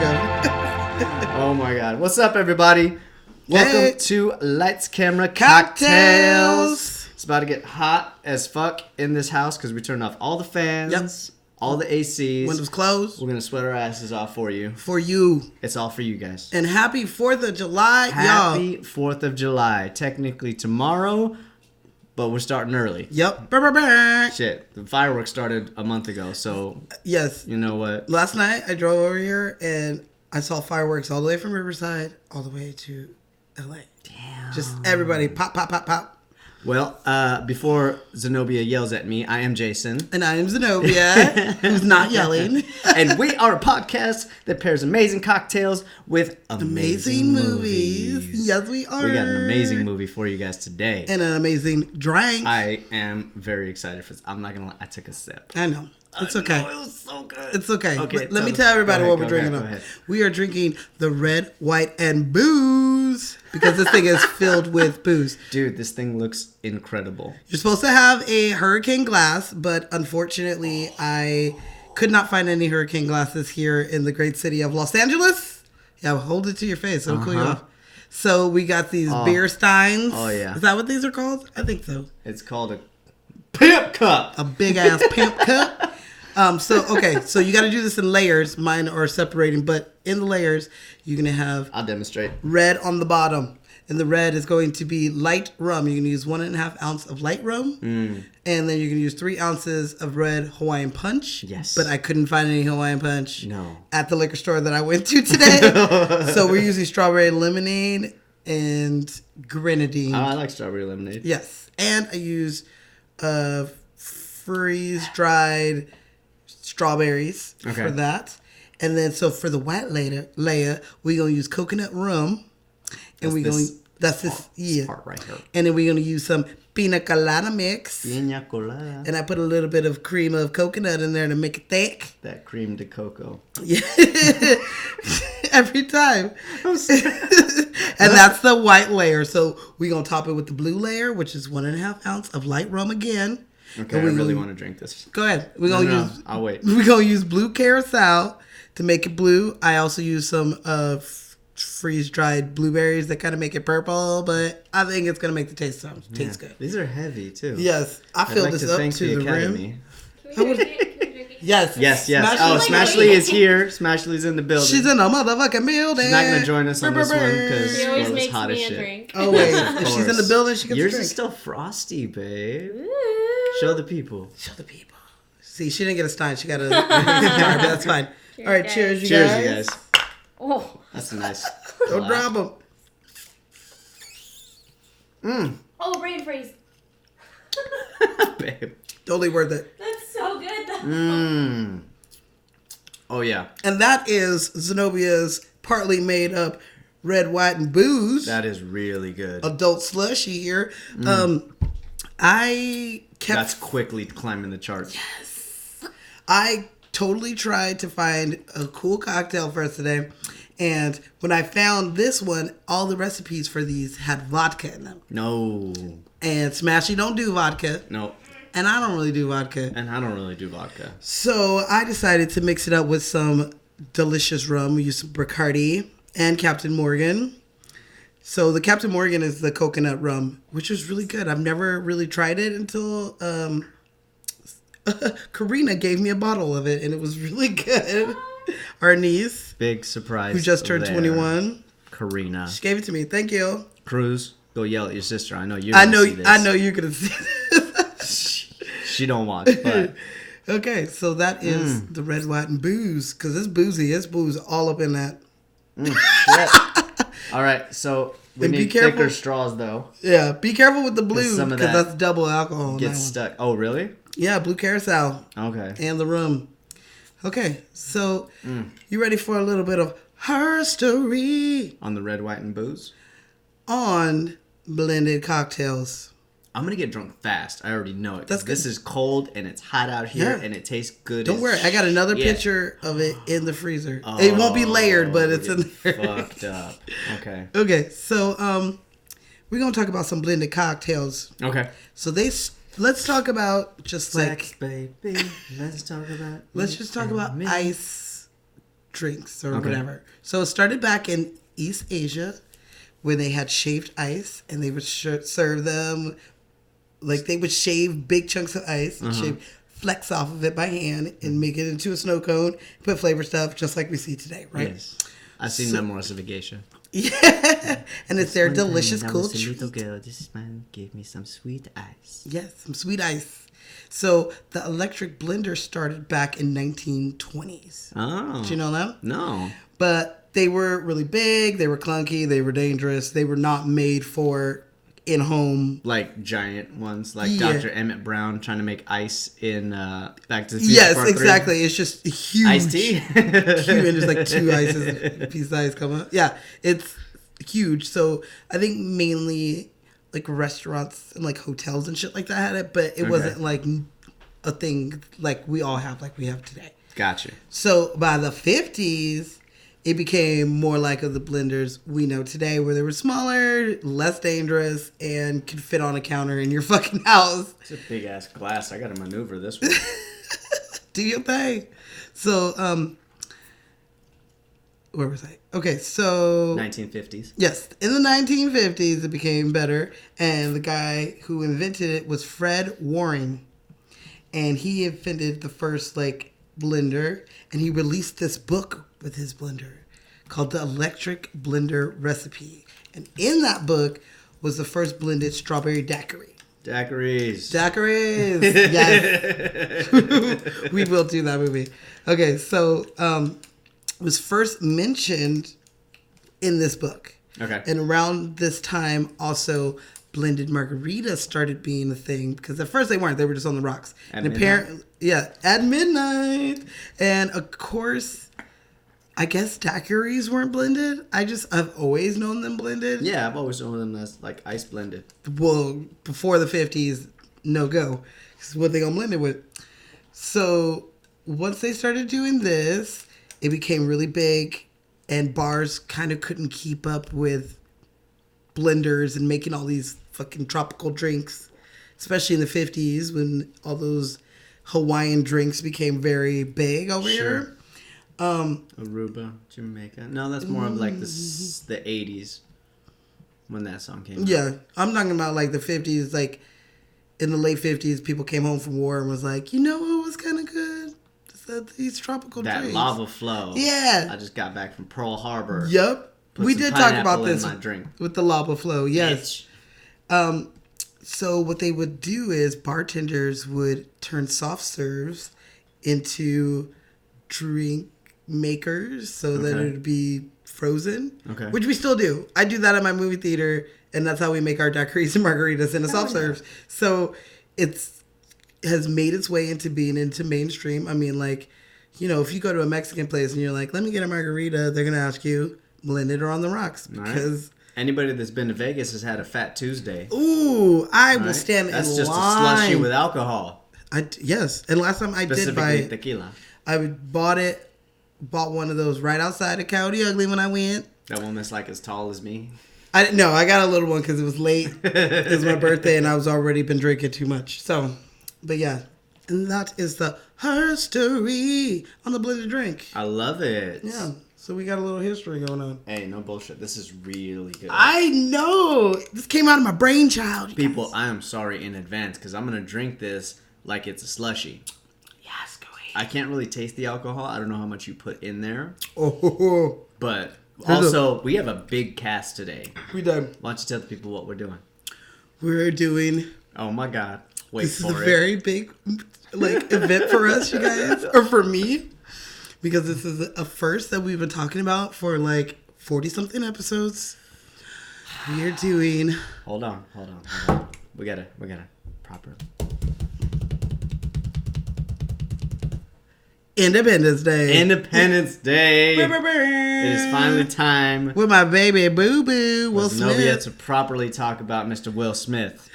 Oh my God. What's up, everybody? Welcome to Lights, Camera, Cocktails. It's about to get hot as fuck in this house because we turned off all the fans, all the ACs. Windows closed. We're going to sweat our asses off for you. For you. It's all for you guys. And happy 4th of July, y'all. Happy 4th of July. Technically tomorrow, but we're starting early. Yep. Shit. The fireworks started a month ago, so... Yes. You know what? Last night, I drove over here, and I saw fireworks all the way from Riverside all the way to LA. Damn. Just everybody pop, pop, pop, pop. Well, before Zenobia yells at me, I am Jason. And I am Zenobia, who's not yelling. And we are a podcast that pairs amazing cocktails with amazing movies. Yes, we are. We got an amazing movie for you guys today. And an amazing drink. I am very excited for this. I'm not going to lie. I took a sip. I know. It's okay. It was so good. It's okay. Okay, Let me tell everybody what we're drinking. Go ahead. We are drinking the red, white, and booze because this thing is filled with booze. Dude, this thing looks incredible. You're supposed to have a hurricane glass, but unfortunately, I could not find any hurricane glasses here in the great city of Los Angeles. Yeah, hold it to your face. It'll cool you off. So we got these beer steins. Oh, yeah. Is that what these are called? I think so. It's called a pimp cup. A big ass pimp cup. So you got to do this in layers. Mine are separating, but in the layers, you're going to have... I'll demonstrate. Red on the bottom. And the red is going to be light rum. You're going to use 1.5 ounce of light rum. And then you're going to use 3 ounces of red Hawaiian punch. Yes. But I couldn't find any Hawaiian punch at the liquor store that I went to today. So we're using strawberry lemonade and grenadine. Oh, I like strawberry lemonade. Yes. And I use freeze-dried strawberries for that. And then so for the white layer, we're going to use coconut rum. And we're going that's this part right here. And then we're going to use some pina colada mix. Pina colada. And I put a little bit of cream of coconut in there to make it thick. That cream de cocoa. Yeah. Every time. And that's the white layer. So we're going to top it with the blue layer, which is 1.5 ounce of light rum again. Okay, I really want to drink this. Go ahead. We're gonna use. I'll wait. We're gonna use blue carousel to make it blue. I also use some freeze dried blueberries that kind of make it purple, but I think it's gonna make the taste good. These are heavy too. Yes, I filled this up to the rim. Yes. Oh, Smashley is here. Smashley's in the building. She's in the motherfucking building. She's not gonna join us on this one because she always it's makes hot as me a shit. drink. Oh wait, if she's in the building, she gets Yours a drink. is still frosty, babe. Ooh. Show the people. See, she didn't get a stein. She got a jar, but that's fine. Cheers, all right, guys. cheers, you guys. Oh, That's nice. Don't drop them. oh, brain freeze. Babe. Totally worth it. That's so good though. Oh yeah. And that is Zenobia's partly made up red, white, and booze. That is really good. Adult slushy here. That's quickly climbing the charts. Yes. I totally tried to find a cool cocktail for us today. And when I found this one, all the recipes for these had vodka in them. No. And Smashy don't do vodka. No. And I don't really do vodka. And I don't really do vodka. So I decided to mix it up with some delicious rum. We used some Bacardi and Captain Morgan. So the Captain Morgan is the coconut rum, which is really good. I've never really tried it until Karina gave me a bottle of it, and it was really good. Our niece, big surprise, who just turned 21, Karina. She gave it to me. Thank you. Cruz, go yell at your sister. I know you're gonna see this. I know you're gonna see this. She don't watch, but okay. So that is the red, white, and booze because it's boozy. It's booze all up in that. Shit. All right, so we need thicker straws, though. Yeah, be careful with the blue because that's double alcohol. Gets stuck. Oh, really? Yeah, blue carousel. Okay. And the rum. Okay, so you ready for a little bit of herstory on the red, white, and booze? On blended cocktails. I'm going to get drunk fast. I already know it. That's good. This is cold and it's hot out here and it tastes good. Don't worry. I got another picture of it in the freezer. It won't be layered, but it's in there. Fucked up. Okay. Okay. So, we're going to talk about some blended cocktails. Okay. So let's talk about just sex, baby. Let's talk about just talk about ice drinks or Okay. whatever. So it started back in East Asia when they had shaved ice and they would serve them, like they would shave big chunks of ice, shave flecks off of it by hand and make it into a snow cone, put flavor stuff just like we see today, right? Yes. I've seen Memoirs of a Geisha. Yeah. And it's their delicious, cool a little treat. girl. This man gave me some sweet ice. Yes, some sweet ice. So the electric blender started back in 1920s. Oh. Did you know that? No. But they were really big, they were clunky, they were dangerous. They were not made for in-home. Like giant ones, like Yeah. Dr. Emmett Brown trying to make ice in Back to the Future Yes, Part 3. exactly. It's just huge. Iced tea? Huge, and there's like 2 ices, a piece of ice come up. Yeah, it's huge. So I think mainly like restaurants and like hotels and shit like that had it, but it wasn't like a thing like we all have, like we have today. Gotcha. So by the 50s, it became more like of the blenders we know today, where they were smaller, less dangerous, and could fit on a counter in your fucking house. It's a big ass glass. I gotta maneuver this one. Do your thing. So, where was I? Okay, so 1950s. yes, in the 1950s, it became better, and the guy who invented it was Fred Waring, and he invented the first like blender, and he released this book with his blender called The Electric Blender Recipe, and in that book was the first blended strawberry daiquiri. Daiquiris. Daiquiris, yes. We will do that movie. Okay, so it was first mentioned in this book. Okay. And around this time, also, blended margaritas started being a thing, because at first they weren't. They were just on the rocks. At and midnight? apparently, yeah, at midnight. And of course, I guess daiquiris weren't blended. I've always known them blended. Yeah, I've always known them as like ice blended. Well, before the 50s, no go. Because what they gonna blend it with? So once they started doing this, it became really big, and bars kind of couldn't keep up with blenders and making all these fucking tropical drinks, especially in the 50s when all those Hawaiian drinks became very big over here. Aruba, Jamaica. No, that's more of like the 80s when that song came out. Yeah, I'm talking about like the 50s, like in the late 50s, people came home from war and was like, you know what was kind of good? These tropical That drinks. lava flow. Yeah. I just got back from Pearl Harbor. Yep. Put We some did talk about pineapple in this my drink. with the lava flow. Yes. Bitch. So what they would do is bartenders would turn soft serves into drink makers so that Okay. it would be frozen. Okay. Which we still do. I do that at my movie theater, and that's how we make our daiquiris and margaritas in a soft serves. So it has made its way into being into mainstream. I mean, like, you know, if you go to a Mexican place and you're like, let me get a margarita, they're going to ask you, blended or on the rocks. All right. Because, Anybody that's been to Vegas has had a Fat Tuesday. ooh, I will right? stand That's in just line. a slushy with alcohol. Yes. And last time I did Specifically buy, tequila. I bought one of those right outside of Coyote Ugly when I went. That one that's like as tall as me. I didn't know. I got a little one because it was late. It was my birthday, and I was already been drinking too much. So, but yeah, and that is the history on the blended drink. I love it. Yeah. So we got a little history going on. Hey, no bullshit. This is really good. I know. This came out of my brainchild. you People, guys. I am sorry in advance because I'm going to drink this like it's a slushy. Yes, go ahead. I can't really taste the alcohol. I don't know how much you put in there. Oh, But Here's also, we have a big cast today. we done. Why don't you tell the people what we're doing? We're doing. Oh my God. Wait This is for a it. very big like event for us, you guys, or for me, because this is a first that we've been talking about for like 40 something episodes. We are doing Hold on. We gotta proper. Independence Day. Independence Day. It It is finally time with my baby Boo Boo Will for Zenobia Smith. to properly talk about Mr. Will Smith.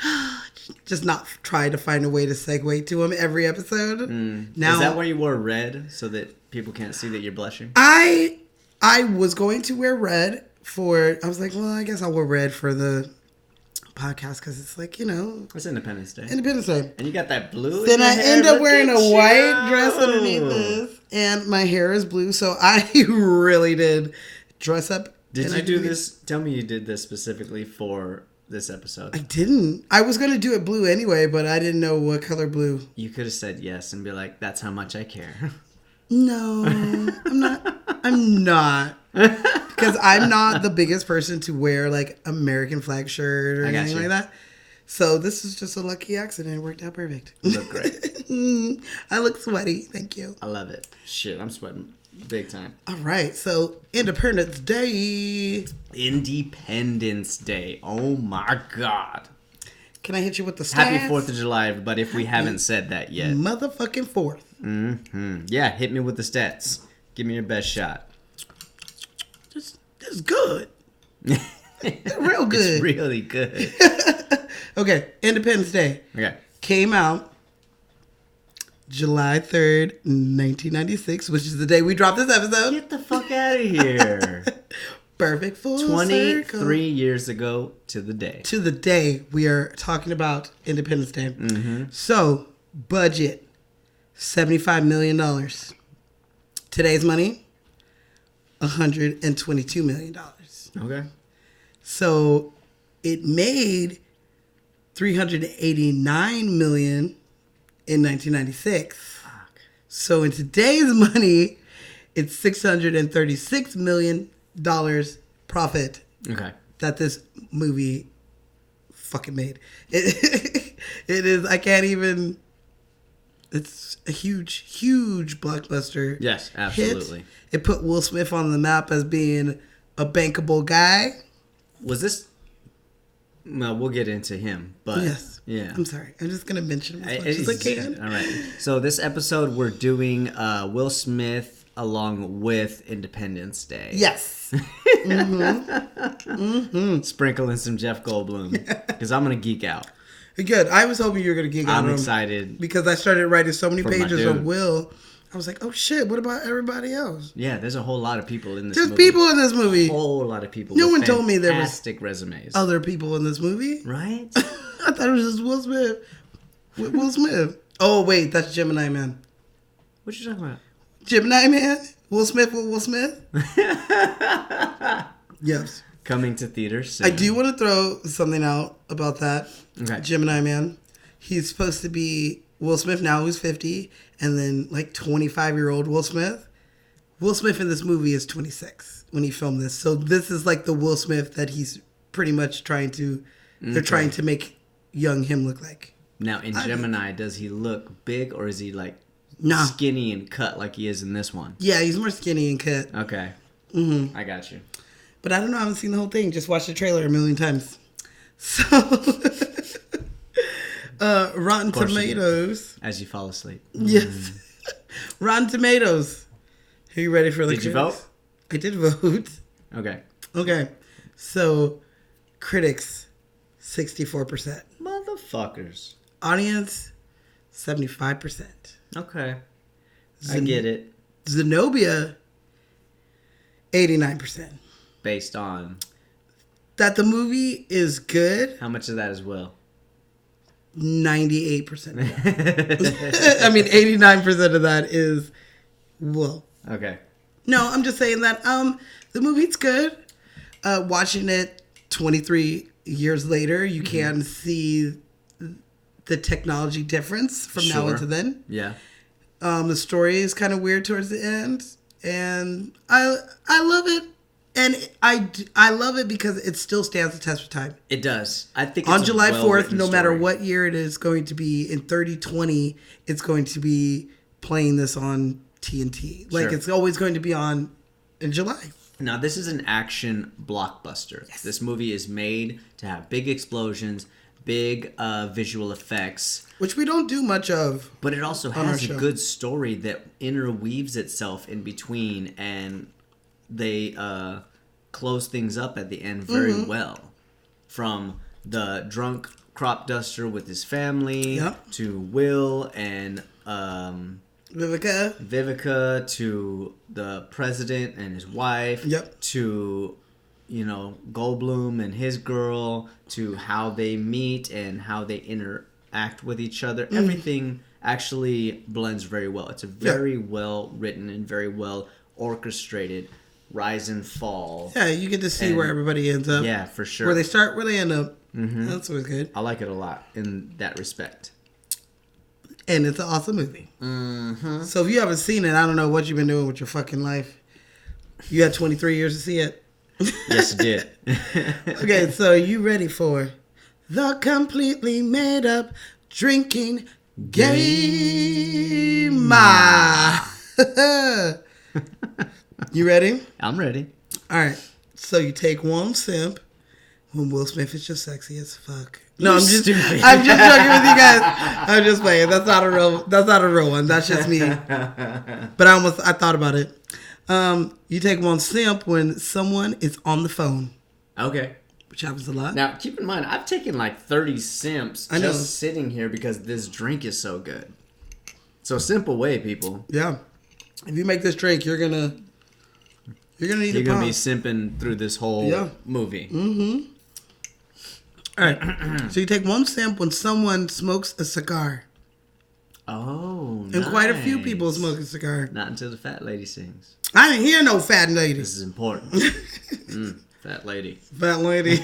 Just not try to find a way to segue to him every episode. Now Is that why you wore red so that people can't see that you're blushing? I was going to wear red for. I was like, well, I guess I'll wear red for the podcast because it's like, It's Independence Day. Independence Day. And you got that blue. Then in your I hair. end up Look wearing at a you. white dress underneath this, and my hair is blue. So I really did dress up. Did and you I do this? Tell me you did this specifically for this episode. I didn't. I was going to do it blue anyway, but I didn't know what color blue. You could have said yes and be like, "That's how much I care." No, I'm not. I'm not. Because I'm not the biggest person to wear like American flag shirt or I got anything you. like that. So this is just a lucky accident. It worked out perfect. You look great. I look sweaty. Thank you. I love it. Shit, I'm sweating big time. All right. So Independence Day. Independence Day. Oh my God. Can I hit you with the stats? Happy 4th of July, everybody, if we haven't said that yet. Motherfucking 4th. Yeah, hit me with the stats. Give me your best shot. This is good. Real good. It's really good. Okay. Independence Day. Okay. Came out July 3rd, 1996, which is the day we dropped this episode. Get the fuck out of here. Perfect full 23 circle. years ago to the day. To the day we are talking about Independence Day. Mm-hmm. So, budget, $75 million. Today's money, $122 million. Okay. So, it made $389 million in 1996. Fuck. So in today's money, it's $636 million profit Okay. that this movie fucking made. It is, I can't even, it's a huge blockbuster. Yes, absolutely. Hit. It put Will Smith on the map as being a bankable guy. Was this... Well, we'll get into him, but... Yes. Yeah. I'm sorry. I'm just going to mention him as much as I can. All right. So this episode, we're doing Will Smith along with Independence Day. Yes. Sprinkling some Jeff Goldblum. Because I'm going to geek out. Good. I was hoping you were going to geek out on I'm him. excited. Because I started writing so many For my pages of dude. Will. I was like, oh shit, what about everybody else? Yeah, there's a whole lot of people in this There's movie. people in this movie. A whole lot of people No with one told me there was fantastic resumes. Other people in this movie. Right? I thought it was just Will Smith. With Will Smith. Oh, wait, that's Gemini Man. What you talking about? Gemini Man? Will Smith with Will Smith? Yes. Coming to theaters soon. I do want to throw something out about that. Okay. Gemini Man. He's supposed to be Will Smith now, who's 50, and then like 25-year-old Will Smith. Will Smith in this movie is 26 when he filmed this. So this is like the Will Smith that he's pretty much trying to, they're trying to make young him look like. Now, in Gemini, does he look big or is he like Nah. skinny and cut like he is in this one? Yeah, he's more skinny and cut. Okay. I got you. But I don't know, I haven't seen the whole thing. Just watched the trailer a million times. So, Rotten course you do. Tomatoes. As you fall asleep. Yes. Rotten Tomatoes. Are you ready for the Did you critics? vote? I did vote. Okay. Okay. So, critics, 64%. Motherfuckers. Audience, 75%. Okay. I get it. Zenobia, 89%. Based on That the movie is good, how much of that is Will? 98% of that. I mean, 89% of that is Will. Okay. No, I'm just saying that the movie's good. Watching it 23 years later, you can see the technology difference from now Sure. into then. Yeah. The story is kind of weird towards the end, and I love it. And I love it because it still stands the test of time. It does. I think On it's a July 4th, well-written no matter story. what year it is going to be, in 3020, it's going to be playing this on TNT. Like, Sure. it's always going to be on in July. Now, this is an action blockbuster. Yes. This movie is made to have big explosions, big visual effects, Which we don't do much of. but it also our has a show. good story that interweaves itself in between, and they close things up at the end very well. From the drunk crop duster with his family Yep. to Will and Vivica to the president and his wife Yep. to Goldblum and his girl to how they meet and how they interact with each other. Everything actually blends very well. It's a very well written and very well orchestrated rise and fall. Yeah, you get to see where everybody ends up. Yeah, for sure. Where they start, where they end up. That's always good. I like it a lot in that respect. And it's an awesome movie. So if you haven't seen it, I don't know what you've been doing with your fucking life. You had 23 years to see it. Yes, it did. Okay, so you ready for the completely made up drinking game? You ready? I'm ready. All right. So you take one sip when Will Smith is just sexy as fuck. No, I'm just joking with you guys. I'm just playing. That's not a real one. That's just me. But I thought about it. You take one sip when someone is on the phone. Okay. Which happens a lot. Now, keep in mind, I've taken like 30 simps just sitting here because this drink is so good. So simple way, people. Yeah. If you make this drink, you're gonna need to You're gonna be simping through this whole movie. All right. So you take one sip when someone smokes a cigar. Oh, And quite a few people smoke a cigar. Not until the fat lady sings. I didn't hear no fat lady. This is important. Fat lady. Fat lady.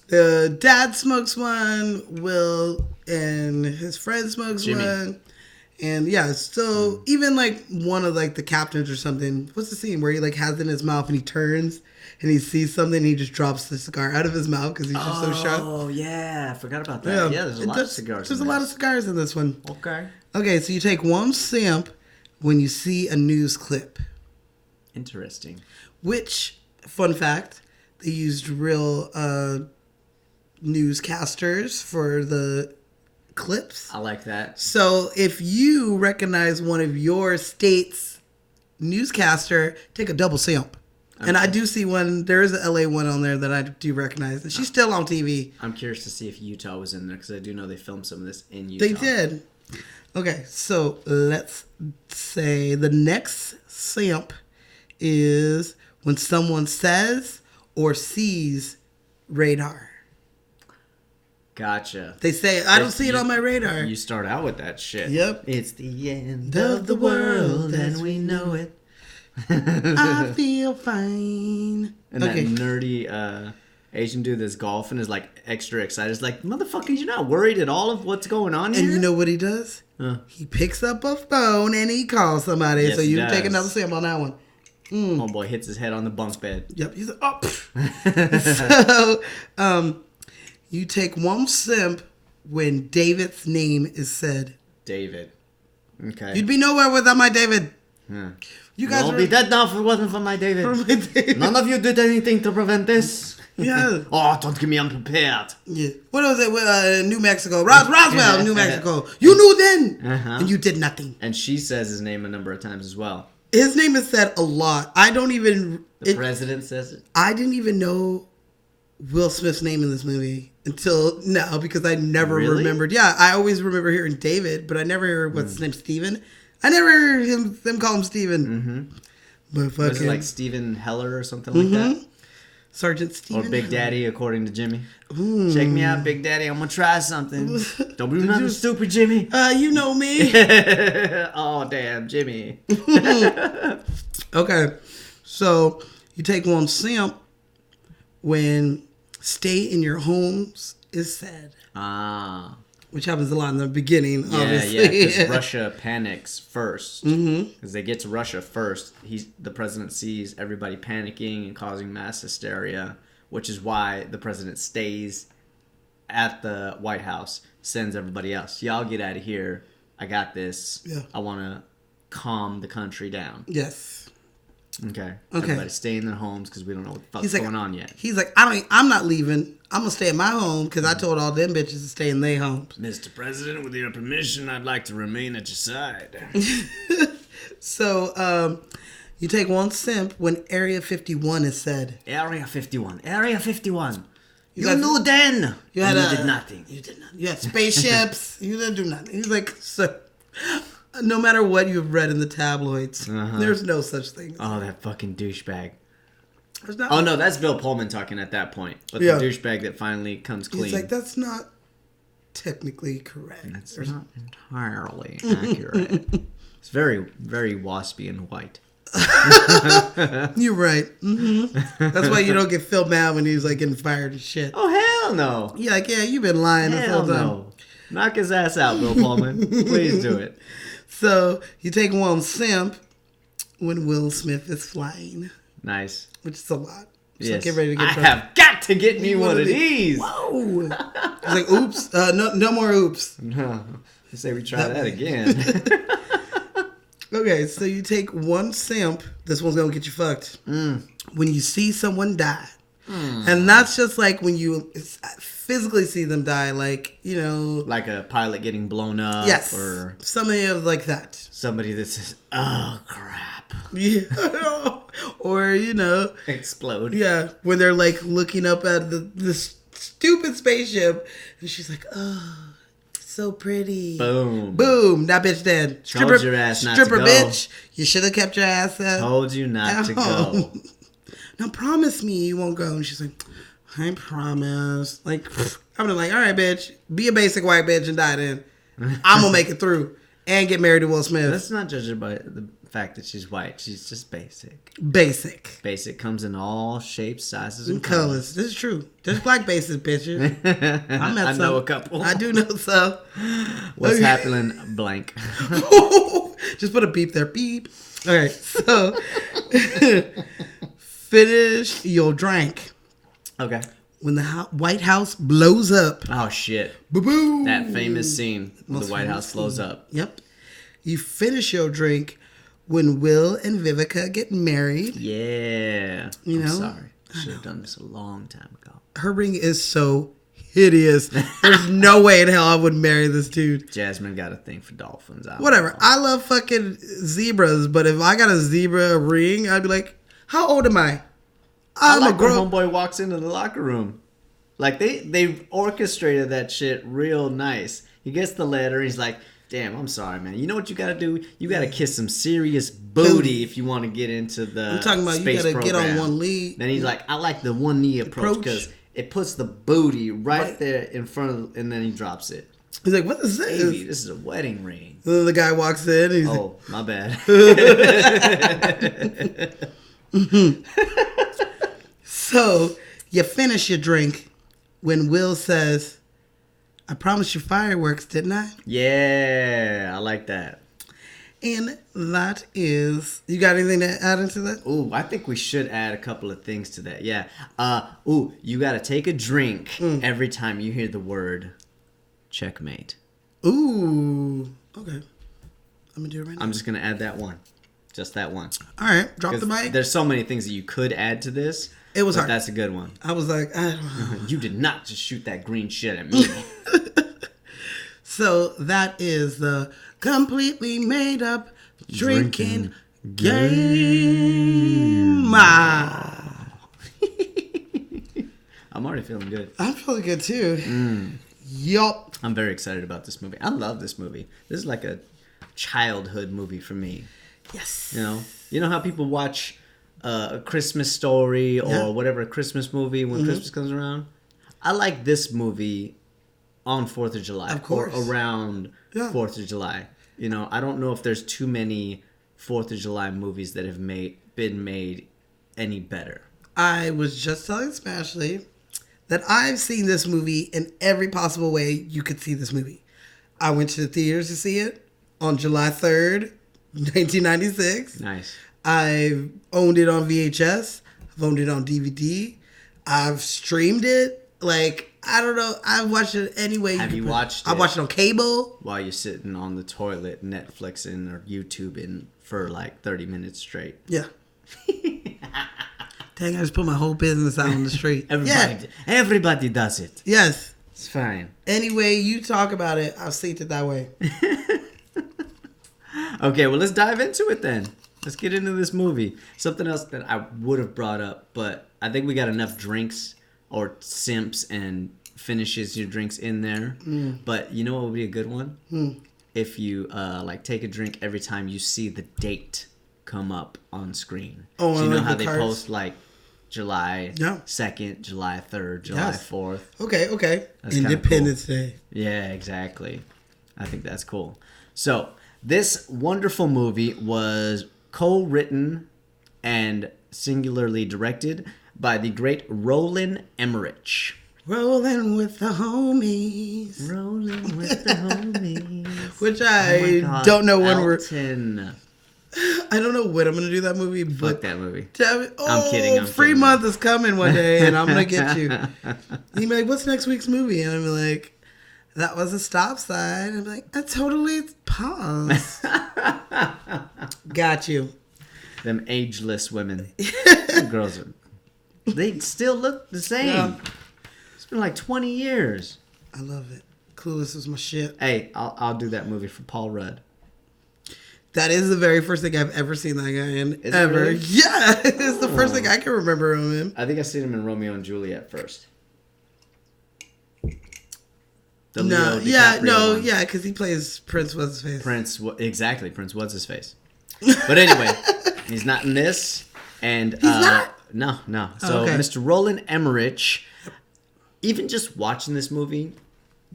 The dad smokes one, Will and his friend smokes Jimmy. one. And yeah, so even like one of like the captains or something, what's the scene where he like has it in his mouth and he turns and he sees something and he just drops the cigar out of his mouth because he's just so shocked. Oh, yeah. I forgot about that. Yeah, there's a lot of cigars. There's a lot of cigars in this one. Okay. Okay, so you take one sip when you see a news clip. Interesting. Which, fun fact, they used real newscasters for the clips. I like that. So if you recognize one of your state's newscaster, take a double sip. Okay. And I do see one. There is an LA one on there that I do recognize. And she's still on TV. I'm curious to see if Utah was in there because I do know they filmed some of this in Utah. They did. Okay, so let's say the next sip is when someone says or sees radar. Gotcha. They say, I don't see it on my radar. You start out with that shit. Yep. It's the end of the world and we know it. I feel fine. And that nerdy Asian dude that's golfing is like extra excited. It's like, motherfucker, you're not worried at all of what's going on here? And you know what he does? He picks up a phone and he calls somebody. Yes, so you does. take another sip on that one. Homeboy hits his head on the bunk bed. Yep. He's like, oh. So, you take one sip when David's name is said. David. Okay. You'd be nowhere without my David. Yeah. You guys would be dead now if it wasn't for my David. For my David. None of you did anything to prevent this. Yeah. Oh, don't get me unprepared. Yeah. What was it? New Mexico. Roswell, New Mexico. You knew then. And you did nothing. And she says his name a number of times as well. His name is said a lot. I don't even... The president says it. I didn't even know Will Smith's name in this movie until now because I never remembered. Yeah, I always remember hearing David, but I never heard what's his name, Steven. I never heard them call him Steven. But fucking... Was it like Steven Heller or something like that? Sergeant Steven. Or Big Daddy, according to Jimmy. Check me out, Big Daddy. I'm going to try something. Don't do nothing stupid, Jimmy. You know me. Oh, damn, Jimmy. Okay. So, you take one sip when stay in your homes is said. Ah. Which happens a lot in the beginning, obviously. Yeah, because Russia panics first. Because they get to Russia first. The president sees everybody panicking and causing mass hysteria, which is why the president stays at the White House, sends everybody else. Y'all get out of here. I got this. Yeah. I want to calm the country down. Yes. Okay. Everybody stay in their homes because we don't know what the fuck's going on yet. He's like, I'm not leaving. I'm going to stay at my home because I told all them bitches to stay in their homes. Mr. President, with your permission, I'd like to remain at your side. So, you take one sip when Area 51 is said. Area 51. Area 51. You knew then. You did nothing. You did nothing. You had spaceships. You didn't do nothing. He's like, sir, no matter what you've read in the tabloids, there's no such thing. Oh, that fucking douchebag. There's not Oh no, that's Bill Pullman talking at that point. But Yeah. the douchebag that finally comes clean. He's like, that's not technically correct. That's not entirely accurate. It's very, very waspy and white. You're right. That's why you don't get Phil mad when he's like getting fired and shit. Oh hell no! You're like, yeah, you've been lying this Hell whole time. no! Knock his ass out, Bill Pullman. Please do it. So you take one simp when Will Smith is flying, Nice. which is a lot. So Yes. get ready to I get have got to get me one of these. Whoa! It's like, oops. No more oops. No. I say we try that again. Okay, so you take one simp. This one's gonna get you fucked. When you see someone die, and that's just like when you physically see them die, like Like a pilot getting blown up. yes, Or something of like that. somebody that says, oh crap. Yeah, or Explode. yeah, when they're like looking up at the stupid spaceship, and she's like, oh. So pretty. Boom. Boom. That bitch dead. Told your ass not to stripper go. bitch. You should have kept your ass up. Told you not to go. home. Now promise me you won't go. And she's like, I promise. Like, I'm like, all right, bitch. Be a basic white bitch and die then. I'm going to make it through. And get married to Will Smith. Let's not judge her by the fact that she's white. She's just basic. Basic. Basic comes in all shapes, sizes, and Colors. This is true. There's black bases, bitches. I met I some. know a couple. I do know some. What's Okay. happening? Blank. Just put a beep there. Beep. Okay, so finish your drink. Okay. When the White House blows up. Oh shit. Boo-boo. That famous scene when Most the White famous House blows scene. up. Yep. You finish your drink when Will and Vivica get married. Yeah. You I'm know? sorry. I should have done this a long time ago. Her ring is so hideous. There's no way in hell I would marry this dude. Jasmine got a thing for dolphins. I don't Whatever. know. I love fucking zebras, but if I got a zebra ring, I'd be like, how old am I? I I'm like a when grown. homeboy walks into the locker room. Like they orchestrated that shit real nice. He gets the letter. He's like, "Damn, I'm sorry, man. You know what you gotta do? You gotta kiss some serious booty if you want to get into the I'm talking about you space gotta get on program." one leg. Then he's like, "I like the one knee approach because it puts the booty right there in front of, and then he drops it." He's like, what is this? Baby, this is a wedding ring. And then the guy walks in. And he's like, Oh, my bad. so you finish your drink when Will says, I promised you fireworks, didn't I? Yeah, I like that. And that is, you got anything to add into that? Ooh, I think we should add a couple of things to that. Yeah. You got to take a drink every time you hear the word checkmate. Ooh, okay. I'm gonna do it right now. I'm just going to add that one. Just that one. All right, drop the 'Cause mic. There's so many things that you could add to this. It was but hard. That's a good one. I was like, I don't know. You did not just shoot that green shit at me. So that is the completely made up drinking game. I'm already feeling good. I'm feeling good too. Yup. I'm very excited about this movie. I love this movie. This is like a childhood movie for me. Yes. You know how people watch a Christmas Story or Yeah. whatever Christmas movie when Christmas comes around? I like this movie on 4th of July. Of course. Or around Yeah. 4th of July. I don't know if there's too many 4th of July movies that have been made any better. I was just telling Smashley that I've seen this movie in every possible way you could see this movie. I went to the theaters to see it on July 3rd, 1996. Nice. I've owned it on VHS. I've owned it on DVD. I've streamed it. Like, I don't know. I've watched it any way. Have you watched I it? watched it on cable. While you're sitting on the toilet, Netflixing or YouTubing for like 30 minutes straight. Yeah. Dang, I just put my whole business out on the street. Everybody does it. Yes. It's fine. Any way you talk about it, I've seen it that way. Okay, well, let's dive into it then. Let's get into this movie. Something else that I would have brought up, but I think we got enough drinks or simps and finishes your drinks in there. But you know what would be a good one? If you take a drink every time you see the date come up on screen. Oh, so you like know how the they cards? post like July Yeah. 2nd, July 3rd, July Yes. 4th. Okay. That's kinda Independence Day. Yeah, exactly. I think that's cool. So, this wonderful movie was co-written and singularly directed by the great Roland Emmerich. Rolling with the homies. Rolling with the homies. Which Oh my I God, don't know when Elton. I don't know when I'm gonna do that movie, Fuck but that movie. damn it. I'm kidding, I'm free kidding. month is coming one day, and I'm gonna get you. And you'd be like, "What's next week's movie?" And I'm like, "That was a stop sign." I'm like, "I totally paused." Got you. Them ageless women. Girls are. They still look the same. Yeah. It's been like 20 years. I love it. Clueless is my shit. Hey, I'll do that movie for Paul Rudd. That is the very first thing I've ever seen that guy in. Is it Ever. really? Yeah. It's the first Oh. thing I can remember him in. I think I seen him in Romeo and Juliet first. The No, Leo yeah, DiCaprio no, one. yeah, because he plays Prince What's His Face. Prince, exactly. Prince, what's his face? But anyway, he's not in this. And he's not? No. So okay. Mr. Roland Emmerich, even just watching this movie,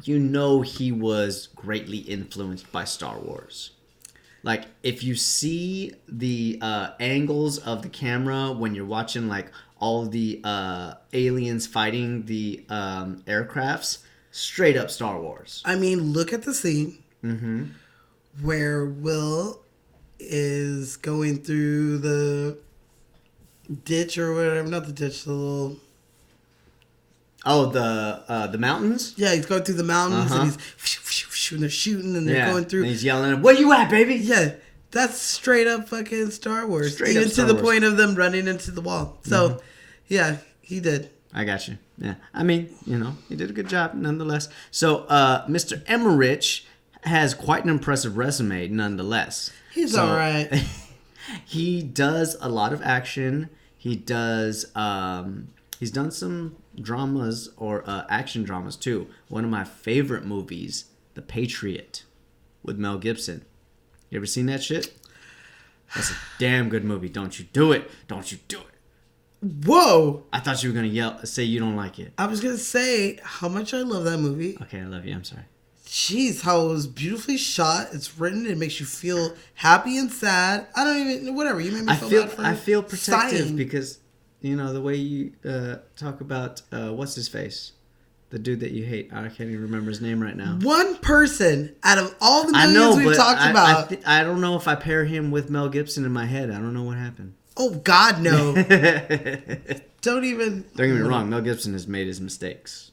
you know he was greatly influenced by Star Wars. Like, if you see the angles of the camera when you're watching, like, all the aliens fighting the aircrafts, straight up Star Wars. I mean, look at the scene where Will is going through the ditch or whatever. Not the ditch, the little... Oh, the mountains? Yeah, he's going through the mountains Uh-huh. and and they're shooting and they're going through... And he's yelling at him, where you at, baby? Yeah, that's straight up fucking Star Wars. Straight Even up to Star the Wars. point of them running into the wall. So, yeah, he did. I got you. Yeah. I mean, you know, he did a good job nonetheless. So, Mr. Emmerich has quite an impressive resume nonetheless. He's all right. He does a lot of action. He does, he's done some dramas or action dramas too. One of my favorite movies, The Patriot, with Mel Gibson. You ever seen that shit? That's a damn good movie. Don't you do it. Don't you do it. Whoa! I thought you were going to say you don't like it. I was going to say how much I love that movie. Okay, I love you. I'm sorry. Jeez, how it was beautifully shot. It's written. It makes you feel happy and sad. I don't even... Whatever. You made me feel bad for I feel protective sighing. because, you know, the way you talk about, what's his face? The dude that you hate. I can't even remember his name right now. One person out of all the I millions know, we've but talked about. I don't know if I pair him with Mel Gibson in my head. I don't know what happened. Oh, God, no. Don't Don't even... get me wrong. Mel Gibson has made his mistakes.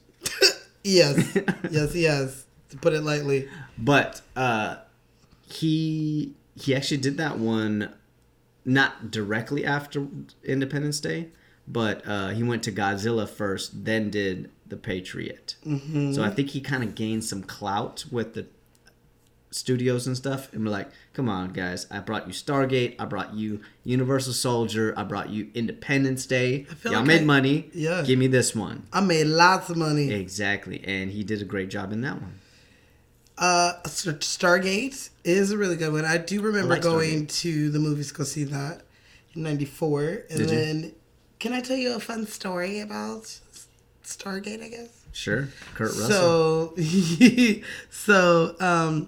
Yes. Yes, he has. To put it lightly. But he actually did that one not directly after Independence Day, but he went to Godzilla first, then did The Patriot. Mm-hmm. So I think he kind of gained some clout with the studios and stuff, and we're like, come on guys, I brought you Stargate, I brought you Universal Soldier, I brought you Independence Day, y'all like made money, yeah. give me this one. I made lots of money. Exactly, and he did a great job in that one. Stargate is a really good one. I do remember like going to the movies to go see that in '94. And Did you? then, can I tell you a fun story about Stargate, I guess? Sure, Kurt Russell. So,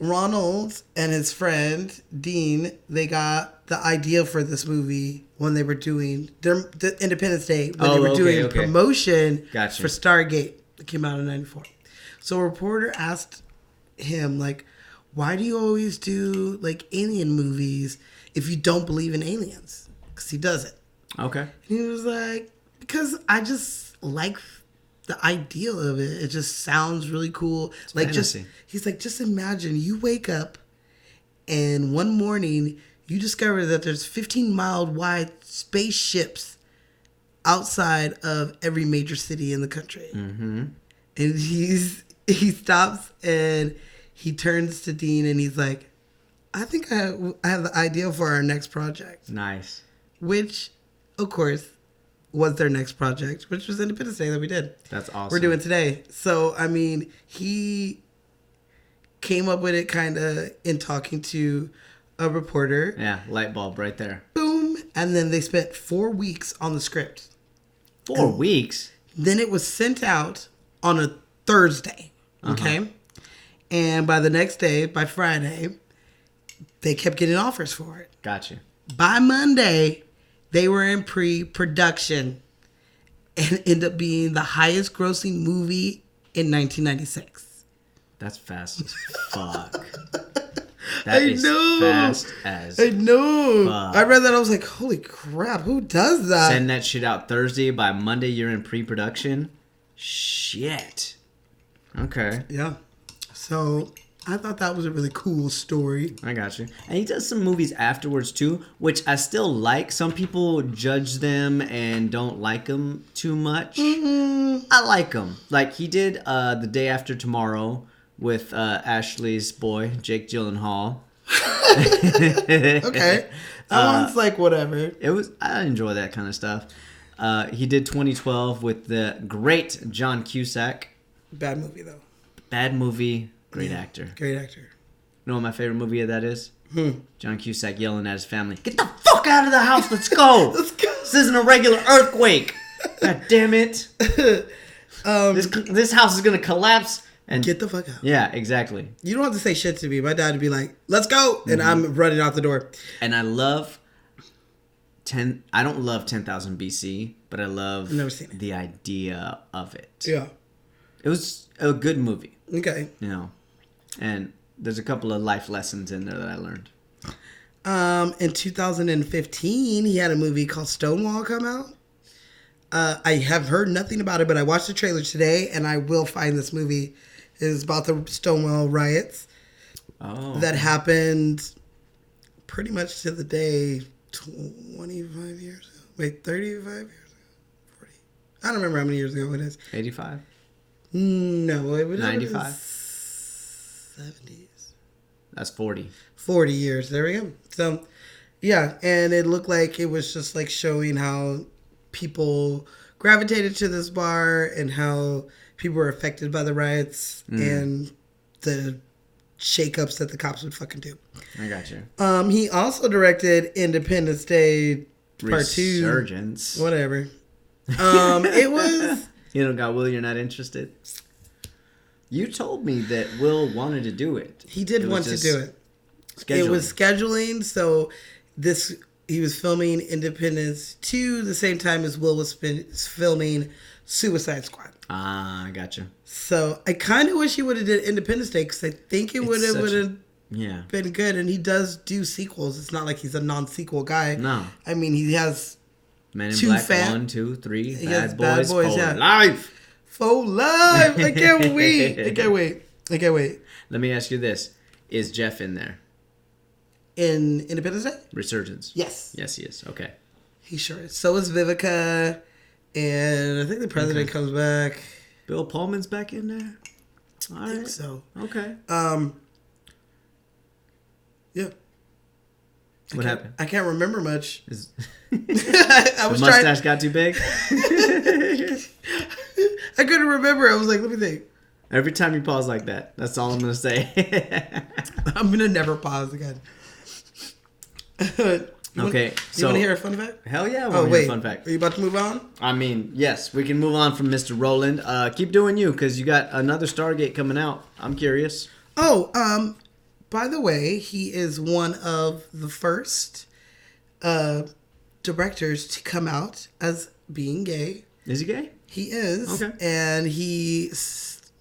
Ronald and his friend Dean, they got the idea for this movie when they were doing the Independence Day, when they were doing promotion Gotcha. for Stargate. It came out in '94. So a reporter asked him, like, why do you always do, like, alien movies if you don't believe in aliens? Because he does it. Okay. And he was like, because I just like the idea of it. It just sounds really cool. It's like, fantasy. he's like, just imagine you wake up and one morning you discover that there's 15-mile wide spaceships outside of every major city in the country. Mm-hmm. And he stops and he turns to Dean and he's like, I think I have the idea for our next project. Nice. Which, of course, was their next project, which was Independence Day that we did. That's awesome. We're doing today. So, I mean, he came up with it kind of in talking to a reporter. Yeah, light bulb right there. Boom. And then they spent 4 weeks on the script. 4 weeks? Then it was sent out on a Thursday. Okay? And by the next day, by Friday, they kept getting offers for it. Gotcha. By Monday, they were in pre-production and ended up being the highest grossing movie in 1996. That's fast as fuck. I know. Fast as I know. fuck. I read that. I was like, holy crap, who does that? Send that shit out Thursday. By Monday, you're in pre-production. Shit. Okay. Yeah. So I thought that was a really cool story. I got you. And he does some movies afterwards too, which I still like. Some people judge them and don't like them too much. I like them. Like he did The Day After Tomorrow with Ashley's boy, Jake Gyllenhaal. Okay. That one's like whatever. I enjoy that kind of stuff. He did 2012 with the great John Cusack. Bad movie though. Bad movie, great actor. Great actor. You know what my favorite movie of that is? John Cusack yelling at his family, "Get the fuck out of the house, let's go! Let's go. This isn't a regular earthquake! God damn it! This house is gonna collapse and Get the fuck out. Yeah, exactly. You don't have to say shit to me. My dad would be like, let's go. And I'm running out the door. And I love I don't love 10,000 BC, but I love I've never seen it. the idea of it. Yeah. It was a good movie, Okay. you know. And there's a couple of life lessons in there that I learned. In 2015, he had a movie called Stonewall come out. I have heard nothing about it, but I watched the trailer today, and I will find this movie. It is about the Stonewall riots that happened pretty much to the day 25 years ago. Wait, 35 years ago? 40? I don't remember how many years ago it is. 85? No, it would 95? 70s. That's 40. 40 years. There we go. So, yeah, and it looked like it was just like showing how people gravitated to this bar and how people were affected by the riots and the shakeups that the cops would fucking do. I got you. He also directed Independence Day Part 2. Resurgence. Whatever. It was... You don't got Will, you're not interested? You told me that Will wanted to do it. He did want to do it. Scheduling. It was scheduling, so he was filming Independence 2 the same time as Will was filming Suicide Squad. Ah, I gotcha. So I kind of wish he would have did Independence Day because I think it would have been good. And he does do sequels. It's not like he's a non-sequel guy. No. I mean, he has Men in Black 1, 2, 3, He has Bad Boys, for yeah. life. For life. I can't wait. I can't wait. I can't wait. Let me ask you this. Is Jeff in there? In Independence Day? Resurgence. Yes. Yes, he is. Okay. He sure is. So is Vivica. And I think the president comes back. Bill Pullman's back in there? All I think so. Okay. Yeah. What happened? I can't remember much. I was mustache got too big? I couldn't remember. I was like, let me think. Every time you pause like that, that's all I'm going to say. I'm going to never pause again. Okay, you want to hear a fun fact? Hell yeah, I want to hear a fun fact. Are you about to move on? I mean, yes, we can move on from Mr. Roland. Keep doing you, because you got another Stargate coming out. I'm curious. Oh, by the way, he is one of the first directors to come out as being gay. Is he gay? He is. Okay. And he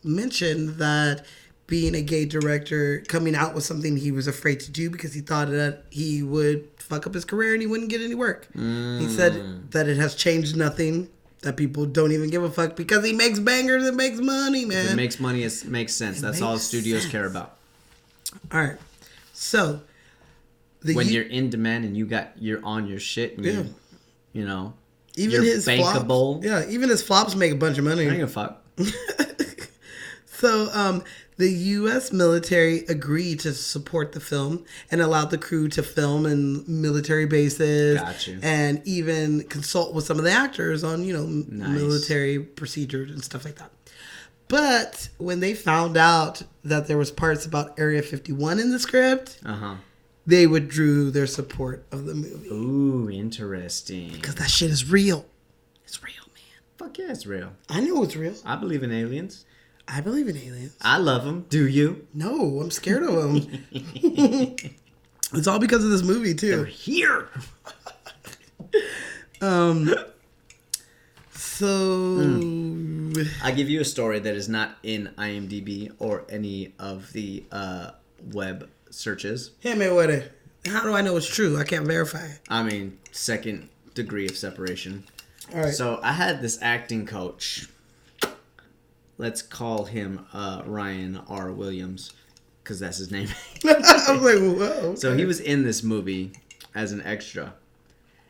mentioned that being a gay director, coming out was something he was afraid to do because he thought that he would fuck up his career and he wouldn't get any work. He said that it has changed nothing, that people don't even give a fuck because he makes bangers and makes money, man. If it makes money, it makes sense. That's all studios care about. All right. So, when you're in demand and you're on your shit and you know, even you're his bankable. Flops, yeah, even his flops make a bunch of money. I don't give a fuck. So, the U.S. military agreed to support the film and allowed the crew to film in military bases. Gotcha. And even consult with some of the actors on, military procedures and stuff like that. But when they found out that there was parts about Area 51 in the script, they withdrew their support of the movie. Ooh, interesting. Because that shit is real. It's real, man. Fuck yeah, it's real. I know it's real. I believe in aliens. I believe in aliens. I love them. Do you? No, I'm scared of them. It's all because of this movie, too. They're here. So... I give you a story that is not in IMDb or any of the web searches. Hit me with it. How do I know it's true? I can't verify it. I mean, second degree of separation. All right. So I had this acting coach. Let's call him Ryan R. Williams, because that's his name. I was like, whoa. Okay. So he was in this movie as an extra.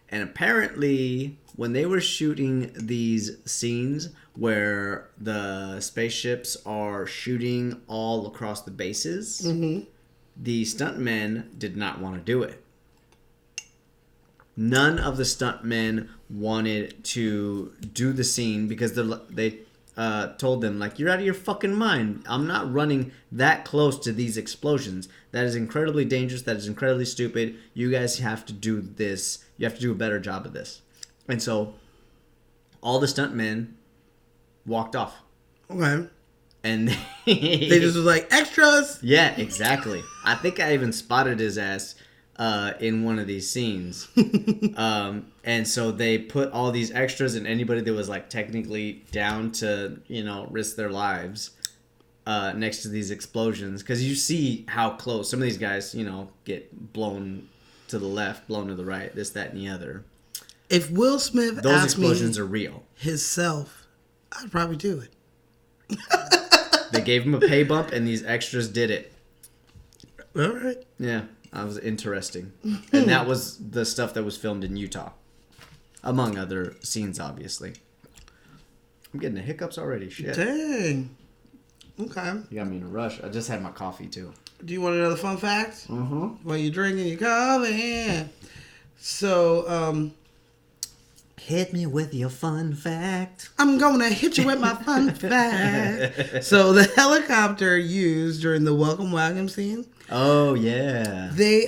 And apparently, when they were shooting these scenes where the spaceships are shooting all across the bases, the stuntmen did not want to do it. None of the stuntmen wanted to do the scene because they told them, like, you're out of your fucking mind. I'm not running that close to these explosions. That is incredibly dangerous. That is incredibly stupid. You guys have to do this. You have to do a better job of this. And so all the stuntmen walked off. Okay. And They just was like, extras! yeah, exactly. I think I even spotted his ass in one of these scenes. And so they put all these extras and anybody that was like technically down to, risk their lives next to these explosions. Because you see how close some of these guys, get blown to the left, blown to the right, this, that, and the other. If Will Smith Those asked explosions me are real. himself, I'd probably do it. They gave him a pay bump and these extras did it. All right. Yeah, that was interesting. And that was the stuff that was filmed in Utah. Among other scenes, obviously. I'm getting the hiccups already. Shit. Dang. Okay. You got me in a rush. I just had my coffee, too. Do you want another fun fact? Mm-hmm. While you're drinking your coffee. So, Hit me with your fun fact. I'm gonna hit you with my fun fact. So the helicopter used during the welcome wagon scene, Oh, yeah. they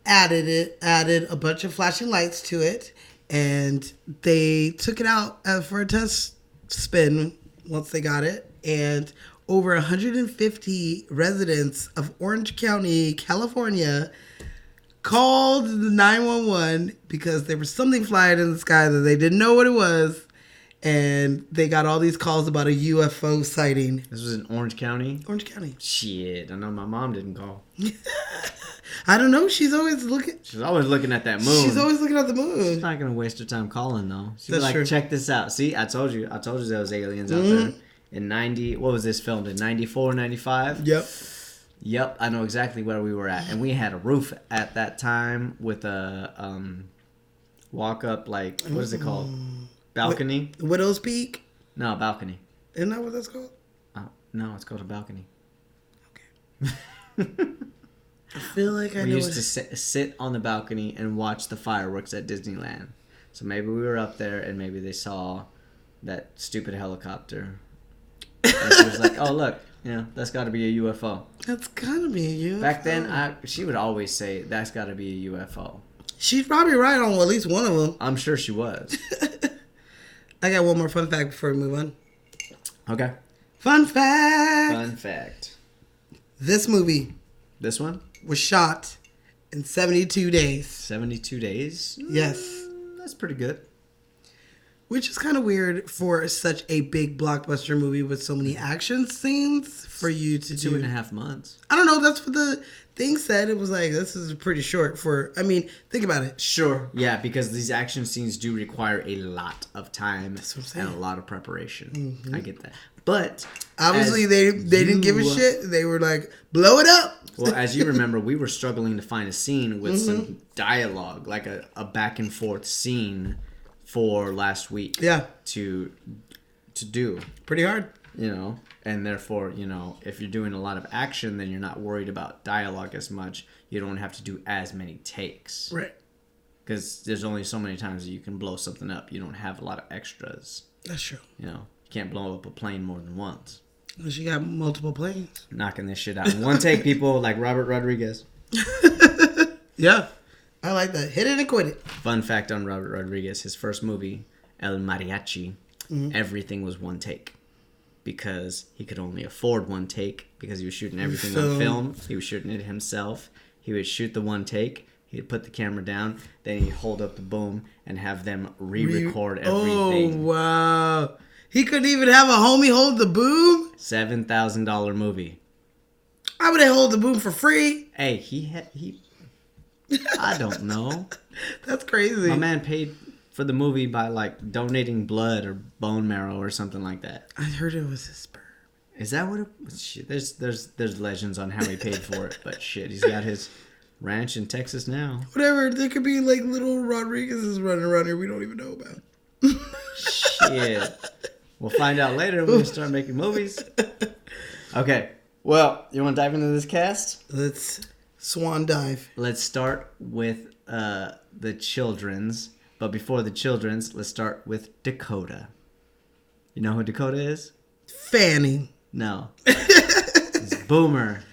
added a bunch of flashing lights to it, and they took it out for a test spin once they got it, and over 150 residents of Orange County, California, called the 911 because there was something flying in the sky that they didn't know what it was, and they got all these calls about a UFO sighting. This was in Orange County? Orange County. Shit, I know my mom didn't call. I don't know. She's always looking. She's always looking at that moon. She's always looking at the moon. She's not going to waste her time calling, though. She'd be That's like, true. check this out. See, I told you there was aliens out there. In 90, what was this filmed in? 94, 95? Yep. Yep, I know exactly where we were at. And we had a roof at that time with a walk up, like, what is it called? Balcony? Widow's Peak. No, balcony. Isn't that what that's called? No, it's called a balcony. Okay. I feel like I We know. used to sit on the balcony and watch the fireworks at Disneyland. So maybe we were up there and maybe they saw that stupid helicopter. And she was like, oh, look, that's got to be a UFO. That's gotta be a UFO. Back then, she would always say, that's got to be a UFO. She's probably right on at least one of them. I'm sure she was. I got one more fun fact before we move on. Okay. Fun fact. Fun fact. This movie This one? was shot in 72 days. 72 days? Yes. That's pretty good. Which is kind of weird for such a big blockbuster movie with so many action scenes for you to do. 2.5 months. I don't know. That's what the thing said. It was like, this is pretty short for, I mean, think about it. Sure. Yeah, because these action scenes do require a lot of time That's what I'm saying. and a lot of preparation. I get that. But Obviously, as they didn't give a you- shit. They were like, blow it up. Well, as you remember, we were struggling to find a scene with some dialogue, like a back and forth scene for last week. Yeah. To do, Pretty hard. and therefore, if you're doing a lot of action, then you're not worried about dialogue as much. You don't have to do as many takes. Right. Because there's only so many times that you can blow something up. You don't have a lot of extras. That's true. You can't blow up a plane more than once. She got multiple planes. Knocking this shit out in one take, people, like Robert Rodriguez. Yeah. I like that. Hit it and quit it. Fun fact on Robert Rodriguez: his first movie, El Mariachi, everything was one take because he could only afford one take because he was shooting everything on film. He was shooting it himself. He would shoot the one take. He'd put the camera down, then he'd hold up the boom and have them re-record everything. Oh, wow. He couldn't even have a homie hold the boom? $7,000 movie. I would have hold the boom for free. Hey, I don't know. That's crazy. My man paid for the movie by like donating blood or bone marrow or something like that. I heard it was his sperm. Is that what it shit, there's legends on how he paid for it, but shit, he's got his ranch in Texas now. Whatever. There could be like little Rodriguez's running around here we don't even know about. Shit. We'll find out later when we start making movies. Okay. Well, you want to dive into this cast? Let's swan dive. Let's start with the children's. But before the children's, let's start with Dakota. You know who Dakota is? Fanny. No. It's Boomer.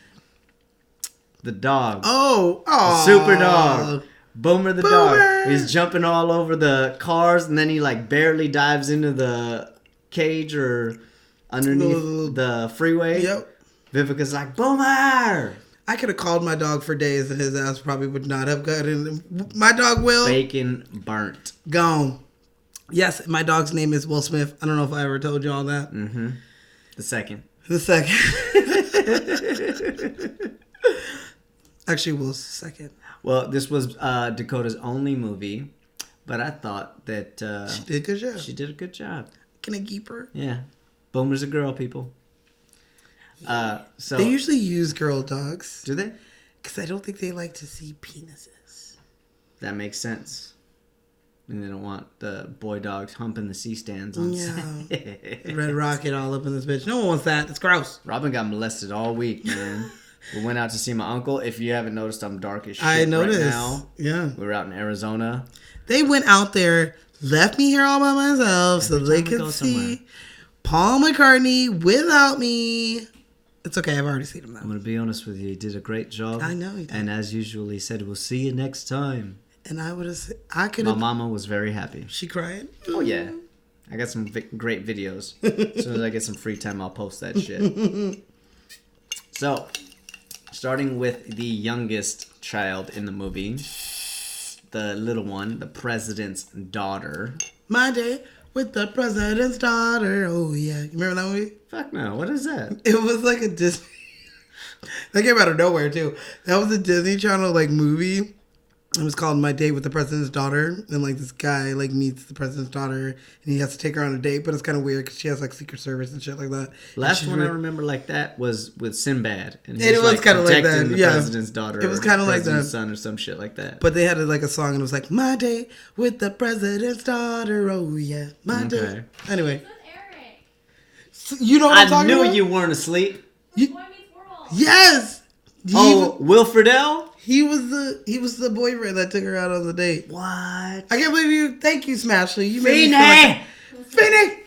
The dog. Oh. The super dog. Boomer the dog. Boomer! He's jumping all over the cars and then he like barely dives into the cage or underneath the freeway. Yep. Vivica's like, Boomer! I could have called my dog for days and his ass probably would not have gotten. My dog Will. Bacon burnt. Gone. Yes, my dog's name is Will Smith. I don't know if I ever told you all that. Mm-hmm. The second. The second. Actually, Will's the second. Well, this was Dakota's only movie, but I thought that She did a good job. she did a good job. Can I keep her? Yeah. Boomer's a girl, people. So They usually use girl dogs. do they? Because I don't think they like to see penises. That makes sense. And they don't want the boy dogs humping the C-stands on set. Red Rocket all up in this bitch. No one wants that. It's gross. Robin got molested all week, man. We went out to see my uncle. If you haven't noticed, I'm dark as shit I noticed. right now. Yeah. We were out in Arizona. They went out there, left me here all by myself so they time we go could see somewhere. Paul McCartney without me. It's okay. I've already seen him I'm now. going to be honest with you. He did a great job. I know he did. And as usual, he said, we'll see you next time. And I would have, I could My have. mama was very happy. She crying? Oh, yeah. I got some great videos. As soon as I get some free time, I'll post that shit. So, starting with the youngest child in the movie, the little one, the president's daughter. My day with the president's daughter. Oh, yeah. You remember that movie? Fuck no, what is that? It was like a Disney. That came out of nowhere, too. That was a Disney Channel, like, movie. It was called My Date with the President's Daughter. And, like, this guy, like, meets the president's daughter. And he has to take her on a date. But it's kind of weird because she has, like, Secret Service and shit like that. Last one I remember like that was with Sinbad. And It was kinda like that, protecting the yeah. president's daughter. It was or kinda like president's that. son or some shit like that. But they had, like, a song. And it was like, My Date with the President's Daughter. Oh, yeah. My Okay. day. Anyway. With Eric. So you know what I'm I talking knew about? you weren't asleep. You- Boy Meets World. Yes! Oh, Will Friedle? He was the boyfriend that took her out on the date. What? I can't believe you. Thank you, Smashley. You made me feel Feeney! like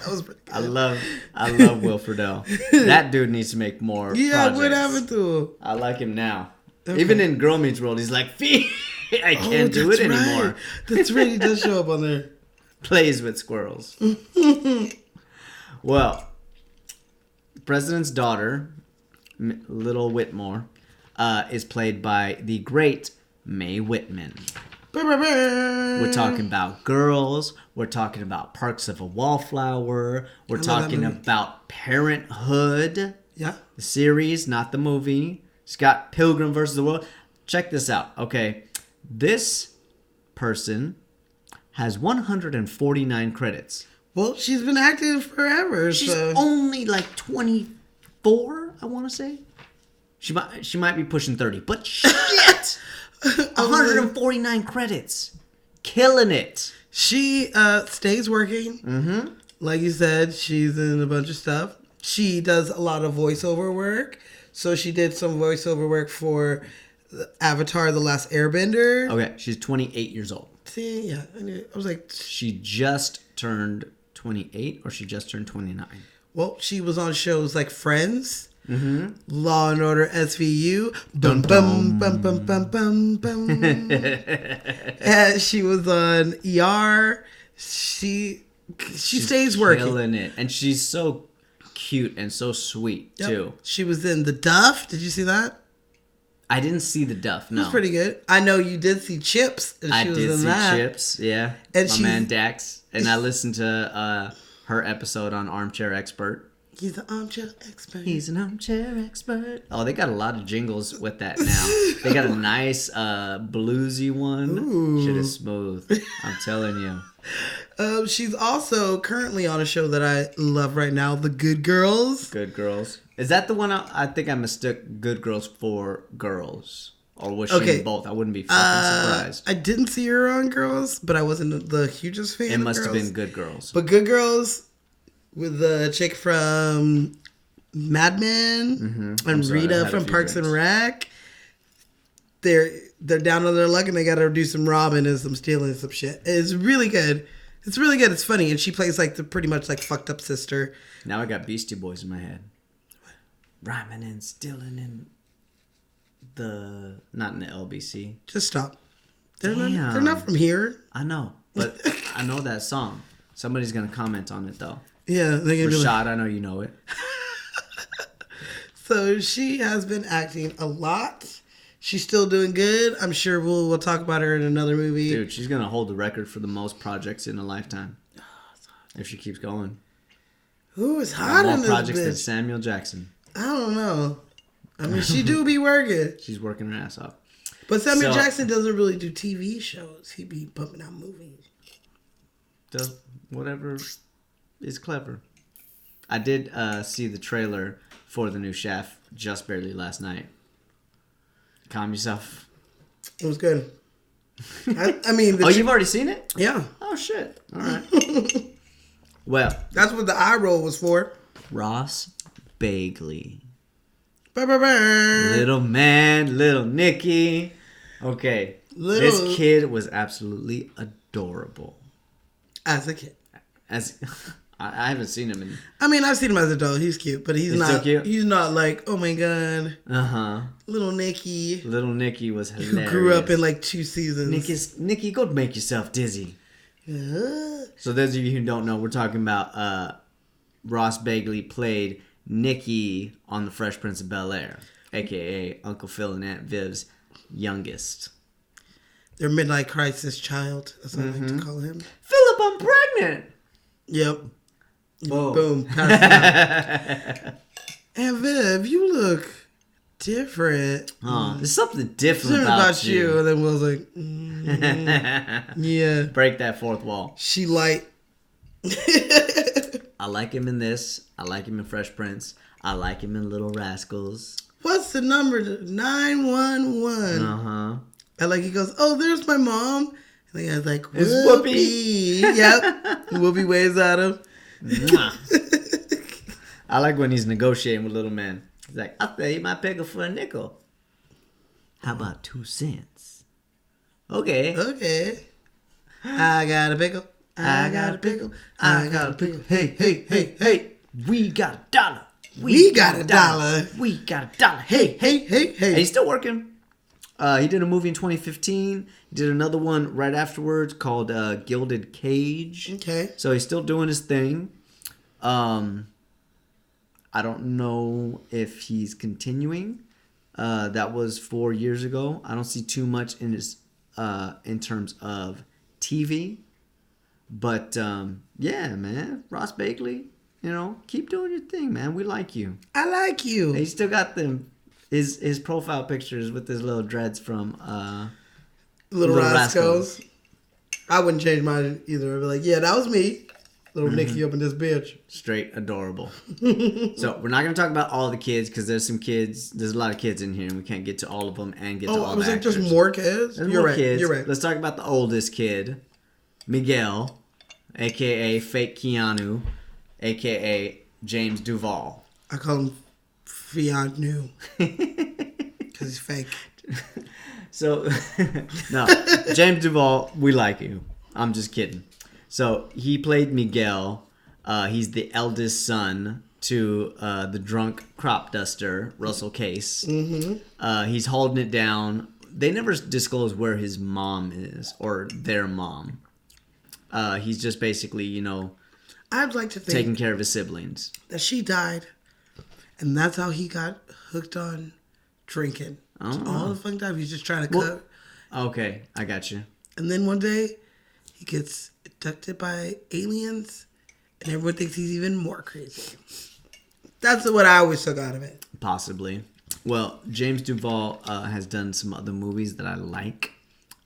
that was pretty good. I love Will Friedle. That dude needs to make more Yeah, projects. what happened to him? I like him now. Okay. Even in Girl Meets World, he's like, I can't do it that's anymore. right. That's right. He does show up on there. Plays with squirrels. Well, the president's daughter, Little Whitmore, is played by the great Mae Whitman. We're talking about Girls. We're talking about Parks of a Wallflower. We're love that talking movie. about Parenthood, Yeah. the series, not the movie. It's got Pilgrim versus the World. Check this out. Okay, this person has 149 credits. Well, she's been acting forever. She's so. only like 24, I want to say. She might be pushing 30, but shit! 149 credits. Killing it. She stays working. Mm-hmm. Like you said, she's in a bunch of stuff. She does a lot of voiceover work. So she did some voiceover work for Avatar: The Last Airbender. Okay, she's 28 years old. See, yeah. I was like, She just turned 28 or she just turned 29? well, she was on shows like Friends. Law and Order SVU. Bum bum bum bum bum bum bum. And she was on ER. She stays working. Killing it. And she's so cute and so sweet, too. She was in The Duff. Did you see that? I didn't see The Duff, no. It was pretty good. I know you did see Chips. And I she was did in see that. Chips, yeah. And my man Dax. And I listened to her episode on Armchair Expert. He's an armchair expert. He's an armchair expert. Oh, they got a lot of jingles with that now. They got a nice bluesy one. Ooh. Shit is smooth. I'm telling you. She's also currently on a show that I love right now, The Good Girls. Good Girls. Is that the one I think I mistook Good Girls for Girls? Or was she in both? I wouldn't be fucking surprised. I didn't see her on Girls, but I wasn't the hugest fan It of must have Girls. been Good Girls. But Good Girls with the chick from Mad Men and Rita from Parks and Rec. They're down on their luck and they got to do some robbing and some stealing and some shit. It's really good. It's really good. It's funny, and she plays like the pretty much like fucked up sister. Now I got Beastie Boys in my head. Rhyming and stealing in not in the LBC. Just stop. They're not from here. I know, but I know that song. Somebody's gonna comment on it though. Yeah, they're gonna be Rashad, like, I know you know it. So she has been acting a lot. She's still doing good. I'm sure we'll talk about her in another movie. Dude, she's gonna hold the record for the most projects in a lifetime. If she keeps going. Who is hot More on this projects than bitch? Samuel Jackson. I don't know. I mean, she do be working. She's working her ass off. But Samuel Jackson doesn't really do TV shows. He be pumping out movies. Does whatever is clever. I did see the trailer for the new Chef just barely last night. Calm yourself. It was good. I mean... you've already seen it? Yeah. Oh, shit. All right. Well. That's what the eye roll was for. Ross Bagley. Ba-ba-ba. Little man, little Nicky. Okay. This kid was absolutely adorable. As a kid. I haven't seen him in... I mean, I've seen him as an adult. He's cute, but he's not... so cute? He's not like, oh my god. Uh-huh. Little Nicky. Little Nicky was hilarious. Who grew up in like 2 seasons. Nicky, go make yourself dizzy. So those of you who don't know, we're talking about Ross Bagley played Nicky on The Fresh Prince of Bel-Air, a.k.a. Uncle Phil and Aunt Viv's youngest. Their midlife crisis child. That's what I like to call him. Philip, I'm pregnant! Yep. Boom. Boom. Aunt Viv, you look different. Oh, there's something different about you. And then Will's like, yeah. Break that fourth wall. She light. I like him in this. I like him in Fresh Prince. I like him in Little Rascals. What's the number? 911. Uh-huh. And like he goes, oh, there's my mom. And the guy's like, It's Whoopi. Yep. Whoopi waves at him. I like when he's negotiating with little man. He's like, I'll pay you my pickle for a nickel. How about 2 cents? Okay. Okay. I got a pickle. I got a pickle. I got a pickle. Hey, hey, hey, hey. We got a dollar. We got a dollar. We got a dollar. Hey, Hey, hey, hey. And he's still working. He did a movie in 2015. He did another one right afterwards called Gilded Cage. Okay. So he's still doing his thing. I don't know if he's continuing. That was 4 years ago. I don't see too much in his in terms of TV. But yeah, man, Ross Bagley, keep doing your thing, man. We like you. I like you. He still got his profile pictures with his little dreads from Little Rascals. I wouldn't change mine either. I'd be like, yeah, that was me. Little Nicky up in this bitch. Straight adorable. So we're not going to talk about all the kids because there's a lot of kids in here and we can't get to all of them and get to all the actors. Oh, I was like, there's more kids? You're right. Kids. You're right. Let's talk about the oldest kid, Miguel, a.k.a. Fake Keanu, a.k.a. James Duval. I call him Fianu. Because he's fake. So, no. James Duval, we like you. I'm just kidding. So, he played Miguel. He's the eldest son to the drunk crop duster, Russell Case. He's holding it down. They never disclose where his mom is or their mom. He's just basically, I'd like to think taking care of his siblings. that she died, and that's how he got hooked on drinking. All the fucking time he's just trying to cut. Okay, I got you. And then one day, he gets abducted by aliens, and everyone thinks he's even more crazy. That's what I always took out of it. Possibly. Well, James Duval has done some other movies that I like.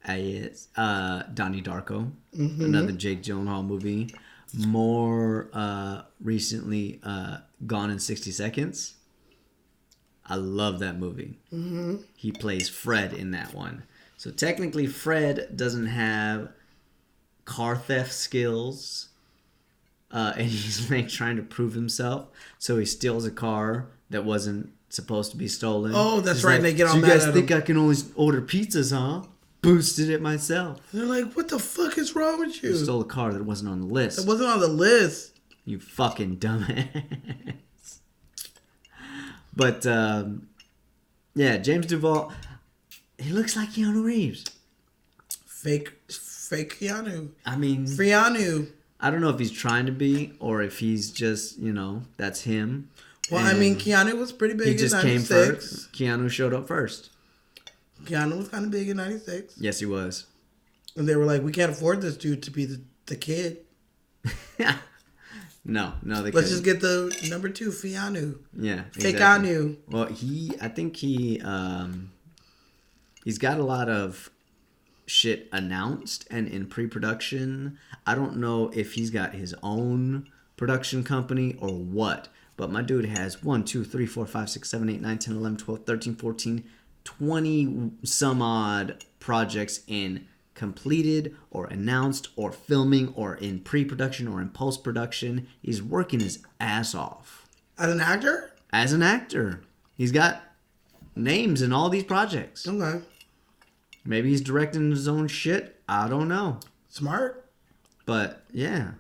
It's Donnie Darko, another Jake Gyllenhaal movie. More recently, Gone in 60 Seconds. I love that movie. He plays Fred in that one. So technically, Fred doesn't have car theft skills. And he's like trying to prove himself. So he steals a car that wasn't supposed to be stolen. Oh, that's He's right. like, They get all so you mad guys at think him. I can only order pizzas, huh? Boosted it myself. They're like, what the fuck is wrong with you? You stole a car that wasn't on the list. It wasn't on the list. You fucking dumbass. But, yeah, James Duval, he looks like Keanu Reeves. Fake Keanu. I mean, Frianu. I don't know if he's trying to be or if he's just, that's him. Well, And I mean, Keanu was pretty big he in just 96. came first. Keanu showed up first. Keanu was kind of big in 96. Yes, he was. And they were like, we can't afford this dude to be the kid. No, they Let's couldn't. just get the number 2, Fianu. Yeah, Fake exactly. Anu. Well, I think he's got a lot of shit announced and in pre-production. I don't know if he's got his own production company or what, but my dude has 1, 2, 3, 4, 5, 6, 7, 8, 9, 10, 11, 12, 13, 14, 20 some odd projects in completed or announced or filming or in pre-production or in post-production. He's working his ass off. As an actor? As an actor. He's got names in all these projects. Okay. Maybe he's directing his own shit. I don't know. Smart. But yeah.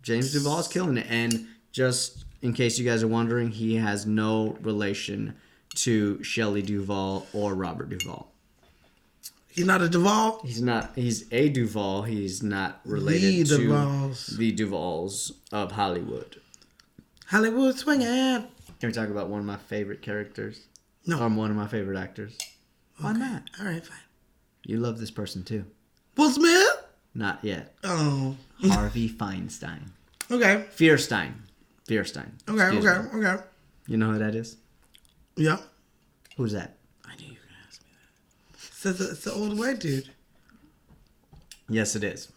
James Duvall's killing it. And just in case you guys are wondering, he has no relation to Shelley Duvall or Robert Duvall. He's not a Duvall? He's not. He's a Duvall. He's not related The to Duvalls. the Duvalls of Hollywood. Hollywood swinging. Can we talk about one of my favorite characters? No. Or one of my favorite actors? Why Okay. not? All right, fine. You love this person too. Will Smith? Not yet. Oh. Harvey Feinstein. Okay. Fierstein. Okay, Excuse me. okay. You know who that is? Yeah. Who's that? I knew you were going to ask me that. Says it's the old white dude. Yes, it is.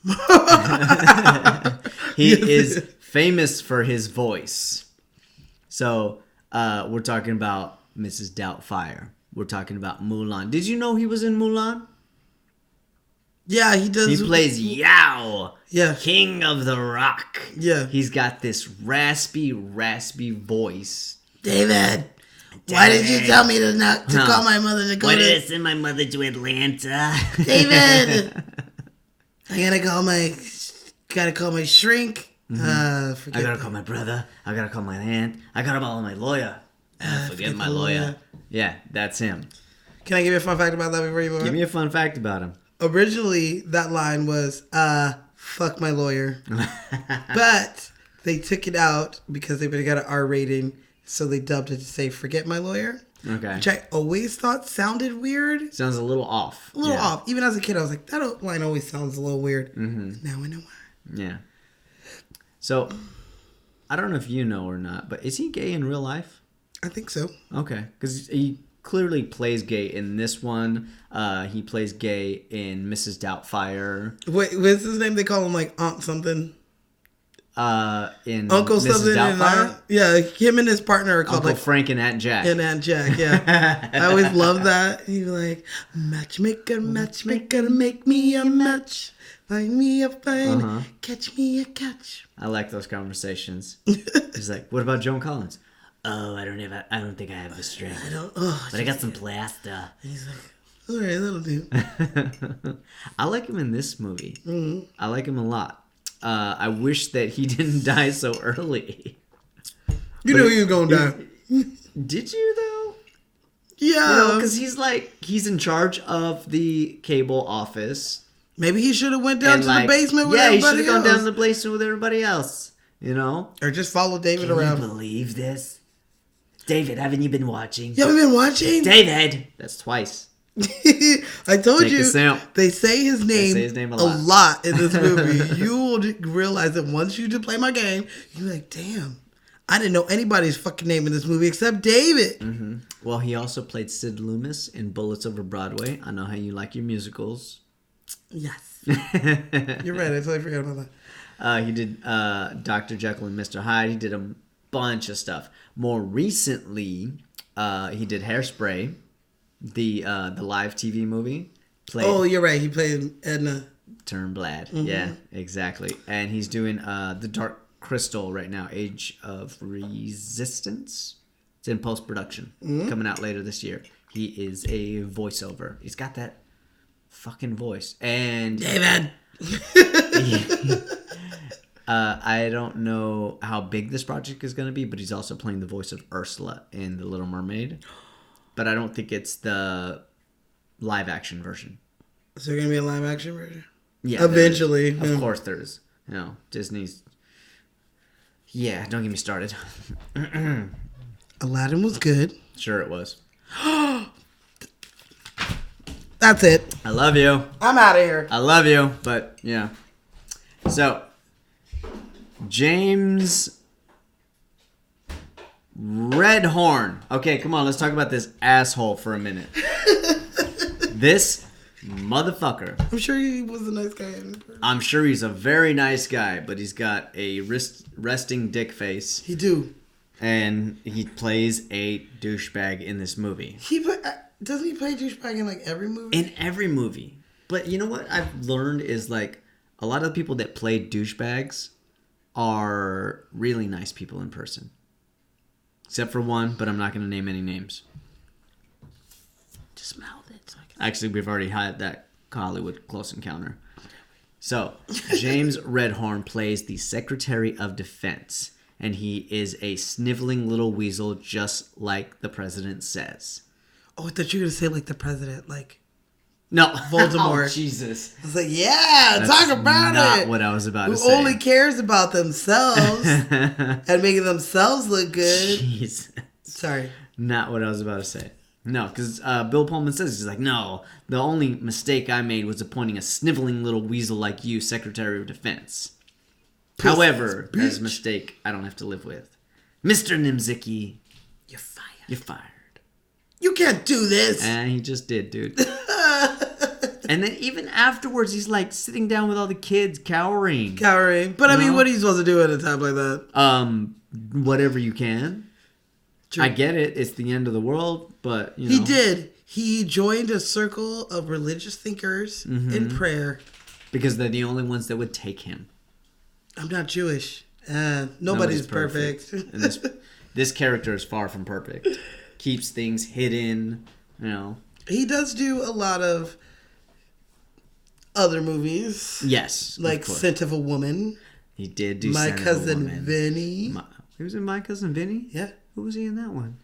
He is famous for his voice. So, we're talking about Mrs. Doubtfire. We're talking about Mulan. Did you know he was in Mulan? Yeah, he does. He plays Yao, Yeah. King of the Rock. Yeah. He's got this raspy voice. David, why did you tell me to not to Huh. call my mother to go Why to... did I send my mother to Atlanta? David! I gotta call my shrink. I Forget gotta call my brother. I gotta call my aunt. I gotta call my lawyer. Forget my lawyer. Yeah, that's him. Can I give you a fun fact about that before you move Give on? me a fun fact about him. Originally, that line was, fuck my lawyer. But they took it out because they would have got an R rating, so they dubbed it to say, forget my lawyer. Okay. Which I always thought sounded weird. Sounds a little off. A little Yeah. off. Even as a kid, I was like, that line always sounds a little weird. Mm-hmm. Now I know why. Yeah. So, I don't know if you know or not, but is he gay in real life? I think so. Okay. Because he clearly plays gay in this one. He plays gay in Mrs. Doubtfire. Wait, what's his name? They call him like Aunt something. In Uncle Mrs. something. Doubtfire. Yeah, him and his partner are called Uncle like Frank and Aunt Jack. and Aunt Jack. Yeah, I always love that. He's like, matchmaker, matchmaker, make me a match, find me a find, Uh-huh. catch me a catch. I like those conversations. He's like, "What about Joan Collins?" Oh, I don't think I have the strength. I don't. Oh, But I got some plaster. he's like, all right, that'll do. I like him in this movie. Mm-hmm. I like him a lot. I wish that he didn't die so early. You knew he was gonna die. Did you though? Yeah. Because he's in charge of the cable office. Maybe he should have went down And, to the basement with he should everybody have gone else. down to the basement with everybody else. Or just follow David Can around. you believe this? David, haven't you been watching? You haven't been watching? David! That's twice. I told Take you. a simp. They say his name, a lot in this movie. You will realize that once you play my game, you're like, damn, I didn't know anybody's fucking name in this movie except David. Mm-hmm. Well, he also played Sid Loomis in Bullets Over Broadway. I know how you like your musicals. Yes. You're right. I totally forgot about that. He did Dr. Jekyll and Mr. Hyde. He did a bunch of stuff. More recently, he did Hairspray, the live TV movie. You're right. He played Edna Turnblad. Mm-hmm. Yeah, exactly. And he's doing The Dark Crystal right now, Age of Resistance. It's in post-production, coming out later this year. He is a voiceover. He's got that fucking voice. And David. I don't know how big this project is going to be, but he's also playing the voice of Ursula in The Little Mermaid. But I don't think it's the live action version. Is there going to be a live action version? Yeah. Eventually. Of course there is. Disney's... Yeah, don't get me started. Aladdin was good. Sure it was. That's it. I love you. I'm out of here. I love you, but yeah. So, James Redhorn. Okay, come on, let's talk about this asshole for a minute. This motherfucker. I'm sure he was a nice guy. I'm sure he's a very nice guy, but he's got a resting dick face. He do. And he plays a douchebag in this movie. Doesn't he play douchebag in like every movie? In every movie. But you know what I've learned is like a lot of the people that play douchebags are really nice people in person. Except for one, but I'm not going to name any names. Just mouth it. Actually, we've already had that Hollywood close encounter. So, James Redhorn plays the Secretary of Defense. And he is a sniveling little weasel just like the president says. Oh, I thought you were going to say like the president, like... No. Voldemort. Oh, Jesus. I was like, yeah, That's talk about not it. what I was about to say. Who only cares about themselves and making themselves look good. Jesus. Sorry. Not what I was about to say. No, because Bill Pullman says, he's like, no, the only mistake I made was appointing a sniveling little weasel like you, Secretary of Defense. However, that's a mistake I don't have to live with. Mr. Nimzicki, You're fired. you're fired. You can't do this. And he just did, dude. And then even afterwards, he's like sitting down with all the kids, cowering. But I mean, what are you supposed to do at a time like that? Whatever you can. True. I get it. It's the end of the world, but, you know. He did. He joined a circle of religious thinkers in prayer. Because they're the only ones that would take him. I'm not Jewish. Nobody's perfect. And this character is far from perfect. Keeps things hidden, you know. He does do a lot of other movies. Yes. Like Scent of a Woman. He did do My Scent of a Cousin Woman. Vinny. He was in My Cousin Vinny? Yeah. Who was he in that one?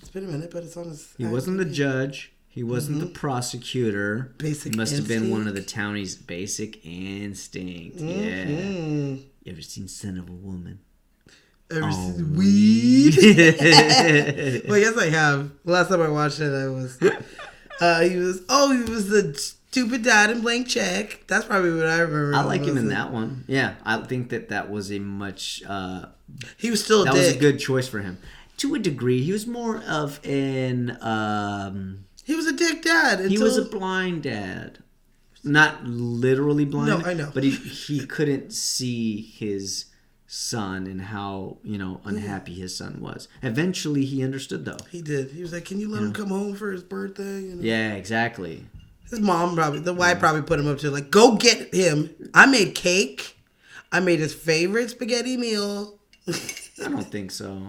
It's been a minute, but it's on his... He wasn't the judge. He wasn't the prosecutor. Basic He must have been Instinct. one of the townies' Basic Instinct. Yeah. You ever seen Son of a Woman? Ever seen Weed? Well, yes, I have. Last time I watched it, I was... he was the stupid dad in Blank Check. That's probably what I remember. I like him in that one. Yeah, I think that was a much... he was still a that dick. was a good choice for him. To a degree, he was more of an... He was a dick dad. He was a blind dad. Not literally blind. No, I know. But he couldn't see his son and how, unhappy his son was. Eventually, he understood, though. He did. He was like, can you let him come home for his birthday? Yeah, exactly. His mom the wife probably put him up to like, go get him. I made cake. I made his favorite spaghetti meal. I don't think so.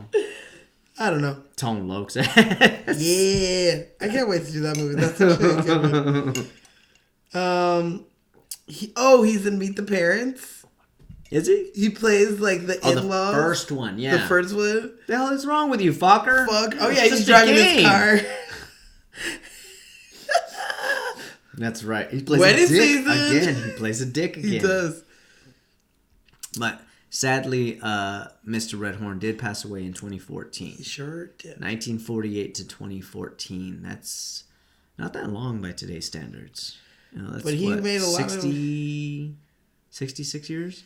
I don't know. Tone Loke's Yeah. I can't wait to do that movie. That's actually a good movie. He's in Meet the Parents. Is he? He plays like the Oh, the in-laws. first one, yeah. The first one. The hell is wrong with you, fucker? Fuck. Oh yeah, It's he's just a driving his game. car. That's right. He plays Wedding a dick season. again. He plays a dick again. He does. But sadly, Mr. Redhorn did pass away in 2014. He sure did. 1948 to 2014. That's not that long by today's standards. You know, that's But he made a lot of 66 years?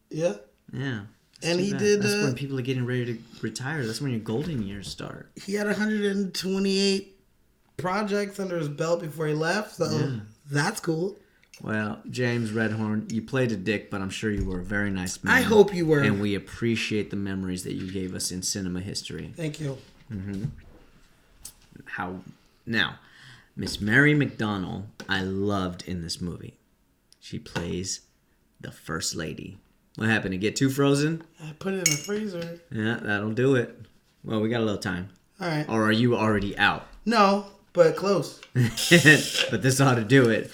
Yeah. Yeah. And too he bad. did. That's when people are getting ready to retire. That's when your golden years start. He had 128 projects under his belt before he left, so that's cool. Well, James Redhorn, you played a dick, but I'm sure you were a very nice man. I hope you were. And we appreciate the memories that you gave us in cinema history. Thank you. Now, Miss Mary McDonnell, I loved in this movie. She plays the First Lady. What happened? To get too frozen? I put it in the freezer. Yeah, that'll do it. Well, we got a little time. All right. Or are you already out? No, but close. But this ought to do it.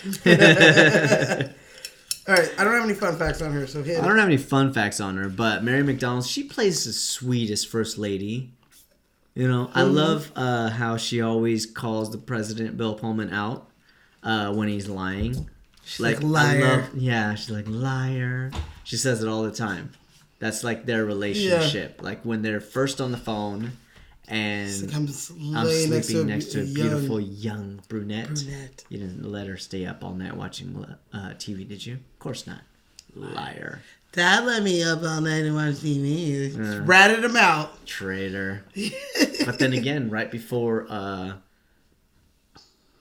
All right. I don't have any fun facts on her, so hit it. I don't have any fun facts on her, but Mary McDonnell, she plays the sweetest First Lady. You know, I love how she always calls the president, Bill Pullman, out when he's lying. She's like liar. She's like liar. She says it all the time. That's like their relationship. Like when they're first on the phone and She's like, I'm sleeping next to a beautiful young brunette. brunette. You didn't let her stay up all night watching TV, did you? Of course not. Liar. Dad let me up all night and watch TV. Ratted him out. Traitor. But then again, right before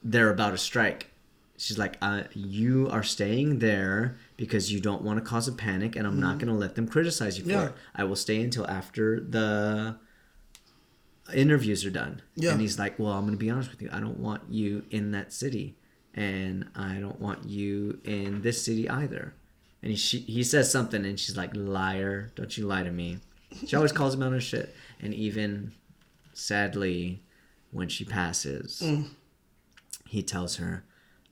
they're about to strike, she's like, you are staying there because you don't want to cause a panic, and I'm not going to let them criticize you for it. I will stay until after the interviews are done. Yeah. And he's like, well, I'm going to be honest with you. I don't want you in that city, and I don't want you in this city either. And he says something, and she's like, liar, don't you lie to me. She always calls him out on shit. And even, sadly, when she passes, he tells her,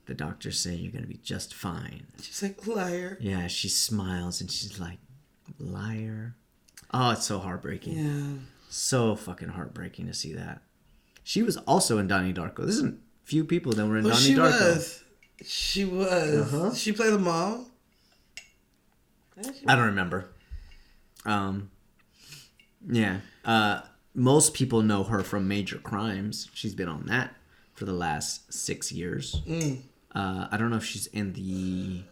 the doctors say you're going to be just fine. She's like, liar. Yeah, she smiles, and she's like, liar. Oh, it's so heartbreaking. Yeah. So fucking heartbreaking to see that. She was also in Donnie Darko. There's a few people that were in Donnie Darko. She was. She played the mom? I don't remember. Yeah. Most people know her from Major Crimes. She's been on that for the last 6 years. I don't know if she's in the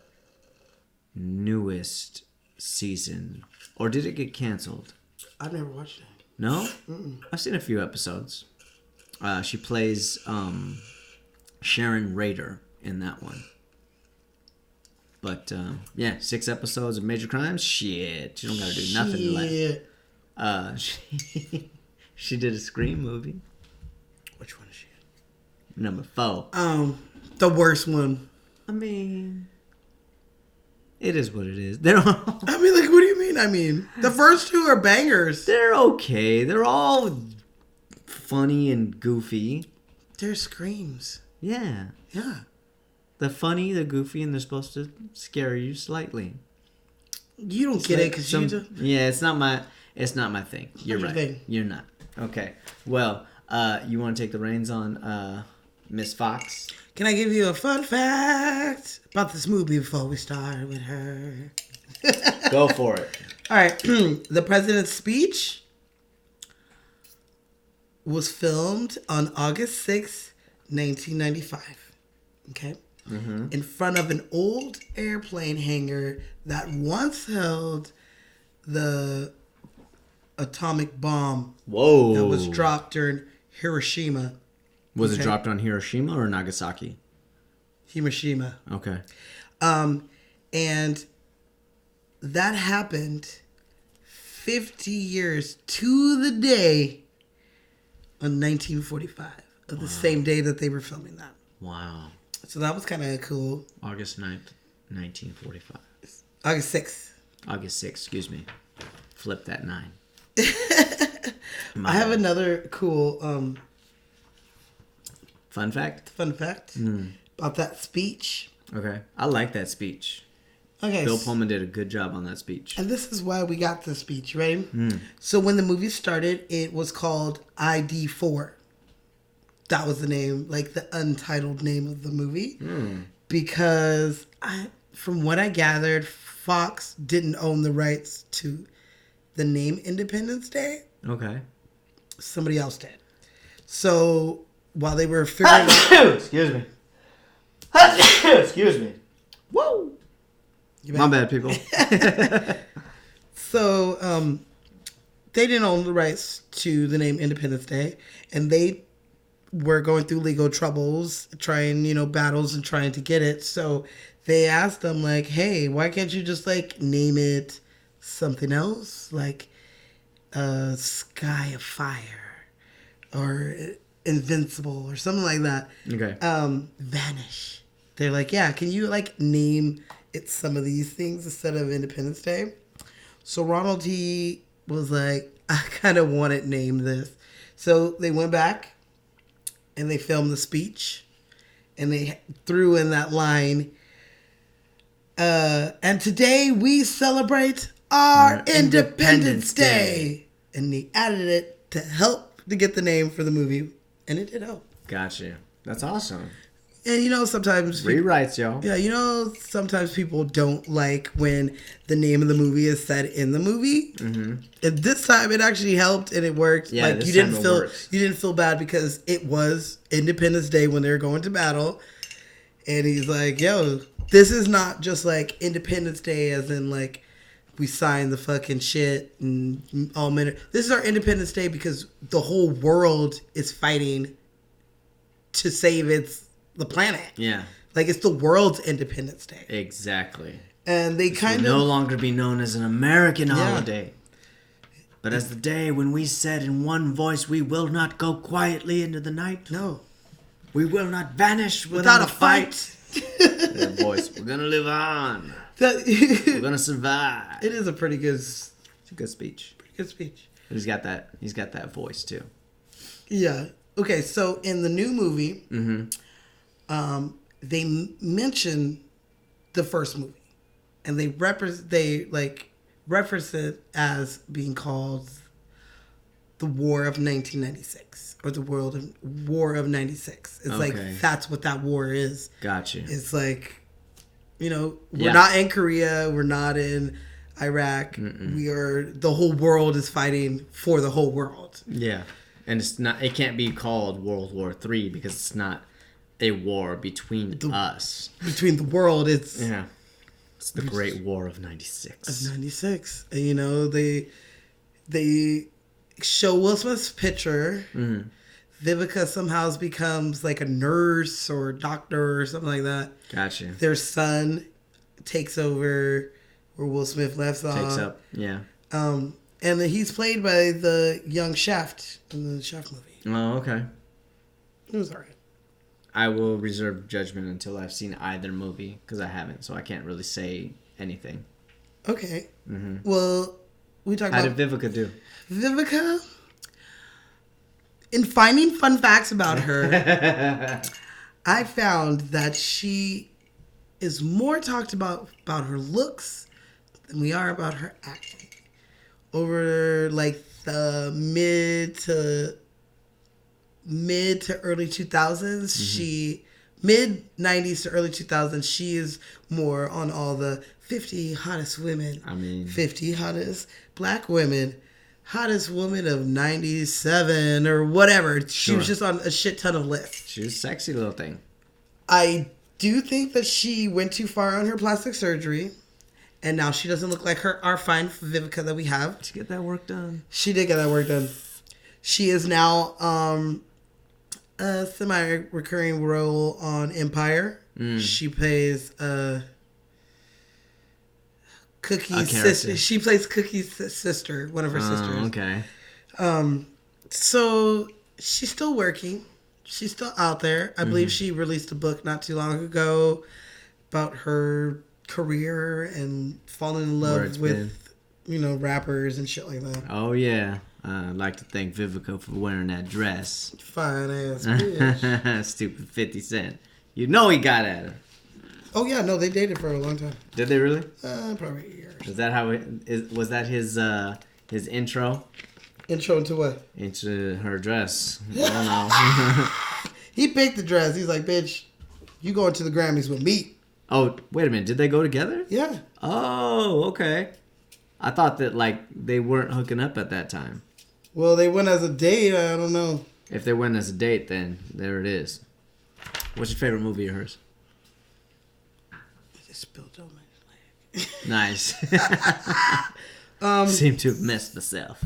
newest season. Or did it get canceled? I've never watched it. No? I've seen a few episodes. She plays Sharon Rader in that one. But, 6 episodes of Major Crimes? Shit. She don't gotta do nothing left. She did a Scream movie. Which one is she in? Number 4. The worst one. I mean, it is what it is. They're all, I mean, like, what do you mean? I mean, the first 2 are bangers. they're okay. They're all funny and goofy. They're screams. Yeah. Yeah. They're funny, they're goofy, and they're supposed to scare you slightly. You don't get it because you do. Yeah, it's not my thing. You're Not right. your thing. You're not. Okay. Well, you want to take the reins on Miss Fox? Can I give you a fun fact about this movie before we start with her? Go for it. All right. The president's speech was filmed on August 6th, 1995. Okay? In front of an old airplane hangar that once held the atomic bomb Whoa. that was dropped during Hiroshima. Was it Okay. dropped on Hiroshima or Nagasaki? Hiroshima. Okay. And that happened 50 years to the day on 1945 of the same day that they were filming that. Wow. So that was kind of cool. August 9th, 1945. August 6th. August 6th, excuse me. Flip that 9. I have another cool Fun fact? fun fact about that speech. Okay. I like that speech. Okay. Bill Pullman did a good job on that speech. And this is why we got the speech, right? So when the movie started, it was called ID4. That was the name, like the untitled name of the movie. Because from what I gathered, Fox didn't own the rights to the name Independence Day. Okay. Somebody else did. So while they were figuring out... Excuse me. Excuse me. Whoa! My bad, people. So they didn't own the rights to the name Independence Day. And they were going through legal troubles, trying, battles and trying to get it. So they asked them, like, hey, why can't you just, like, name it something else? Like, Sky of Fire or Invincible or something like that. Okay. Vanish. They're like, yeah, can you, like, name it some of these things instead of Independence Day? So Ronald T. was like, I kind of want it named this. So they went back and they filmed the speech and they threw in that line, and today we celebrate our Independence Day. And he added it to help to get the name for the movie, and it did help. Gotcha. That's awesome. And sometimes Rewrites, y'all. Yeah, sometimes people don't like when the name of the movie is said in the movie. Mm-hmm. And this time it actually helped and it worked. Yeah, like this you didn't time it feel works. you didn't feel bad because it was Independence Day when they were going to battle. And he's like, yo, this is not just like Independence Day as in like we signed the fucking shit and all minute. This is our Independence Day because the whole world is fighting to save the planet. Yeah. Like it's the world's Independence Day. Exactly. And they This kind will of no longer be known as an American holiday, but as the day when we said in one voice, we will not go quietly into the night. No. We will not vanish Without a fight. That voice. We're gonna live on. We're It gonna survive. is a pretty good It's a good speech. speech. But he's got that voice too. Yeah. Okay, so in the new movie, they mention the first movie. And they reference it as being called the War of 1996 or the War of 96. It's like that's what that war is. Gotcha. It's like, we're not in Korea, we're not in Iraq. The whole world is fighting for the whole world. Yeah. And it can't be called World War III because it's not a war between us. Between the world, it's It's the Great War of 96. 96. And, they show Will Smith's picture. Vivica somehow becomes like a nurse or a doctor or something like that. Gotcha. Their son takes over where Will Smith left off. Takes up, yeah. And then he's played by the young Shaft in the Shaft movie. Oh, okay. It was alright. I will reserve judgment until I've seen either movie because I haven't, so I can't really say anything. Okay. Well, we talked about... How did Vivica do? Vivica, in finding fun facts about her, I found that she is more talked about her looks than we are about her acting. Over like the mid to early 2000s, mid 90s to early 2000s, she is more on all the 50 hottest women. 50 hottest black women. Hottest woman of 97 or whatever. She was just on a shit ton of lists. She was a sexy little thing. I do think that she went too far on her plastic surgery. And now she doesn't look like our fine Vivica that we have. Did she get that work done? She did get that work done. She is now a semi-recurring role on Empire. She plays Cookie's sister. She plays Cookie's sister, one of her sisters. Okay. So she's still working. She's still out there. I believe she released a book not too long ago about her career and falling in love with, rappers and shit like that. Oh, yeah. I'd like to thank Vivica for wearing that dress. Fine ass bitch. Stupid 50 Cent. You know he got at her. Oh yeah, no, they dated for a long time. Did they really? Probably a year. Is that how was that his intro Intro into what? into her dress? I don't know. He picked the dress. He's like, bitch, you going to the Grammys with me. Oh, wait a minute. Did they go together? Yeah. Oh, okay. I thought that like they weren't hooking up at that time. Well, they went as a date. I don't know. If they went as a date, then there it is. What's your favorite movie of hers? I just spilled on my leg. Nice. Seem to have messed myself.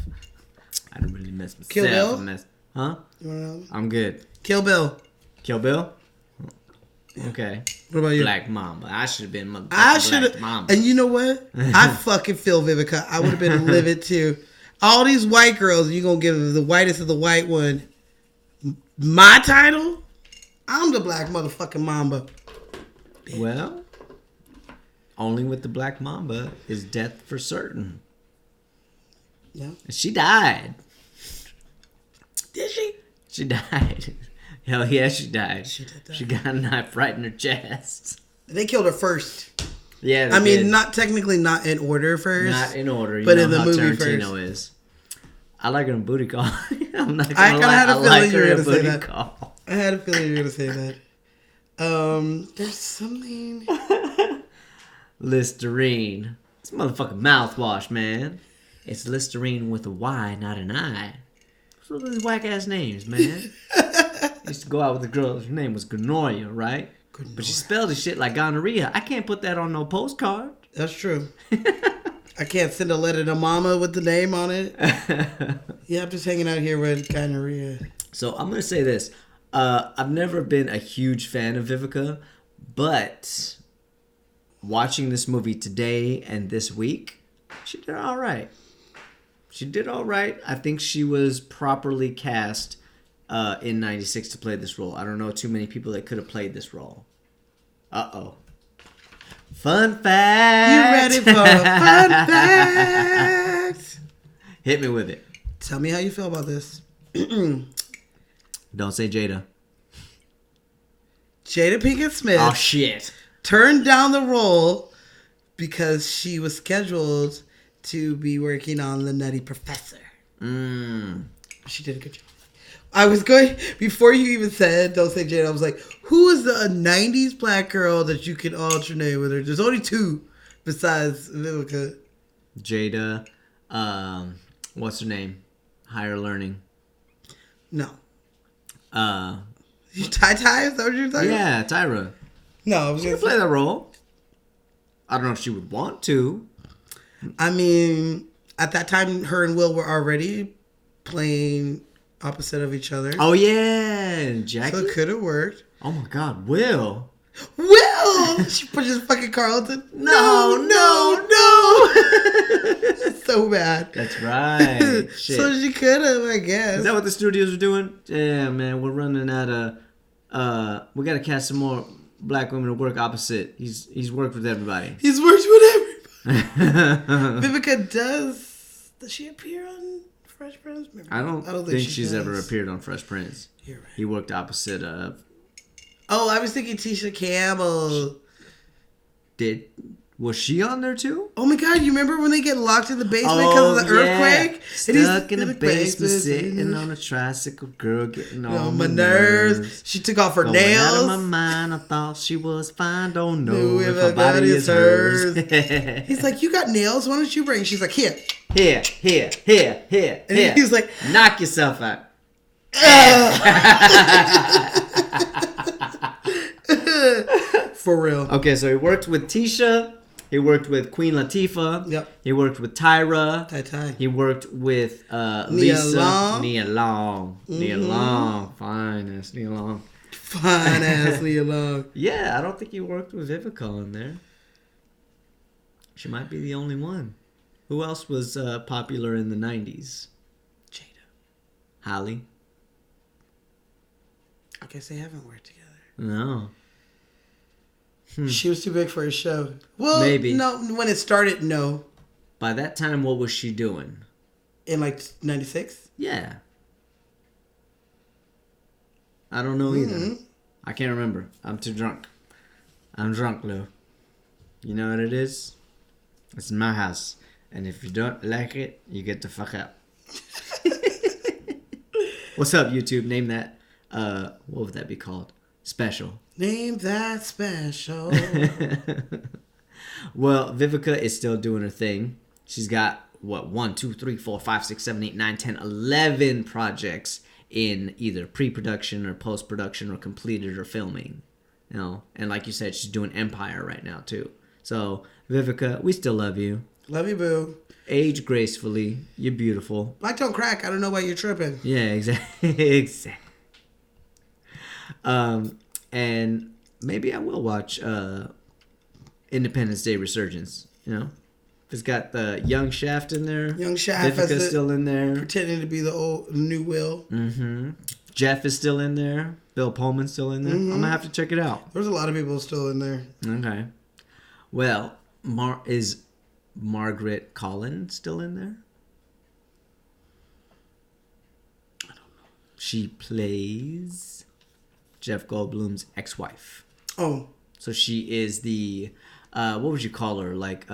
I didn't really mess myself. Kill Bill? Huh? You wanna know? I'm good. Kill Bill. Kill Bill? Okay. What about you? Black Mamba. I should have been Black Mamba. And you know what? I fucking feel Vivica. I would have been livid too. All these white girls, you gonna give the whitest of the white one my title? I'm the black motherfucking Mamba. Well, only with the Black Mamba is death for certain. Yeah. And she died. Did she? She died. Hell yeah, she died. She did die. She got a knife right in her chest. They killed her first. Yeah, I mean, did. not technically not in order first. Not in order, but know in the how movie Tarantino first. is. I like her in booty call. I'm not gonna I kinda lie. had a I feeling like you were her in gonna say booty that. call. I had a feeling you were gonna say that. There's something. Listerine. It's motherfucking mouthwash, man. It's Listerine with a Y, not an I. What's with these whack ass names, man? I used to go out with a girl. Her name was Gonorrhea, right? But she spelled the shit like gonorrhea. I can't put that on no postcard. That's true. I can't send a letter to mama with the name on it. Yeah, I'm just hanging out here with gonorrhea. So I'm gonna say this. I've never been a huge fan of Vivica, but watching this movie today and this week, she did all right. She did all right. I think she was properly cast in '96 to play this role. I don't know too many people that could have played this role. Uh-oh. Fun fact. You ready for a fun fact? Hit me with it. Tell me how you feel about this. Don't say Jada. Jada Pinkett Smith Oh, shit. turned down the role because she was scheduled to be working on The Nutty Professor. She did a good job. I was going, before you even said don't say Jada, I was like, who is the 90s black girl that you can alternate with her? There's only two besides Vivica. Jada. What's her name? Higher Learning. No. Uh, Ty? Is that what you're talking about? yeah, Tyra. No, I was She going could to play that role. I don't know if she would want to. I mean, at that time, her and Will were already playing opposite of each other. Oh, yeah. Jackie? So it could have worked. Oh, my God. Will. Will! She pushes fucking Carlton. No. So bad. That's right. Shit. So she could have, I guess. Is that what the studios are doing? Yeah, man. We're running out of... we got to cast some more black women to work opposite. He's worked with everybody. He's worked with everybody. Vivica does she appear on Fresh Prince? I don't think she's ever does. appeared on Fresh Prince. You're right. He worked opposite of... Oh, I was thinking Tisha Campbell. Was she on there too? Oh my God! You remember when they get locked in the basement because of the earthquake? Stuck in the basement, sitting on a tricycle, girl getting on my nerves. She took off her Going nails. out of my mind, I thought she was fine. Don't know Knew if her body is hers. He's like, you got nails? Why don't you bring? She's like, here. Here. And he's like, knock yourself out. For real. Okay, so he worked with Tisha. He worked with Queen Latifah. Yep. He worked with Tyra. Ty. He worked with Lisa. Long. Nia Long. Nia Long. Fine ass Nia Long. Fine ass Nia Long. Yeah, I don't think he worked with Vivica on there. She might be the only one. Who else was popular in the 90s? Jada. Holly? I guess they haven't worked together. No. She was too big for his show. Well, Maybe. No, when it started, no. By that time, what was she doing? In like 96? Yeah. I don't know either. I can't remember. I'm too drunk. I'm drunk, Lou. You know what it is? It's my house. And if you don't like it, you get the fuck out. What's up, YouTube? Name that. What would that be called? Special. Name that special. Well, Vivica is still doing her thing. She's got, 1, 2, 3, 4, 5, 6, 7, 8, 9, 10, 11 projects in either pre-production or post-production or completed or filming. You know, and like you said, she's doing Empire right now too. So, Vivica, we still love you. Love you, boo. Age gracefully. You're beautiful. Black don't crack. I don't know why you're tripping. Yeah, exactly. Exactly. And maybe I will watch Independence Day Resurgence. You know, it's got the young Shaft in there. Young Shaft Vivica's still in there. Pretending to be the new Will. Mm-hmm. Jeff is still in there. Bill Pullman's still in there. Mm-hmm. I'm gonna have to check it out. There's a lot of people still in there. Okay. Well, is Margaret Collin still in there? I don't know. She plays Jeff Goldblum's ex-wife. Oh. So she is the what would you call her? Like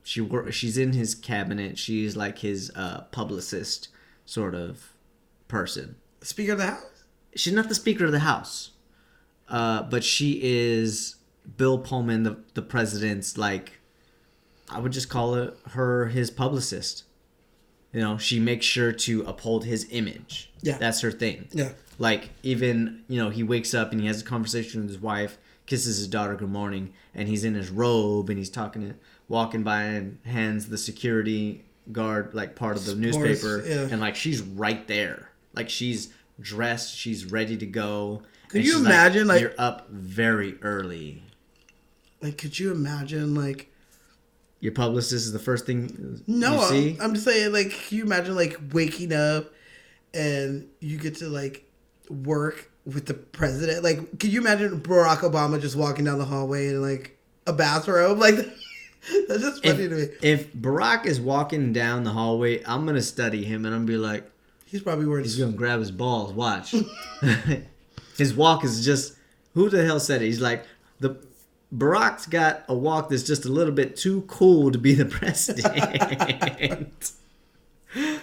she's in his cabinet. She's like his publicist sort of person. Speaker of the House? She's not the Speaker of the House. But she is Bill Pullman, the president's, like, I would just call it his publicist. You know, she makes sure to uphold his image. Yeah. That's her thing. Yeah. Like, even, you know, he wakes up and he has a conversation with his wife, kisses his daughter good morning, and he's in his robe and he's walking by and hands the security guard, like, part of the newspaper. Yeah. And, like, she's right there. Like, she's dressed, she's ready to go. Could you imagine, like, you're up very early. Like, could you imagine, like, your publicist is the first thing no, you see? I'm just saying, like, can you imagine, like, waking up and you get to, like, work with the president? Like, can you imagine Barack Obama just walking down the hallway in, like, a bathrobe? Like, that's just funny to me. If Barack is walking down the hallway, I'm going to study him and I'm going to be like, He's probably wearing... he's going to grab his balls. Watch. His walk is just... Who the hell said it? He's like, Barack's got a walk that's just a little bit too cool to be the president. You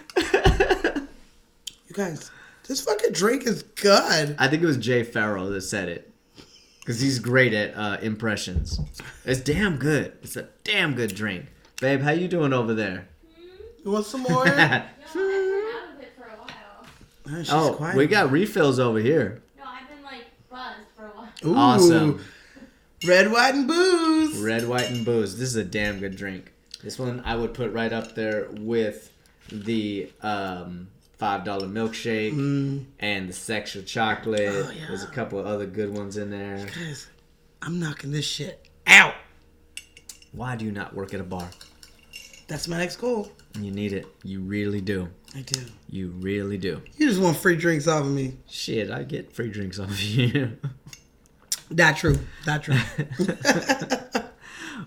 guys, this fucking drink is good. I think it was Jay Farrow that said it. Because he's great at impressions. It's damn good. It's a damn good drink. Babe, how you doing over there? You want some more? No, I've been out of it for a while. She's Oh, quiet. we got refills over here. No, I've been like buzzed for a while. Ooh, Awesome. Red, white, and booze. Red, white, and booze. This is a damn good drink. This one I would put right up there with the $5 milkshake and the sexual chocolate. Oh, yeah. There's a couple of other good ones in there. Guys, I'm knocking this shit out. Why do you not work at a bar? That's my next goal. You need it. You really do. I do. You really do. You just want free drinks off of me. Shit, I get free drinks off of you. That true.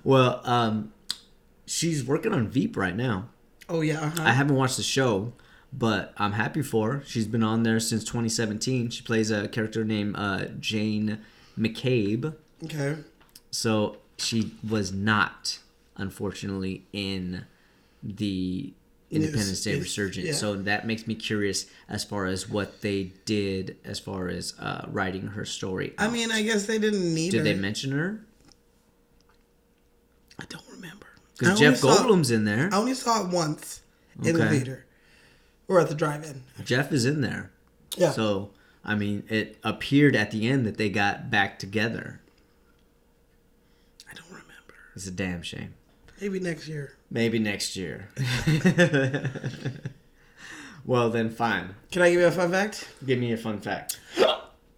Well, she's working on Veep right now. Oh, yeah. Uh-huh. I haven't watched the show, but I'm happy for her. She's been on there since 2017. She plays a character named Jane McCabe. Okay. So she was not, unfortunately, in the Independence Day Resurgence. Yeah. So that makes me curious as far as what they did as far as writing her story out. I mean, I guess they didn't need her. Did they mention her? I don't remember. Because Jeff Goldblum's in there. I only saw it once in the theater. Or at the drive-in. Jeff is in there. Yeah. So, I mean, it appeared at the end that they got back together. I don't remember. It's a damn shame. Maybe next year. Maybe next year. Well, then fine. Can I give you a fun fact? Give me a fun fact.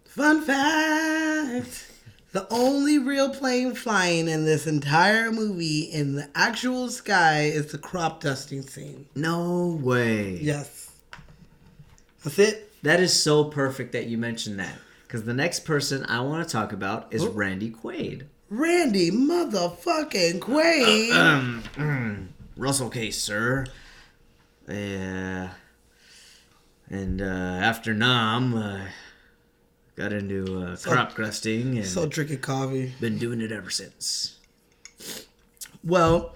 Fun fact! The only real plane flying in this entire movie in the actual sky is the crop dusting scene. No way. Yes. That's it. That is so perfect that you mentioned that. Because the next person I want to talk about is Randy Quaid. Randy motherfucking Quaid. Russell Case, sir. Yeah. And after Nam, Got into crop crusting and So drinking coffee. been doing it ever since. Well,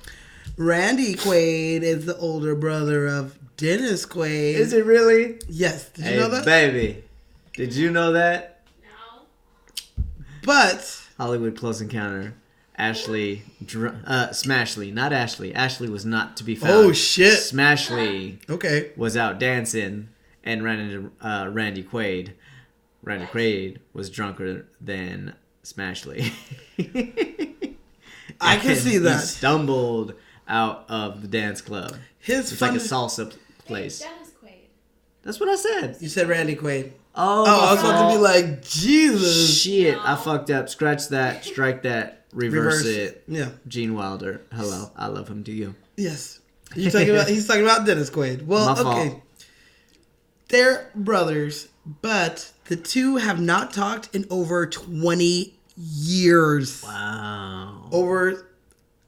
Randy Quaid is the older brother of Dennis Quaid. Is it really? Yes. Did you Hey, know that? baby. Did you know that? No. But Hollywood Close Encounter. Ashley, Smashly, not Ashley. Ashley was not to be found. Oh, shit. Smashly okay. was out dancing and ran into Randy Quaid. Randy Quaid was drunker than Smashly. I can see He that. stumbled out of the dance club. His It's like fun. a salsa place. Dennis Quaid. That's what I said. You said Randy Quaid. Oh, Oh, I was my about to be fault. like, Jesus. Shit, I fucked up. Scratch that, strike that, reverse it. Yeah. Gene Wilder. Hello. I love him. Do you? Yes. He's talking about Dennis Quaid. Well, My fault. okay. They're brothers, but the two have not talked in over 20 years. Wow. Over,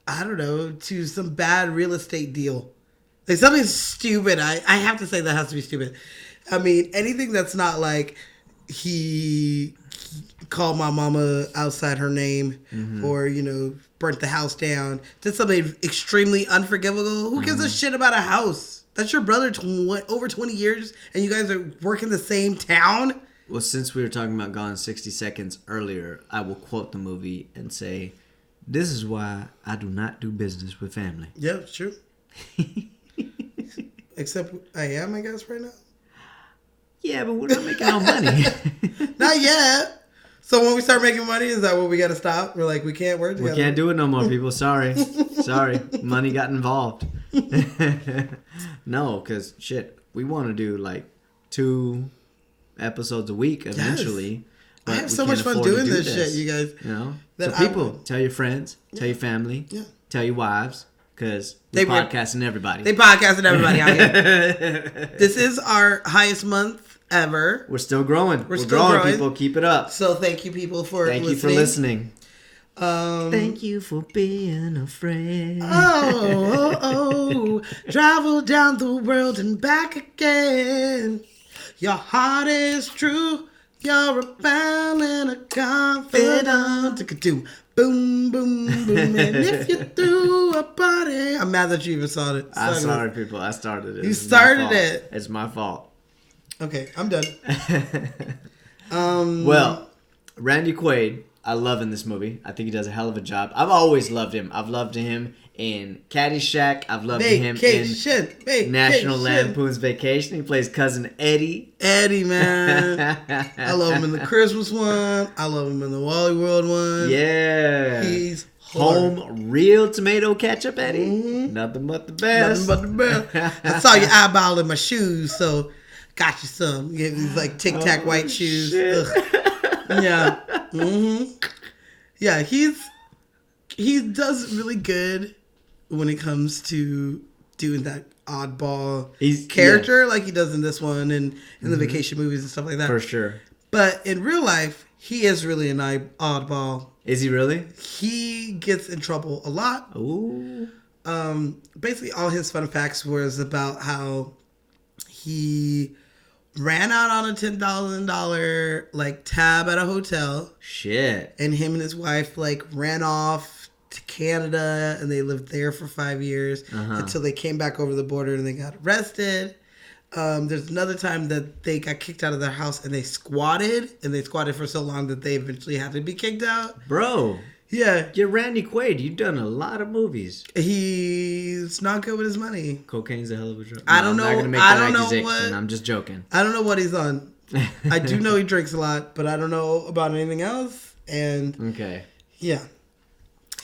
I don't know, to some bad real estate deal. Like something stupid. I have to say that has to be stupid. I mean, anything that's not like he called my mama outside her name or, burnt the house down. Did something extremely unforgivable. Who gives a shit about a house? That's your brother over 20 years and you guys are working the same town? Well, since we were talking about Gone in 60 Seconds earlier, I will quote the movie and say, "This is why I do not do business with family." Yeah, it's true. Except I am, I guess, right now. Yeah, but we're not making no money. Not yet. So when we start making money, is that what we got to stop? We're like, we can't work We together. can't do it no more, people. Sorry. Sorry. Money got involved. No, because, shit, we want to do, like, 2 episodes a week eventually. I but have we so can't much fun afford to doing do this shit, you guys. You know? that So I people, would- tell your friends, tell your family, Yeah. tell your wives, because They we're were- podcasting everybody. They podcasting everybody out here. This is our highest month ever. We're still growing. We're still growing, growing. people. Keep it up. So thank you, people, for Thank listening. you for listening. Um, Thank you for being a friend. oh, travel down the world and back again. Your heart is true. You're a pal and a confidant. Tick-a-doo. Boom, boom, boom. And if you threw a party. I'm mad that you even saw it. I'm sorry, people. I started it. You It's my started fault. it. It's my fault. Okay, I'm done. Well, Randy Quaid, I love in this movie. I think he does a hell of a job. I've always loved him. I've loved him in Caddyshack. I've loved him in National Lampoon's Vacation. He plays Cousin Eddie. Eddie, man. I love him in the Christmas one. I love him in the Wally World one. Yeah. He's hard. Home real tomato ketchup, Eddie. Nothing but the best. Nothing but the best. I saw your eyeball in my shoes, so got you some. You get these like Tic Tac white shoes. shit. Ugh. Yeah. Yeah, he does really good when it comes to doing that oddball character like he does in this one and in the vacation movies and stuff like that. For sure. But in real life, he is really an oddball. Is he really? He gets in trouble a lot. Ooh. Basically, all his fun facts was about how he ran out on a $10,000 like tab at a hotel, Shit. and him and his wife like ran off to Canada, and they lived there for 5 years until they came back over the border and they got arrested. There's another time that they got kicked out of their house and they squatted for so long that they eventually had to be kicked out. Bro, Yeah, you're Randy Quaid. You've done a lot of movies. he's not good with his money. Cocaine's a hell of a drug. I don't I'm know- not gonna make I that don't know accusation. what- I'm just joking. I don't know what he's on. I do know he drinks a lot, but I don't know about anything else. And Okay. yeah,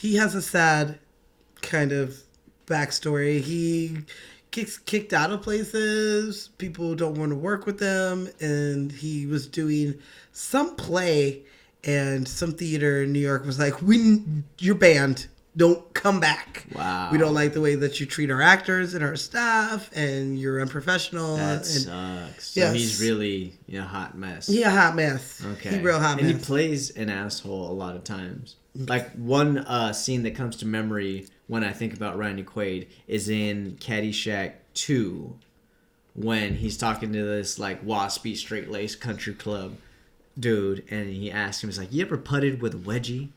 he has a sad kind of backstory. He gets kicked out of places. People don't want to work with him. And he was doing some play, and some theater in New York was like, you're banned. Don't come back. Wow. We don't like the way that you treat our actors and our staff, and you're unprofessional. That and sucks. So Yes. he's really a hot mess. he a hot mess. Okay. He real hot and mess. he plays an asshole a lot of times. Like one scene that comes to memory when I think about Randy Quaid is in Caddyshack 2 when he's talking to this like waspy straight-laced country club dude, and he asked him, he's like, you ever putted with a wedgie?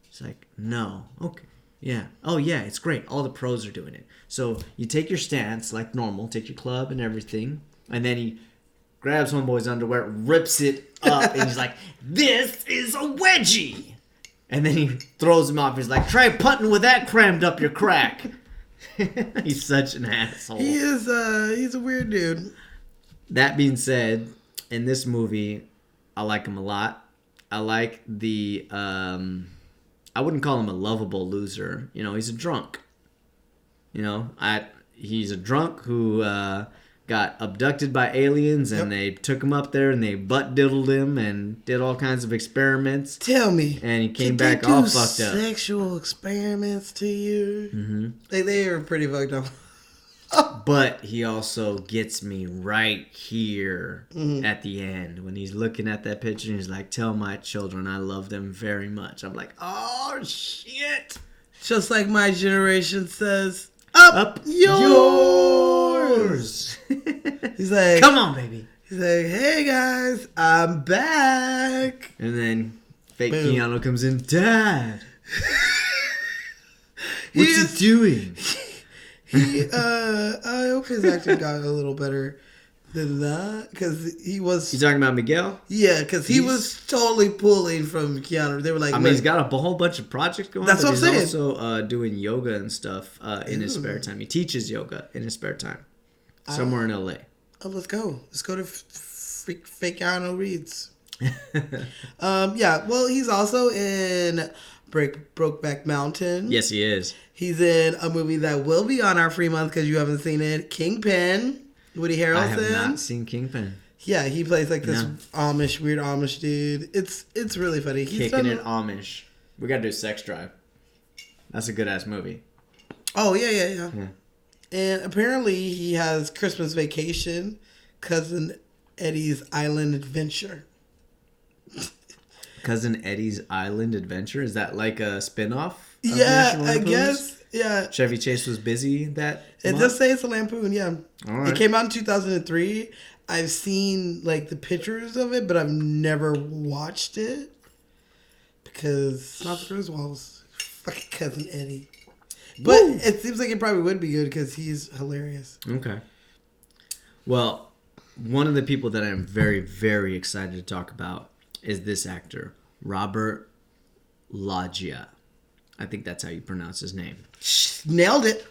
He's like, no. Okay. Yeah. Oh, yeah, it's great. All the pros are doing it. So you take your stance like normal, take your club and everything, and then he grabs homeboy's underwear, rips it up, and he's like, this is a wedgie. And then he throws him off. He's like, try putting with that crammed up your crack. He's such an asshole. He is, he's a weird dude. That being said, in this movie, I like him a lot. I like the, I wouldn't call him a lovable loser. You know, he's a drunk. You know, he's a drunk who got abducted by aliens, and they took him up there and they butt diddled him and did all kinds of experiments. Tell me. And he came back all fucked up. Sexual experiments to you? Mm-hmm. They are pretty fucked up. But he also gets me right here at the end when he's looking at that picture and he's like, tell my children I love them very much. I'm like, oh, shit. Just like my generation says, up yours. He's like, come on, baby. He's like, hey, guys, I'm back. And then fake Keanu comes in, Dad. What's he doing? I hope his acting got a little better than that, because he was. You talking about Miguel? Yeah, because he was totally pulling from Keanu. They were like, I mean, he's got a whole bunch of projects going. That's what I'm saying. He's also doing yoga and stuff in his spare time. He teaches yoga in his spare time, somewhere in LA. Oh, let's go to fake Keanu Reads. Yeah, well, he's also in Brokeback Mountain. Yes, he is. He's in a movie that will be on our free month because you haven't seen it. Kingpin. Woody Harrelson. I have not seen Kingpin. Yeah, he plays like this weird Amish dude. It's really funny. He's Kicking it Amish. We gotta do Sex Drive. That's a good ass movie. Oh yeah. And apparently he has Christmas Vacation, Cousin Eddie's Island Adventure. Cousin Eddie's Island Adventure? Is that like a spin-off? Yeah, I guess. Yeah. Chevy Chase was busy that It month? does say it's a lampoon, yeah. All right. It came out in 2003. I've seen like the pictures of it, but I've never watched it because it's not the Griswolds. Fucking Cousin Eddie. But it seems like it probably would be good because he's hilarious. Okay. Well, one of the people that I'm very, very excited to talk about is this actor, Robert Loggia. I think that's how you pronounce his name. Nailed it.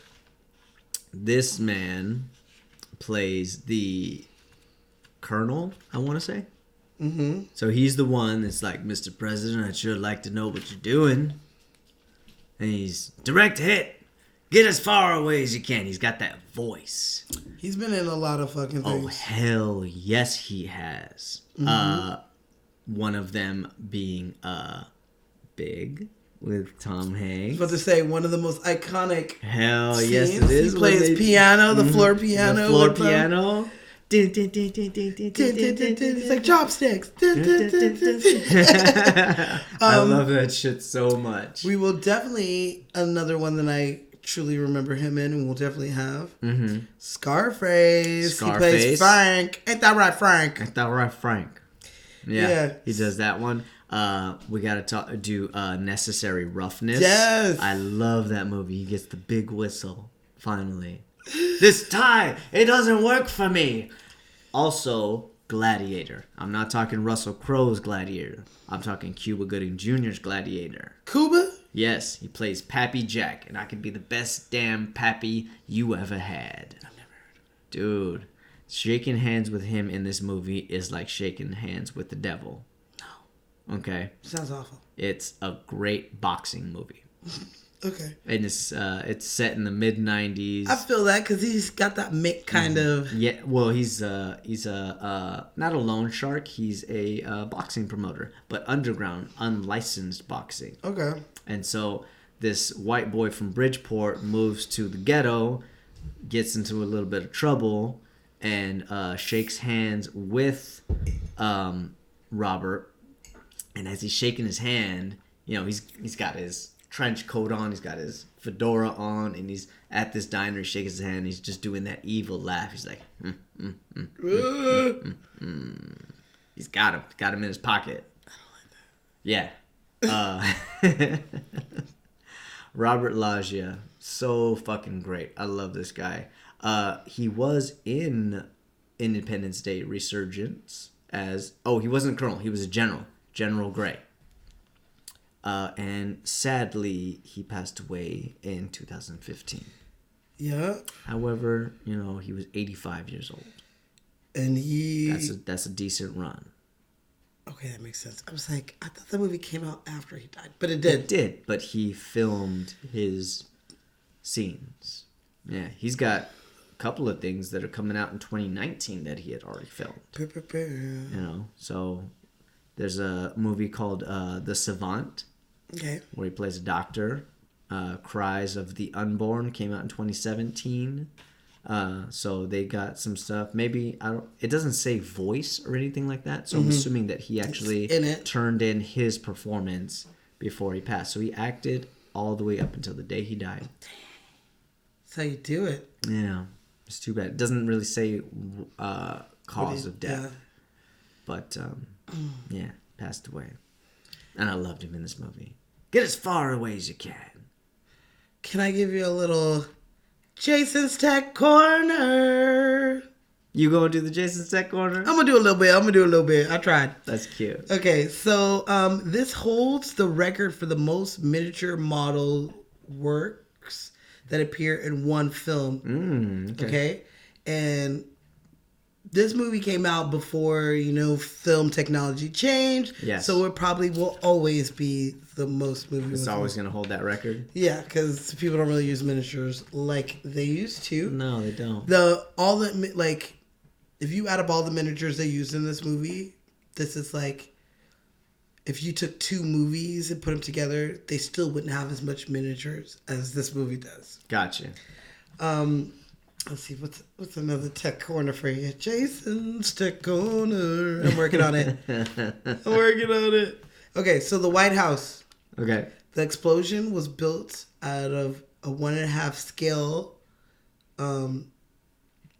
This man plays the Colonel, I want to say. Mm-hmm. So he's the one that's like, Mr. President, I'd sure like to know what you're doing. And he's, direct hit. Get as far away as you can. He's got that voice. He's been in a lot of fucking things. Oh, hell yes, he has. Mm-hmm. One of them being Big with Tom Hanks. I was about to say, one of the most iconic Hell scenes. yes, it is. He plays piano, the floor piano. The floor piano. It's like chopsticks. I love that shit so much. We will definitely, another one that I truly remember him in, and we'll definitely have. Mm-hmm. Scarface. He plays Frank. Ain't that right, Frank? Ain't that right, Frank? Yeah. He does that one. We gotta do Necessary Roughness. Yes. I love that movie. He gets the big whistle, finally. This tie, it doesn't work for me. Also, Gladiator. I'm not talking Russell Crowe's Gladiator. I'm talking Cuba Gooding Jr.'s Gladiator. Cuba? Yes, he plays Pappy Jack, and I could be the best damn Pappy you ever had. I've never heard of it. Dude, shaking hands with him in this movie is like shaking hands with the devil. No. Okay? Sounds awful. It's a great boxing movie. Okay. And it's set in the mid-90s. I feel that because he's got that kind of... Yeah, well, he's not a loan shark. He's a boxing promoter, but underground, unlicensed boxing. Okay. And so this white boy from Bridgeport moves to the ghetto, gets into a little bit of trouble, and shakes hands with Robert. And as he's shaking his hand, you know, he's got his trench coat on, he's got his fedora on, and he's at this diner, he shakes his hand, and he's just doing that evil laugh. He's like, He's got him. Got him in his pocket. I don't like that. Yeah. Robert Loggia. So fucking great. I love this guy. He was in Independence Day Resurgence as... Oh, he wasn't a colonel. He was a general. General Gray. And sadly, he passed away in 2015. Yeah. However, he was 85 years old. And That's a decent run. Okay, that makes sense. I was like, I thought the movie came out after he died, but it did. It did, but he filmed his scenes. Yeah, he's got a couple of things that are coming out in 2019 that he had already filmed. So there's a movie called The Savant, where he plays a doctor. Cries of the Unborn came out in 2017. So they got some stuff. Maybe it doesn't say voice or anything like that. So I'm assuming that he actually turned in his performance before he passed. So he acted all the way up until the day he died. That's how you do it. Yeah, it's too bad. It doesn't really say cause of death, but yeah, passed away. And I loved him in this movie. Get as far away as you can. Can I give you a little Jason's Tech Corner? You gonna do the Jason's Tech Corner? I'm gonna do a little bit. I tried. That's cute. Okay, so this holds the record for the most miniature model works that appear in one film. Okay. And this movie came out before, film technology changed. Yes. So it probably will always be the most movie. It's always going to hold that record? Yeah, because people don't really use miniatures like they used to. No, they don't. If you add up all the miniatures they used in this movie, this is like, if you took two movies and put them together, they still wouldn't have as much miniatures as this movie does. Gotcha. Let's see, what's another tech corner for you? Jason's Tech Corner. I'm working on it. Okay, so the White House. Okay. The explosion was built out of a 1.5 scale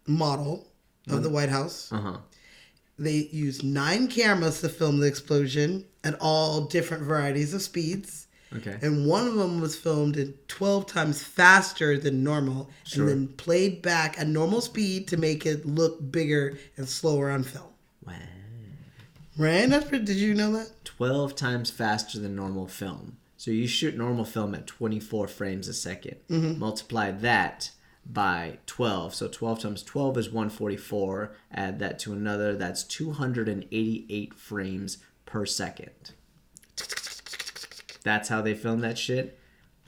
model of the White House. They used 9 cameras to film the explosion at all different varieties of speeds. Okay. And one of them was filmed at 12 times faster than normal, and then played back at normal speed to make it look bigger and slower on film. Wow. Right? Did you know that? 12 times faster than normal film. So you shoot normal film at 24 frames a second. Multiply that by 12. So 12 times 12 is 144. Add that to another. That's 288 frames per second. That's how they filmed that shit?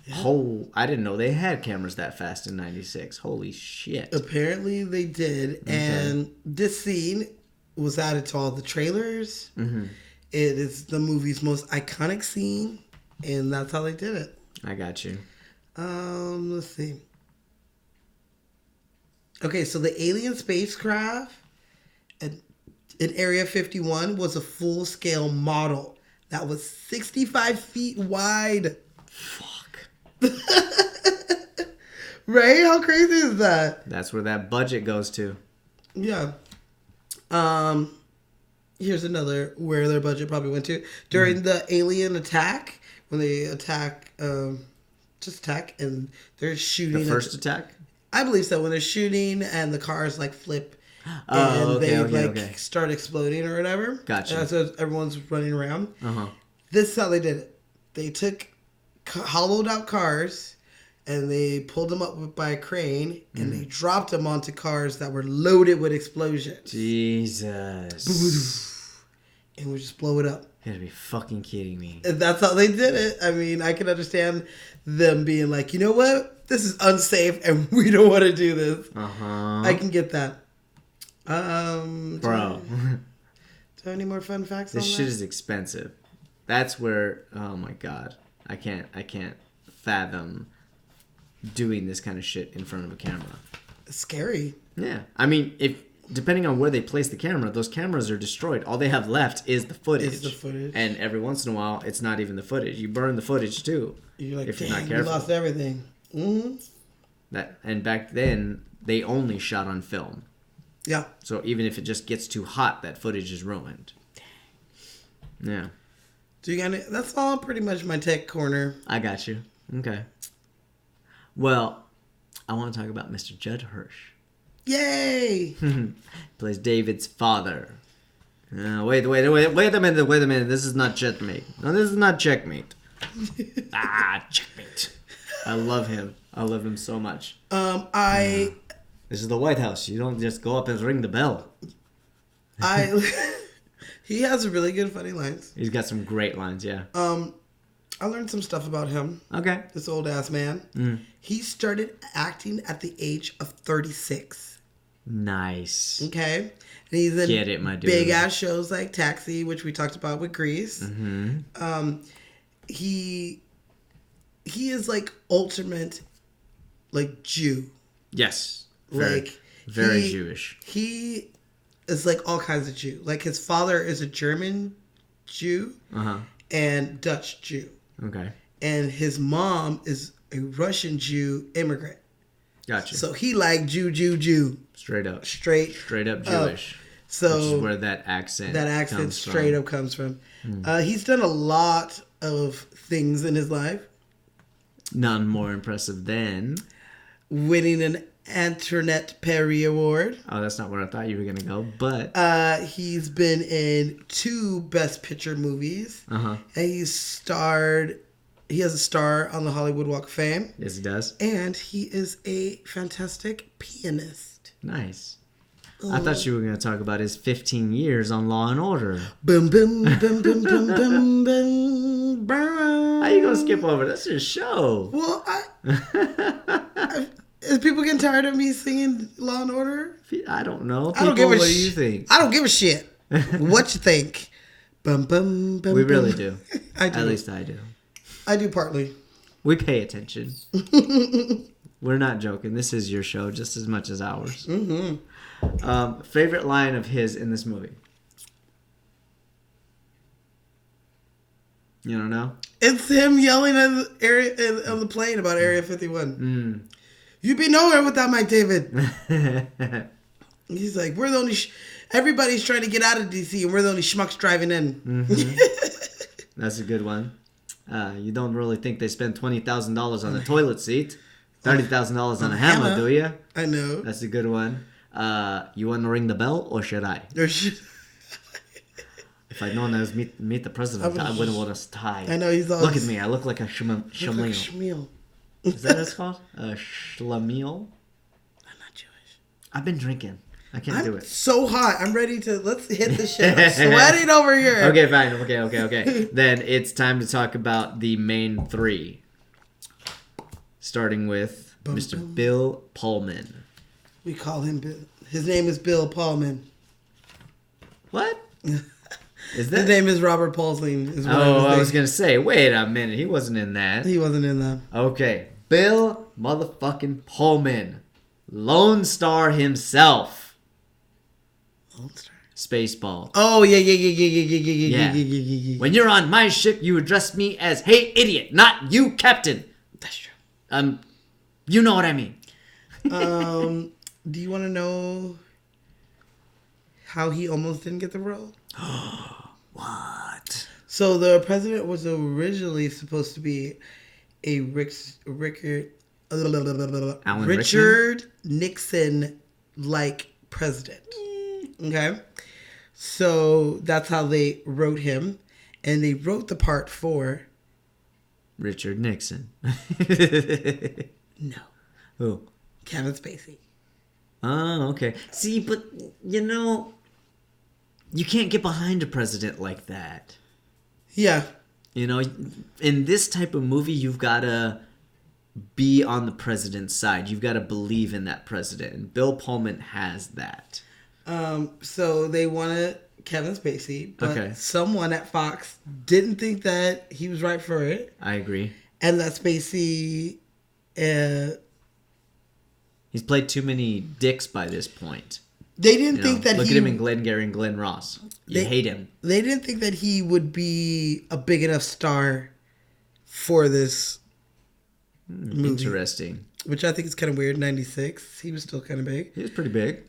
Yeah. I didn't know they had cameras that fast in 96. Holy shit. Apparently they did. Okay. And this scene was added to all the trailers. It is the movie's most iconic scene. And that's how they did it. I got you. Let's see. Okay, so the alien spacecraft in Area 51 was a full-scale model that was 65 feet wide. Fuck. Right? How crazy is that? That's where that budget goes to. Yeah. Here's another where their budget probably went to. During the alien attack, when they attack and they're shooting. The first attack? I believe so. When they're shooting and the cars flip. Start exploding or whatever. Gotcha. So everyone's running around. This is how they did it. They took hollowed out cars and they pulled them up by a crane and they dropped them onto cars that were loaded with explosions. Jesus. And we just blow it up. You gotta be fucking kidding me. And that's how they did it. I mean, I can understand them being like, you know what? This is unsafe and we don't want to do this. I can get that. Bro. Do I have any more fun facts on that? This shit is expensive. That's where, oh my god. I can't fathom doing this kind of shit in front of a camera. It's scary. Yeah. I mean, depending on where they place the camera, those cameras are destroyed. All they have left is the footage. And every once in a while, it's not even the footage. You burn the footage too. You're like, if you're not careful. You lost everything. And back then, they only shot on film. Yeah. So even if it just gets too hot, that footage is ruined. Damn. Yeah. Do you got any? That's all pretty much my tech corner. I got you. Okay. Well, I want to talk about Mr. Judd Hirsch. Yay! Plays David's father. Wait a minute. This is not checkmate. No, this is not checkmate. Checkmate. I love him. I love him so much. This is the White House. You don't just go up and ring the bell. He has really good funny lines. He's got some great lines, yeah. I learned some stuff about him. Okay. This old ass man. He started acting at the age of 36. Nice. Okay. And he's in Get it, my dude. big ass shows like Taxi, which we talked about with Grease. He is like ultimate like Jew. Yes. Very Jewish. He is like all kinds of Jew. Like his father is a German Jew and Dutch Jew. Okay. And his mom is a Russian Jew immigrant. Gotcha. So he like Jew. Straight up. Straight up Jewish. So which is where that accent comes straight from. up comes from. He's done a lot of things in his life. None more impressive than winning an Antoinette Perry Award. Oh, that's not where I thought you were gonna go, but he's been in 2 Best Picture movies. And he has a star on the Hollywood Walk of Fame. Yes, he does. And he is a fantastic pianist. Nice. I thought you were going to talk about his 15 years on Law and Order. Boom, boom, boom, boom, boom, boom, boom, boom. How you going to skip over? That's your show. Well, is people getting tired of me singing Law and Order? I don't know. I don't give a what do you think? I don't give a shit. What you think? Bum, bum, bum, we really do. I do. At least I do. I do partly. We pay attention. We're not joking. This is your show just as much as ours. Favorite line of his in this movie? You don't know? It's him yelling on the plane about Area 51. You'd be nowhere without Mike David. He's like, we're the only... everybody's trying to get out of D.C. and we're the only schmucks driving in. That's a good one. You don't really think they spend $20,000 on a toilet seat. $30,000 on a hammer, do you? I know. That's a good one. You want to ring the bell, or should I? If I'd known I was meet the president, I wouldn't want to tie. I know, he's all... Look at me, I look like a shamil. Is that what it's called? A schlemiel? I'm not Jewish. I've been drinking. I can't do it. So hot. I'm ready to... Let's hit the shit. I'm sweating over here. Okay, fine. Okay. Then it's time to talk about the main 3. Starting with Mr. Bill Pullman. We call him Bill. His name is Bill Pullman. What? Is that? His name is Robert Paulson. I was going to say, wait a minute. He wasn't in that. He wasn't in that. Okay. Bill motherfucking Pullman. Lone Star himself. Lone Star? Spaceballs. Oh, yeah. When you're on my ship, you address me as, hey, idiot, not you, captain. That's true. You know what I mean. Do you want to know how he almost didn't get the role? What? So the president was originally supposed to be a Richard Nixon-like president. Okay? So that's how they wrote him. And they wrote the part for... Richard Nixon. No. Who? Kevin Spacey. Oh, okay. See, but, you can't get behind a president like that. Yeah. In this type of movie, you've got to be on the president's side. You've got to believe in that president. And Bill Pullman has that. So they wanted Kevin Spacey, but Okay. someone at Fox didn't think that he was right for it. I agree. And that Spacey... He's played too many dicks by this point. They didn't think that Look at him in Glengarry and Glen Ross. You hate him. They didn't think that he would be a big enough star for this movie. Interesting. Which I think is kind of weird. 96. He was still kind of big. He was pretty big.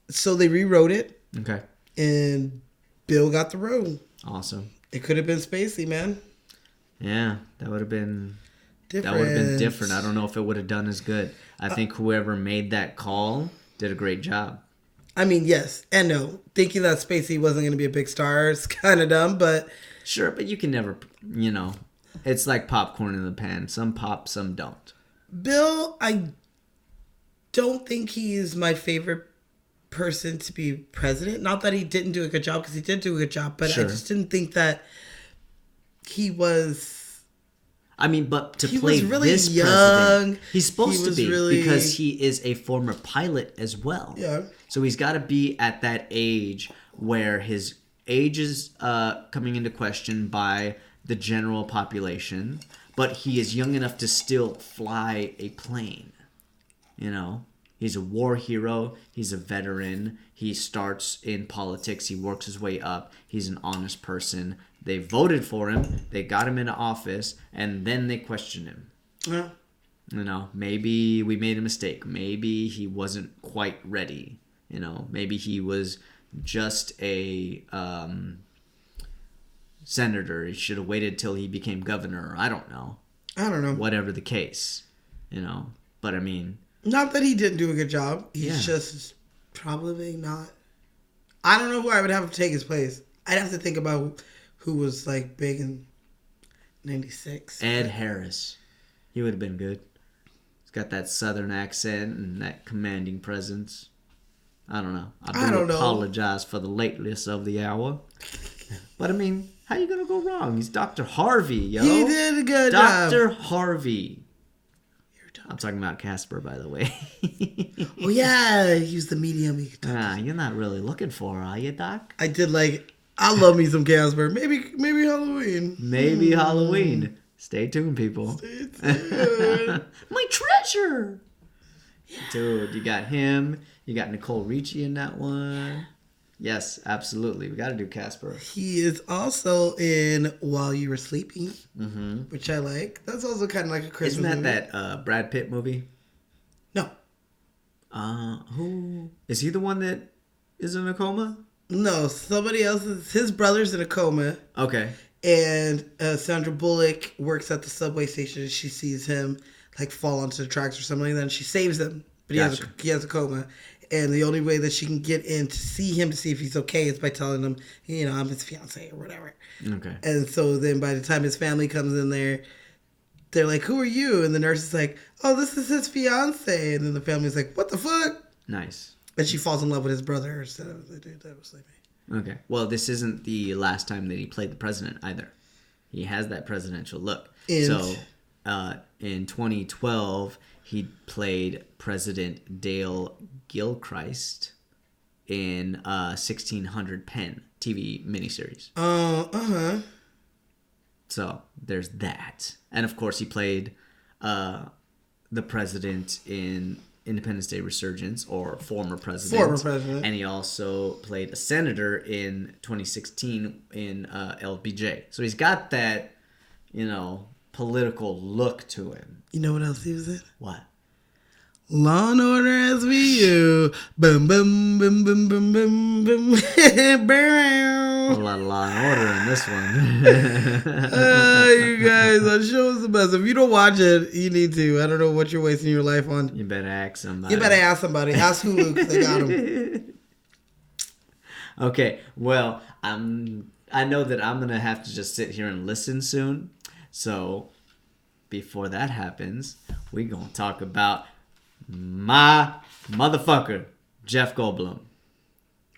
So they rewrote it. Okay. And Bill got the role. Awesome. It could have been Spacey, man. Yeah, that would have been Different. different. I don't know if it would have done as good. I think whoever made that call did a great job. I mean, yes and no. Thinking that Spacey wasn't going to be a big star is kind of dumb, but Sure, but you can never, it's like popcorn in the pan. Some pop, some don't. Bill, I don't think he's my favorite person to be president. Not that he didn't do a good job, because he did do a good job, but Sure. I just didn't think that he was... I mean, but to He play was really this young. president, he's supposed He to was be really- because he is a former pilot as well. Yeah. So he's got to be at that age where his age is coming into question by the general population, but he is young enough to still fly a plane. He's a war hero. He's a veteran. He starts in politics. He works his way up. He's an honest person. They voted for him. They got him into office, and then they questioned him. Yeah. Maybe we made a mistake. Maybe he wasn't quite ready. Maybe he was just a senator. He should have waited till he became governor. I don't know. Whatever the case, But I mean, not that he didn't do a good job. He's Yeah. just probably not. I don't know who I would have to take his place. I'd have to think about who was like big in '96. Ed Harris, he would have been good. He's got that southern accent and that commanding presence. I don't know. I do apologize for the lateness of the hour. But I mean, how you gonna go wrong? He's Dr. Harvey, yo. He did a good job. Dr. Harvey. I'm talking about Casper, by the way. Oh yeah, he was the medium. You're not really looking for, are you, Doc? I did like. I love me some Casper. Maybe Halloween. Maybe Halloween. Stay tuned, people. My treasure. Dude, you got him. You got Nicole Richie in that one. Yes, absolutely. We got to do Casper. He is also in While You Were Sleeping, Mm-hmm. which I like. That's also kind of like a Christmas Isn't movie. that Brad Pitt movie? No. Who is he? The one that is in a coma? No, somebody else. His brother's in a coma. Okay. And Sandra Bullock works at the subway station, and she sees him like fall onto the tracks or something like that, and she saves him. But Gotcha. he has a coma. And the only way that she can get in to see him to see if he's okay is by telling him, I'm his fiance or whatever. Okay. And so then by the time his family comes in there, they're like, "Who are you?" And the nurse is like, "Oh, this is his fiance." And then the family's like, "What the fuck?" Nice. And she falls in love with his brother instead of the dude that was sleeping. Okay. Well, this isn't the last time that he played the president either. He has that presidential look. So, in 2012, he played President Dale Gilchrist in 1600 Penn TV miniseries. So there's that. And of course, he played the president in Independence Day Resurgence, or former president. Former president. And he also played a senator in 2016 in LBJ. So he's got that, political look to him. You know what else he was in? What? Law and Order SVU. Boom, boom, boom, boom, boom, boom, boom. A lot of Law and Order in this one. You guys, that show is the best. If you don't watch it, you need to. I don't know what you're wasting your life on. You better ask somebody. You better ask somebody. Ask Hulu, because they got them. Okay, well, I know that I'm going to have to just sit here and listen soon. So, before that happens, we're going to talk about my motherfucker, Jeff Goldblum.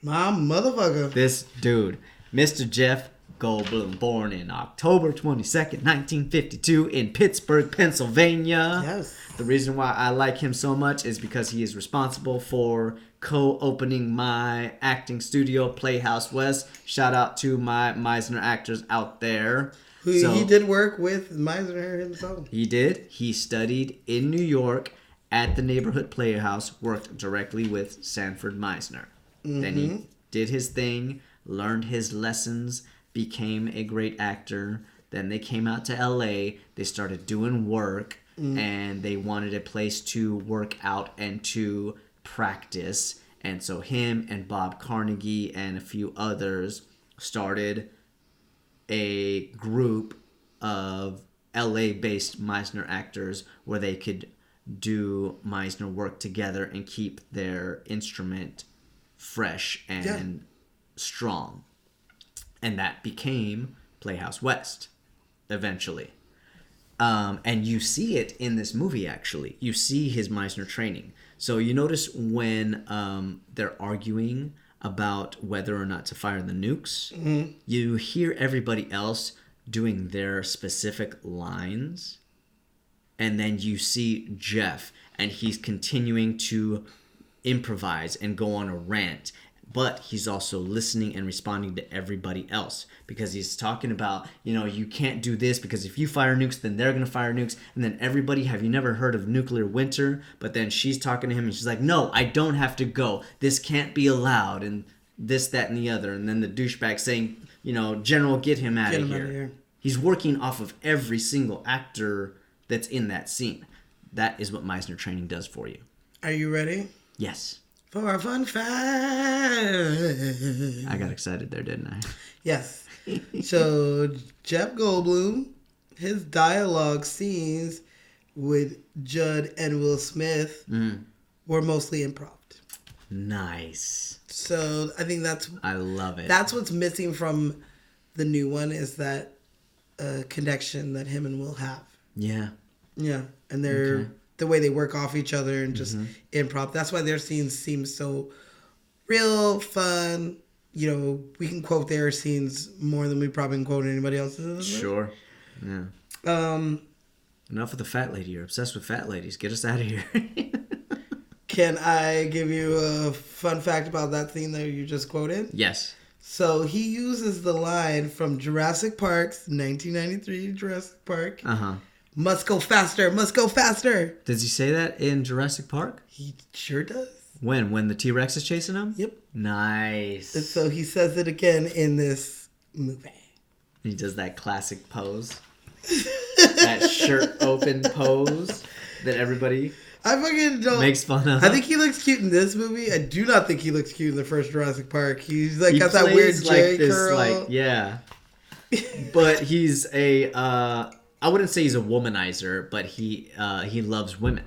My motherfucker. This dude, Mr. Jeff Goldblum, born in October 22nd, 1952 in Pittsburgh, Pennsylvania. Yes. The reason why I like him so much is because he is responsible for co-opening my acting studio, Playhouse West. Shout out to my Meisner actors out there. He did work with Meisner himself. He did. He studied in New York at the neighborhood Playhouse, worked directly with Sanford Meisner. Mm-hmm. Then he did his thing, learned his lessons, became a great actor. Then they came out to LA. They started doing work, and they wanted a place to work out and to practice. And so him and Bob Carnegie and a few others started a group of LA-based Meisner actors where they could do Meisner work together and keep their instrument fresh and strong. And that became Playhouse West eventually. And you see it in this movie, actually. You see his Meisner training. So you notice when they're arguing about whether or not to fire the nukes, you hear everybody else doing their specific lines. And then you see Jeff, and he's continuing to improvise and go on a rant. But he's also listening and responding to everybody else because he's talking about, you can't do this because if you fire nukes, then they're going to fire nukes. And then everybody, have you never heard of nuclear winter? But then she's talking to him and she's like, no, I don't have to go. This can't be allowed. And this, that, and the other. And then the douchebag saying, General, get him out of here. He's working off of every single actor that's in that scene. That is what Meisner training does for you. Are you ready? Yes. For a fun fact. I got excited there, didn't I? Yes. So Jeff Goldblum, his dialogue scenes with Judd and Will Smith were mostly improv. Nice. So I think I love it. That's what's missing from the new one is that connection that him and Will have. Yeah. Yeah. And they're the way they work off each other and just improv. That's why their scenes seem so real, fun. We can quote their scenes more than we probably can quote anybody else's. Sure. Yeah. Enough with the fat lady. You're obsessed with fat ladies. Get us out of here. Can I give you a fun fact about that scene that you just quoted? Yes. So he uses the line from Jurassic Park's 1993 Jurassic Park. Must go faster, must go faster. Does he say that in Jurassic Park? He sure does. When the T-Rex is chasing him? Yep. Nice. And so he says it again in this movie. He does that classic pose. That shirt open pose that everybody I fucking don't makes fun of. I think he looks cute in this movie. I do not think he looks cute in the first Jurassic Park. He's like he got that weird J curl. But he's a I wouldn't say he's a womanizer, but he loves women.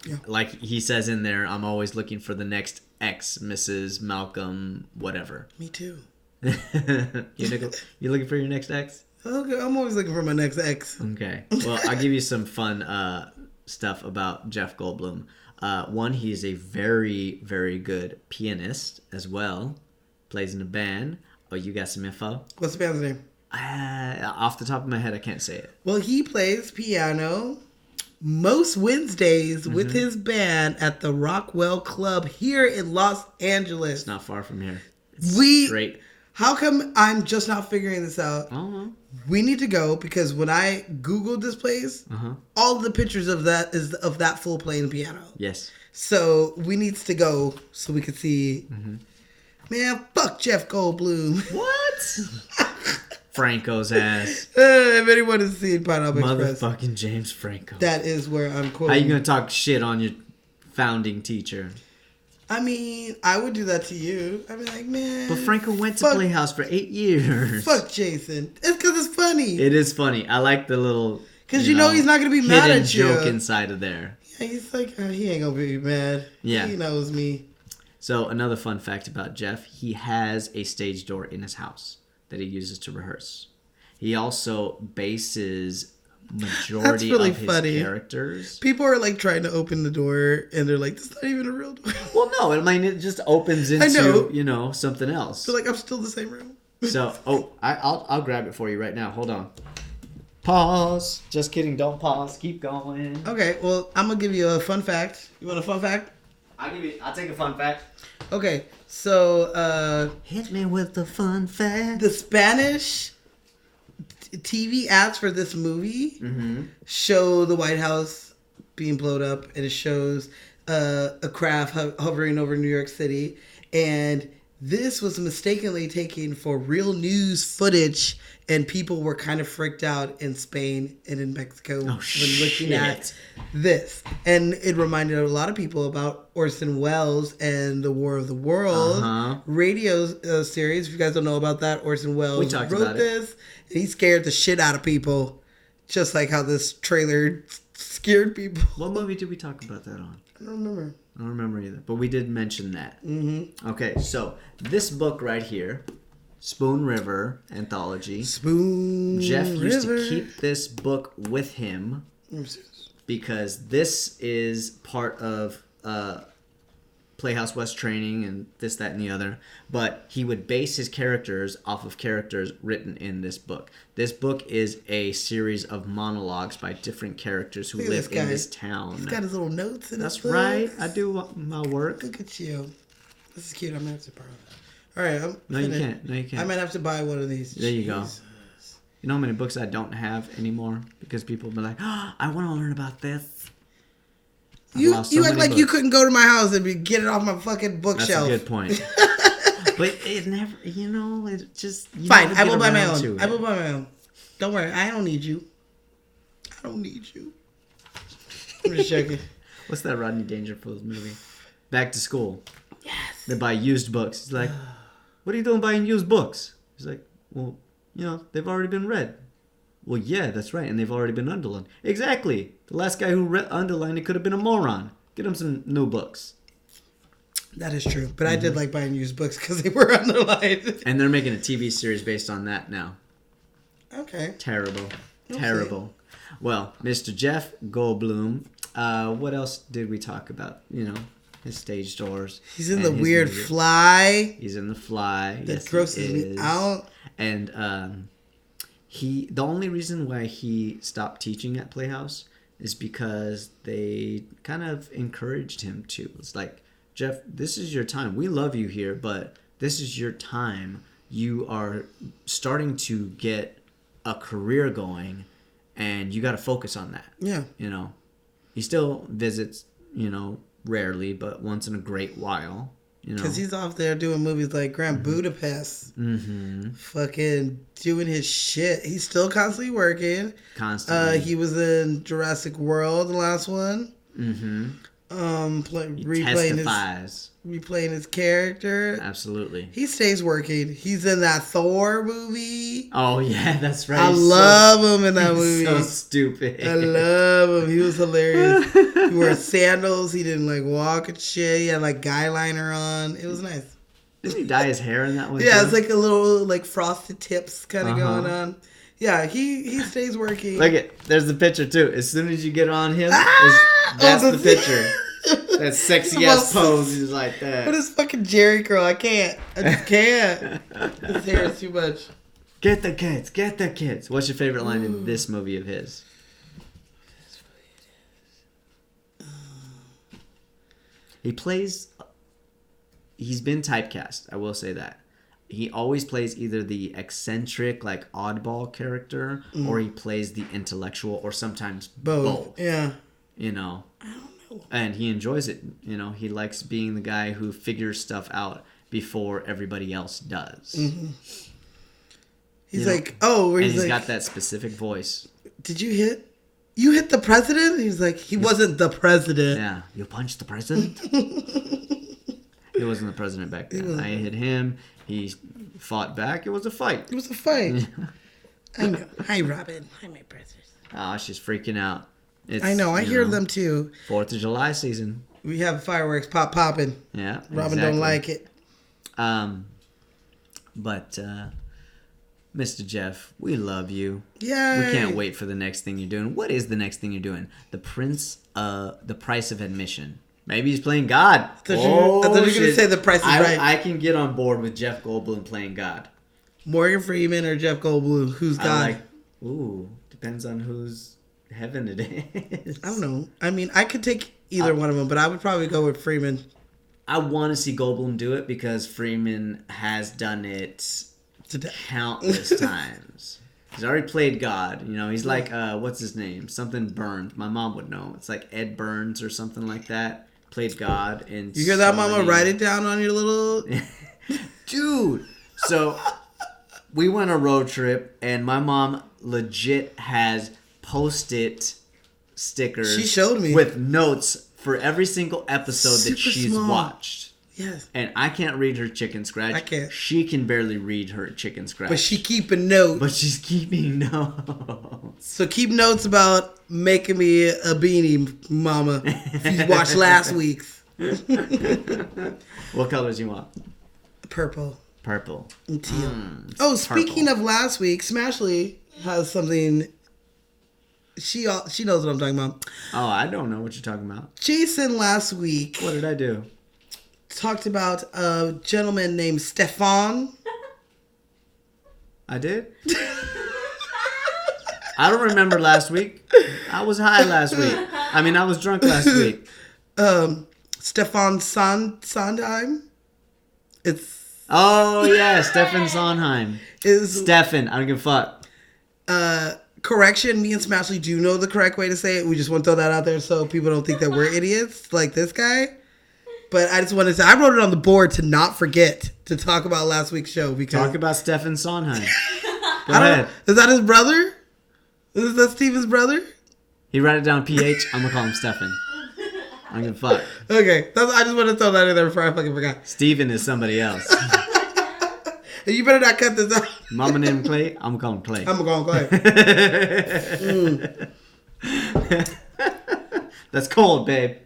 Yeah. Like he says in there, I'm always looking for the next ex, Mrs. Malcolm, whatever. Me too. You looking for your next ex? Okay, I'm always looking for my next ex. Okay. Well, I'll give you some fun stuff about Jeff Goldblum. One, he's a very, very good pianist as well. Plays in a band. Oh, you got some info? What's the band's name? Off the top of my head, I can't say it. Well, he plays piano most Wednesdays with his band at the Rockwell Club here in Los Angeles. It's not far from here. It's straight. How come I'm just not figuring this out? I don't know. We need to go because when I Googled this place, all the pictures of that is of that full playing piano. Yes. So we needs to go so we can see. Man, fuck Jeff Goldblum. What? Franco's ass. If anyone has seen Pineapple Express, motherfucking James Franco. that is where I'm quoting. How you gonna talk shit on your founding teacher? I mean, I would do that to you. I'd be like, man. But Franco went to Playhouse for 8 years. Fuck Jason. It's because it's funny. It is funny. I like the little. Because he's not going to be mad at you. Hidden joke inside of there. Yeah, he's like, he ain't going to be mad. Yeah. He knows me. So another fun fact about Jeff, he has a stage door in his house that he uses to rehearse. He also bases majority of his characters. People are like trying to open the door and they're like, this is not even a real door. Well, no, I mean, it just opens into, something else. So like, I'm still in the same room. So, I'll grab it for you right now. Hold on. Pause. Just kidding. Don't pause. Keep going. Okay, well, I'm going to give you a fun fact. You want a fun fact? I'll take a fun fact. Okay, so hit me with the fun fact. The Spanish TV ads for this movie show the White House being blown up, and it shows a craft hovering over New York City, and this was mistakenly taken for real news footage, and people were kind of freaked out in Spain and in Mexico when looking at this. And it reminded a lot of people about Orson Welles and the War of the World radio series. If you guys don't know about that, Orson Welles wrote this. And he scared the shit out of people, just like how this trailer scared people. What movie did we talk about that on? I don't remember. I don't remember either, but we did mention that. Mm-hmm. Okay, so this book right here, Spoon River Anthology. Spoon Jeff River. used to keep this book with him because this is part of Playhouse West training and this, that, and the other. But he would base his characters off of characters written in this book. This book is a series of monologues by different characters who live in this town. He's got his little notes in That's his book. right. I do my work. Look at you. This is cute. I'm going to have to borrow that. All right. No, you can't. No, you can't. I might have to buy one of these. There you go. You know how many books I don't have anymore? Because people be like, oh, I want to learn about this. You act like you couldn't go to my house and get it off my fucking bookshelf. That's a good point. But it never, it just... Fine, I will buy my own. I will buy my own. Don't worry, I don't need you. I don't need you. I'm just joking. What's that Rodney Dangerfield movie? Back to School. Yes. They buy used books. He's like, what are you doing buying used books? He's like, well, they've already been read. Well, yeah, that's right, and they've already been underlined. Exactly. The last guy who underlined it could have been a moron. Get him some new books. That is true, but I did like buying used books because they were underlined. And they're making a TV series based on that now. Okay. Terrible. Terrible. Well, Mr. Jeff Goldblum, what else did we talk about? His stage doors. He's in the weird music. Fly. He's in the Fly. That grosses me out. And the only reason why he stopped teaching at Playhouse is because they kind of encouraged him to. It's like, Jeff, this is your time. We love you here, but this is your time. You are starting to get a career going, and you got to focus on that. Yeah. He still visits, rarely, but once in a great while. Because he's off there doing movies like Grand Budapest. Mm-hmm. Fucking doing his shit. He's still constantly working. Constantly. He was in Jurassic World, the last one. Mm-hmm. Replaying his character. Absolutely. He stays working. He's in that Thor movie. Oh, yeah, that's right. I love him in that movie. So stupid. I love him. He was hilarious. He wore sandals. He didn't walk and shit. He had guy liner on. It was nice. Didn't he dye his hair in that one? Yeah, too? it's a little frosted tips kind of going on. Yeah, he stays working. Look it. There's the picture too. As soon as you get on him, that's the picture. That sexy ass pose is like that. What is fucking Jerry curl? I can't. I just can't. His hair is too much. Get the kids. Get the kids. What's your favorite line in this movie of his? He's been typecast. I will say that. He always plays either the eccentric, oddball character, or he plays the intellectual, or sometimes both. Yeah. I don't know. And he enjoys it. He likes being the guy who figures stuff out before everybody else does. Mm-hmm. He's he's got that specific voice. Did you hit? You hit the president? He's like, he wasn't the president. Yeah. You punched the president? He wasn't the president back then. I hit him. He fought back. It was a fight. It was a fight. I know. Hi, Robin. Hi, my president. Oh, she's freaking out. I know. I hear them too. 4th of July season. We have fireworks popping. Yeah. Robin don't like it. But Mr. Jeff, we love you. Yay. We can't wait for the next thing you're doing. What is the next thing you're doing? The Price of Admission. Maybe he's playing God. I thought you were going to say The Price is Right. I can get on board with Jeff Goldblum playing God. Morgan Freeman or Jeff Goldblum? Who's God? Depends on whose heaven it is. I don't know. I mean, I could take either one of them, but I would probably go with Freeman. I want to see Goldblum do it because Freeman has done it countless times. He's already played God. He's like, what's his name? Something Burns. My mom would know. It's like Ed Burns or something like that. Played God. And you hear that, Mama? Write it down on your little... Dude. So we went on a road trip, and my mom legit has Post-it stickers. She showed me. With notes for every single episode that Super she's small. watched. Yes. And I can't read her chicken scratch. I can't. She can barely read her chicken scratch. But she keeping notes. But she's keeping notes. So keep notes about making me a beanie, mama. If you watched last week's. What colors you want? Purple Purple. and teal. Speaking of last week, Smashley has something. She knows what I'm talking about. Oh, I don't know what you're talking about. Jason last week What did I do? talked about a gentleman named Stefan. I did? I don't remember last week. I was high last week. I was drunk last week. Stefan Sondheim. It's Oh, yeah. Stefan Sondheim. is Stefan. I don't give a fuck. correction. Me and Smashley do know the correct way to say it. We just want to throw that out there so people don't think that we're idiots like this guy. But I just want to say, I wrote it on the board to not forget to talk about last week's show because Talk about Stefan Sondheim. Go I don't ahead. know, is that his brother? Is that Steven's brother? He wrote it down PH. I'm going to call him Stefan. I don't give a fuck. Okay, I just want to throw that in there before I fucking forgot. Steven is somebody else. And you better not cut this out. Mama named him Clay. I'm going to call him Clay. I'm going to go ahead. That's cold, babe.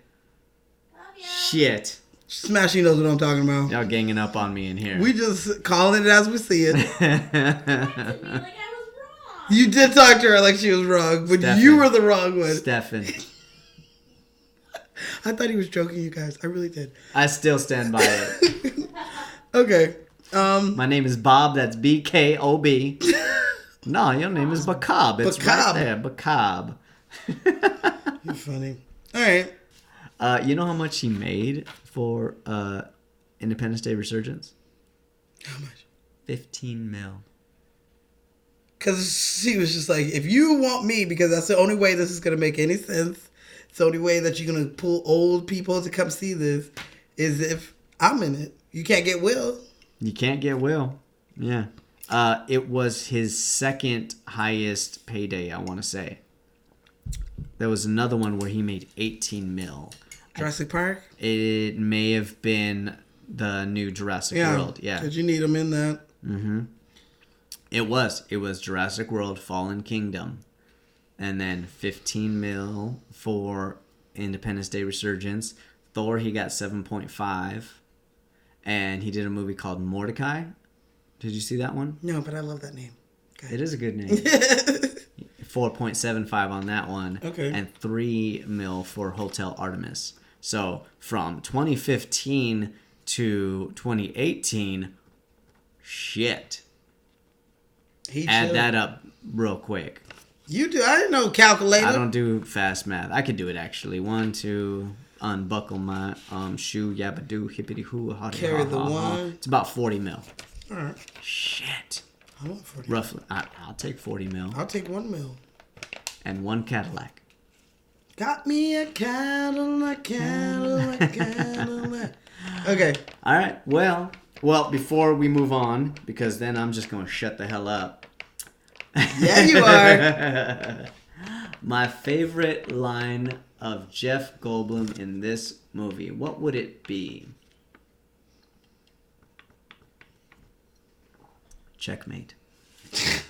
Love ya. Shit. Smashy knows what I'm talking about. Y'all ganging up on me in here. We just calling it as we see it. To me like I was wrong. You did talk to her like she was wrong, but Stefan. you were the wrong one. Stefan. I thought he was joking, you guys. I really did. I still stand by it. Okay. My name is Bob. That's B-K-O-B. No, your name is Bacab. It's Bacab. right there. Bacab. You're funny. All right. You know how much he made for Independence Day Resurgence? How much? 15 mil. Because she was just like, if you want me, because that's the only way this is going to make any sense. It's the only way that you're going to pull old people to come see this is if I'm in it. You can't get Will. You can't get Will. Yeah. It was his second highest payday, I want to say. There was another one where he made 18 mil. Jurassic Park? It may have been the new Jurassic World. Yeah. Because you need them in that. Mm-hmm. It was Jurassic World Fallen Kingdom. And then 15 mil for Independence Day Resurgence. Thor, he got 7.5. And he did a movie called Mordecai. Did you see that one? No, but I love that name. It is a good name. 4.75 on that one. Okay. And 3 mil for Hotel Artemis. So from 2015 to 2018, shit. Add that up real quick. You do. I didn't know calculator. I don't do fast math. I could do it actually. 1, 2, unbuckle my shoe, yabba-doo, hippity-hoo, Carry the one. It's about 40 mil. All right. Shit. I want 40. Roughly. I'll take 40 mil. I'll take 1 mil. And 1 Cadillac. Got me a Cadillac, Cadillac, Cadillac. Okay. All right. Well, before we move on, because then I'm just going to shut the hell up. Yeah, you are. My favorite line of Jeff Goldblum in this movie, what would it be? Checkmate. Because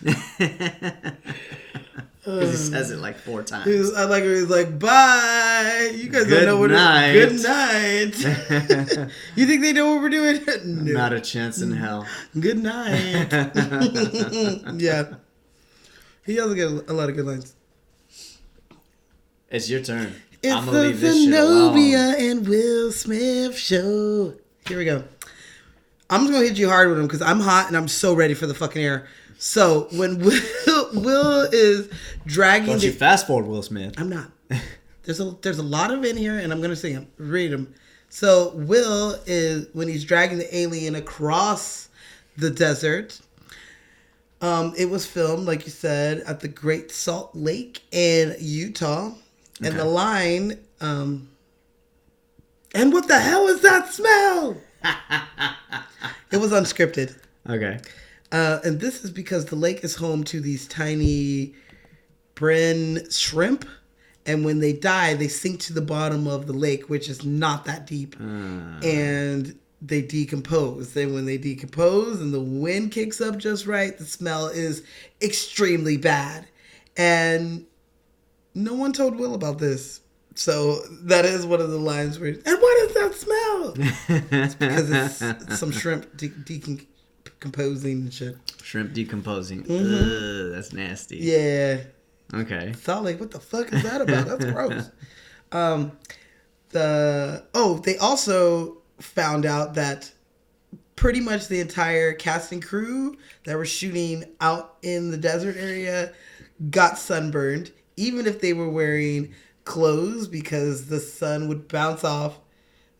he says it like 4 times. I like it. He's like, bye. You guys don't know what night. Good night. You think they know what we're doing? No. Not a chance in hell. Good night. Yeah. He has a lot of good lines. It's your turn. It's I'm gonna the leave this shit alone. Zenobia and Will Smith show. Here we go. I'm just gonna hit you hard with him because I'm hot and I'm so ready for the fucking air. So when Will is dragging, Don't you fast forward, Will Smith? I'm not. There's a lot of in here, and I'm gonna sing them, read them. So Will is when he's dragging the alien across the desert. It was filmed, like you said, at the Great Salt Lake in Utah. And the line, and what the hell is that smell? It was unscripted. Okay. And this is because the lake is home to these tiny bren shrimp. And when they die, they sink to the bottom of the lake, which is not that deep. And they decompose. Then when they decompose and the wind kicks up just right, the smell is extremely bad. And no one told Will about this. So that is one of the lines where, and what is that smell? It's because it's some shrimp decomposing and shit. Shrimp decomposing. Ugh, that's nasty. Yeah. Okay. Thought like, what the fuck is that about? That's gross. They also found out that pretty much the entire cast and crew that were shooting out in the desert area got sunburned, even if they were wearing clothes, because the sun would bounce off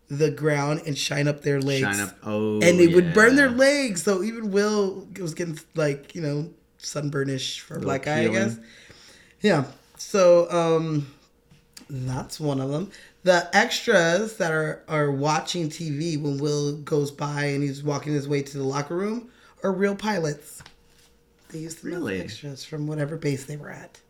the ground and shine up their legs. And they would burn their legs. So even Will was getting like, sunburnish for black eye, I guess. Yeah. So that's one of them. The extras that are watching TV when Will goes by and he's walking his way to the locker room are real pilots. They used to know extras from whatever base they were at.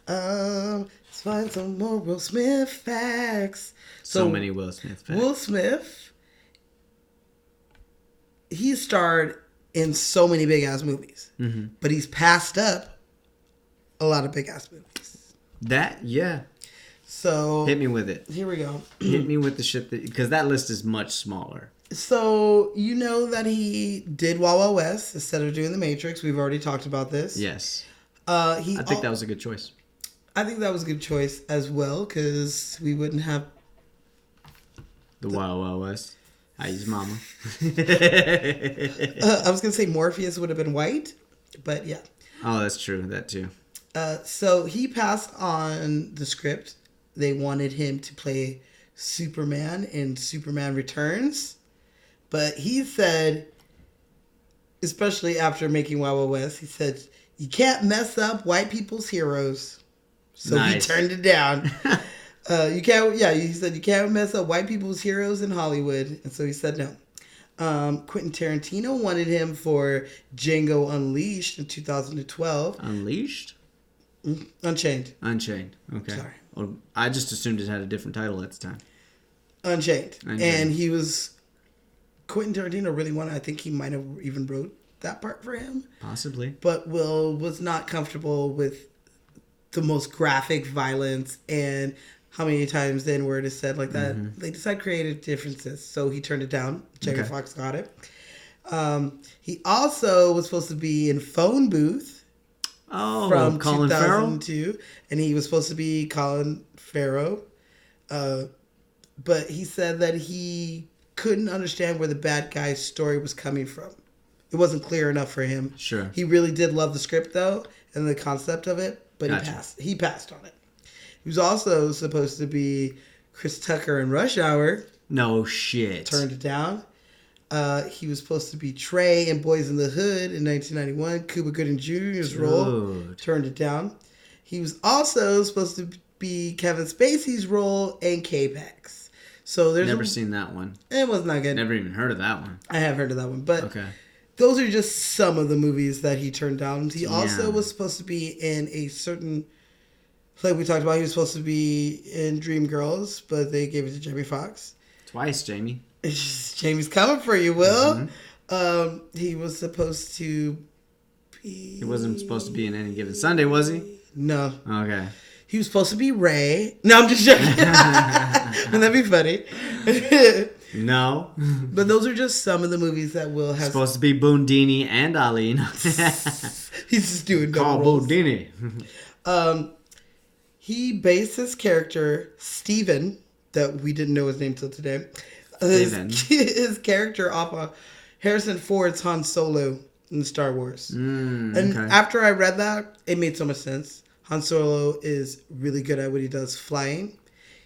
Let's find some more Will Smith facts. So many Will Smith facts. Will Smith, he starred in so many big ass movies, but he's passed up a lot of big ass movies. So hit me with it. Here we go. Hit me with the shit because that list is much smaller. So you know that he did Wild Wild West instead of doing The Matrix. We've already talked about this. Yes. I think that was a good choice. I think that was a good choice as well, because we wouldn't have the Wild Wild West. I's mama. I was gonna say Morpheus would have been white, but yeah. Oh, that's true. That too. So he passed on the script. They wanted him to play Superman in Superman Returns, but he said, especially after making Wild Wild West, he said, "You can't mess up white people's heroes." So he turned it down. He said you can't mess up white people's heroes in Hollywood, and so he said no. Quentin Tarantino wanted him for Django Unleashed in 2012. Unleashed? Unchained. Unchained. Okay. Sorry. Well, I just assumed it had a different title at the time. Unchained. And Quentin Tarantino really wanted, I think he might have even wrote that part for him. Possibly. But Will was not comfortable with the most graphic violence and how many times the N-word is said like that. They decided creative differences, so he turned it down. Jamie Foxx got it. He also was supposed to be in Phone Booth from Colin 2002, and he was supposed to be Colin Farrell. But he said that he couldn't understand where the bad guy's story was coming from. It wasn't clear enough for him. Sure. He really did love the script, though, and the concept of it, but he passed on it. He was also supposed to be Chris Tucker in Rush Hour. No shit. Turned it down. He was supposed to be Trey in Boys in the Hood in 1991. Cuba Gooding Jr.'s role. Turned it down. He was also supposed to be Kevin Spacey's role in K-Pax. So there's never seen that one. It was not good. Never even heard of that one. I have heard of that one, but those are just some of the movies that he turned down. He also was supposed to be in a certain, like we talked about, he was supposed to be in Dreamgirls, but they gave it to Jamie Foxx. Twice, Jamie. Jamie's coming for you, Will. He was supposed to be... He wasn't supposed to be in Any Given Sunday, was he? No. Okay. He was supposed to be Ray. No, I'm just joking. Wouldn't that be funny? No. But those are just some of the movies that Will has... Supposed to be Boondini and Ali. He's just doing Call Boondini. He based his character, Steven, that we didn't know his name till today, his character off of Harrison Ford's Han Solo in Star Wars. After I read that, it made so much sense. Han Solo is really good at what he does flying.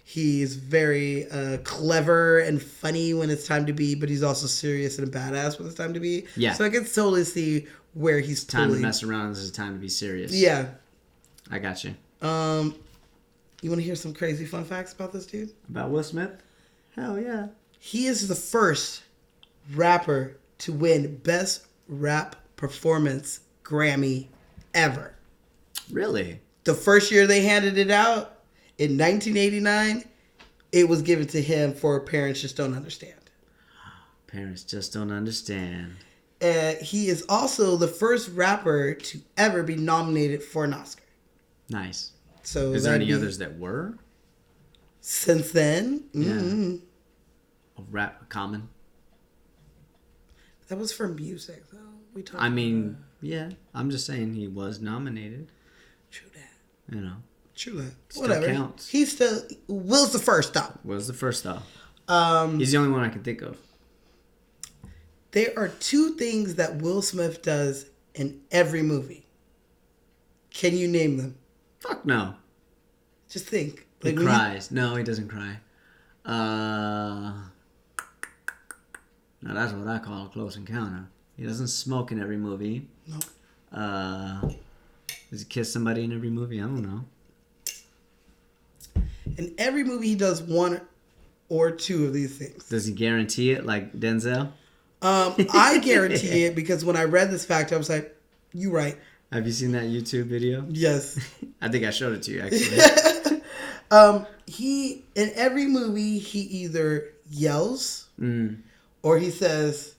He's very clever and funny when it's time to be, but he's also serious and badass when it's time to be. Yeah. So I can totally see where he's time to mess around. This is time to be serious. Yeah. I got you. You want to hear some crazy fun facts about this dude? About Will Smith? Hell yeah. He is the first rapper to win Best Rap Performance Grammy ever. Really? The first year they handed it out, in 1989, it was given to him for Parents Just Don't Understand. Parents Just Don't Understand. He is also the first rapper to ever be nominated for an Oscar. Nice. So Is there any others that were? Since then? Mm-hmm. Yeah. A rap Common? That was for music, though. Yeah. I'm just saying he was nominated. True that. You know. True that. Still Whatever. counts. Will's the first, though. Was the first though. He's the only one I can think of. There are two things that Will Smith does in every movie. Can you name them? Fuck no. Just think. He cries. No, he doesn't cry. Now that's what I call a close encounter. He doesn't smoke in every movie. No. Does he kiss somebody in every movie? I don't know. In every movie, he does one or two of these things. Does he guarantee it like Denzel? I guarantee it because when I read this fact, I was like, "You right." Have you seen that YouTube video? Yes. I think I showed it to you actually. He in every movie he either yells Mm. or he says,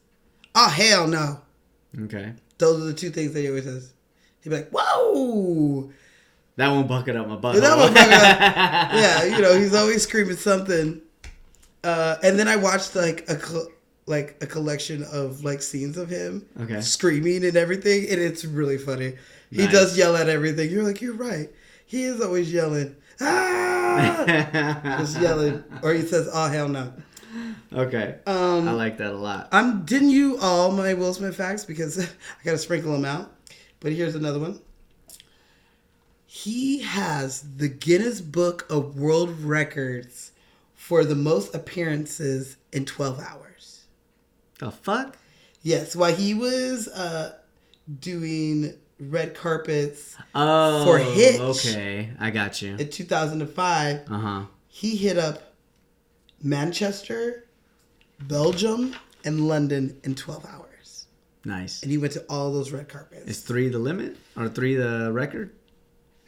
"Oh hell no." Okay. Those are the two things that he always says. He'd be like, "Whoa!" That won't bucket up my butt. Yeah, he's always screaming something. And then I watched like a collection of like scenes of him screaming and everything, and it's really funny. He does yell at everything. You're like, you're right. He is always yelling. Ah! Just yelling, or he says, "Oh hell no." Okay. I like that a lot. I'm didn't you all my Will Smith facts because I gotta sprinkle them out. But here's another one. He has the Guinness Book of World Records for the most appearances in 12 hours. The fuck? Yes, while he was doing red carpets for for Hitch. Okay, I got you. In 2005, he hit up Manchester, Belgium, and London in 12 hours. Nice. And he went to all those red carpets. Is 3 the limit? Or 3 the record?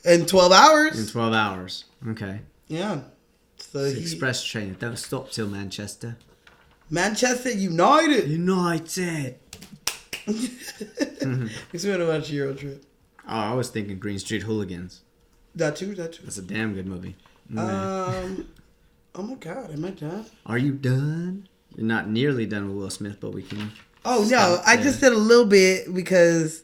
In 12 hours? In 12 hours. Okay. Yeah. So It's express train. Don't stop till Manchester. Manchester United. United. Makes me want to watch Euro Trip. Oh, I was thinking Green Street Hooligans. That too. That's a damn good movie. Oh my God, am I done? Are you done? You're not nearly done with Will Smith, but we can. Oh no, I just did a little bit because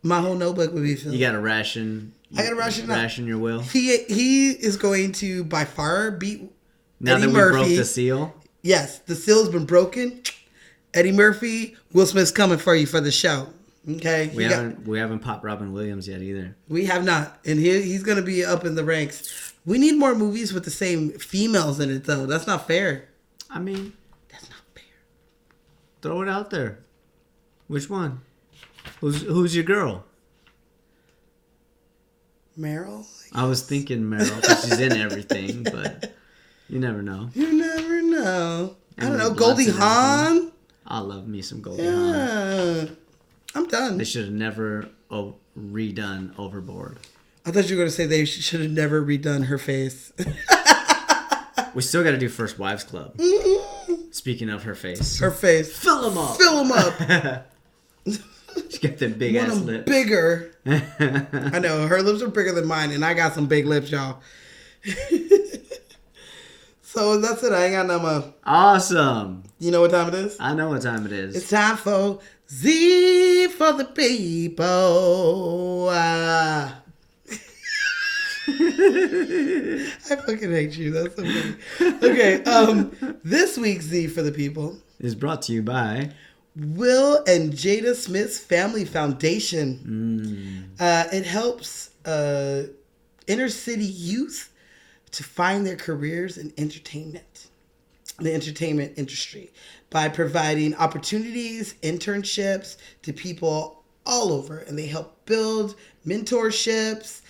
my whole notebook would be filled. You got to ration. I got to ration your will. He is going to by far beat now Eddie that we Murphy. broke the seal. Yes, the seal's been broken. Eddie Murphy, Will Smith's coming for you for the show. Okay, we haven't popped Robin Williams yet either. We have not, and he's going to be up in the ranks. We need more movies with the same females in it, though. That's not fair. I mean, that's not fair. Throw it out there. Which one? Who's your girl? Meryl. I was thinking Meryl because she's in everything, but you never know. You never know. I don't know. Blunt's Goldie in Hawn. I love me some Goldie Hawn. I'm done. They should have never redone Overboard. I thought you were going to say they should have never redone her face. We still got to do First Wives Club. Speaking of her face. Her face. Fill them up. Fill them up. She got them big ass lips. Bigger. I know. Her lips are bigger than mine, and I got some big lips, y'all. So that's it. I ain't got no more. Awesome. You know what time it is? I know what time it is. It's time for Z for the people. I fucking hate you. That's so funny. Okay. This week's Z for the people is brought to you by Will and Jada Smith's Family Foundation. It helps inner city youth to find their careers in the entertainment industry, by providing opportunities, internships to people all over. And they help build mentorships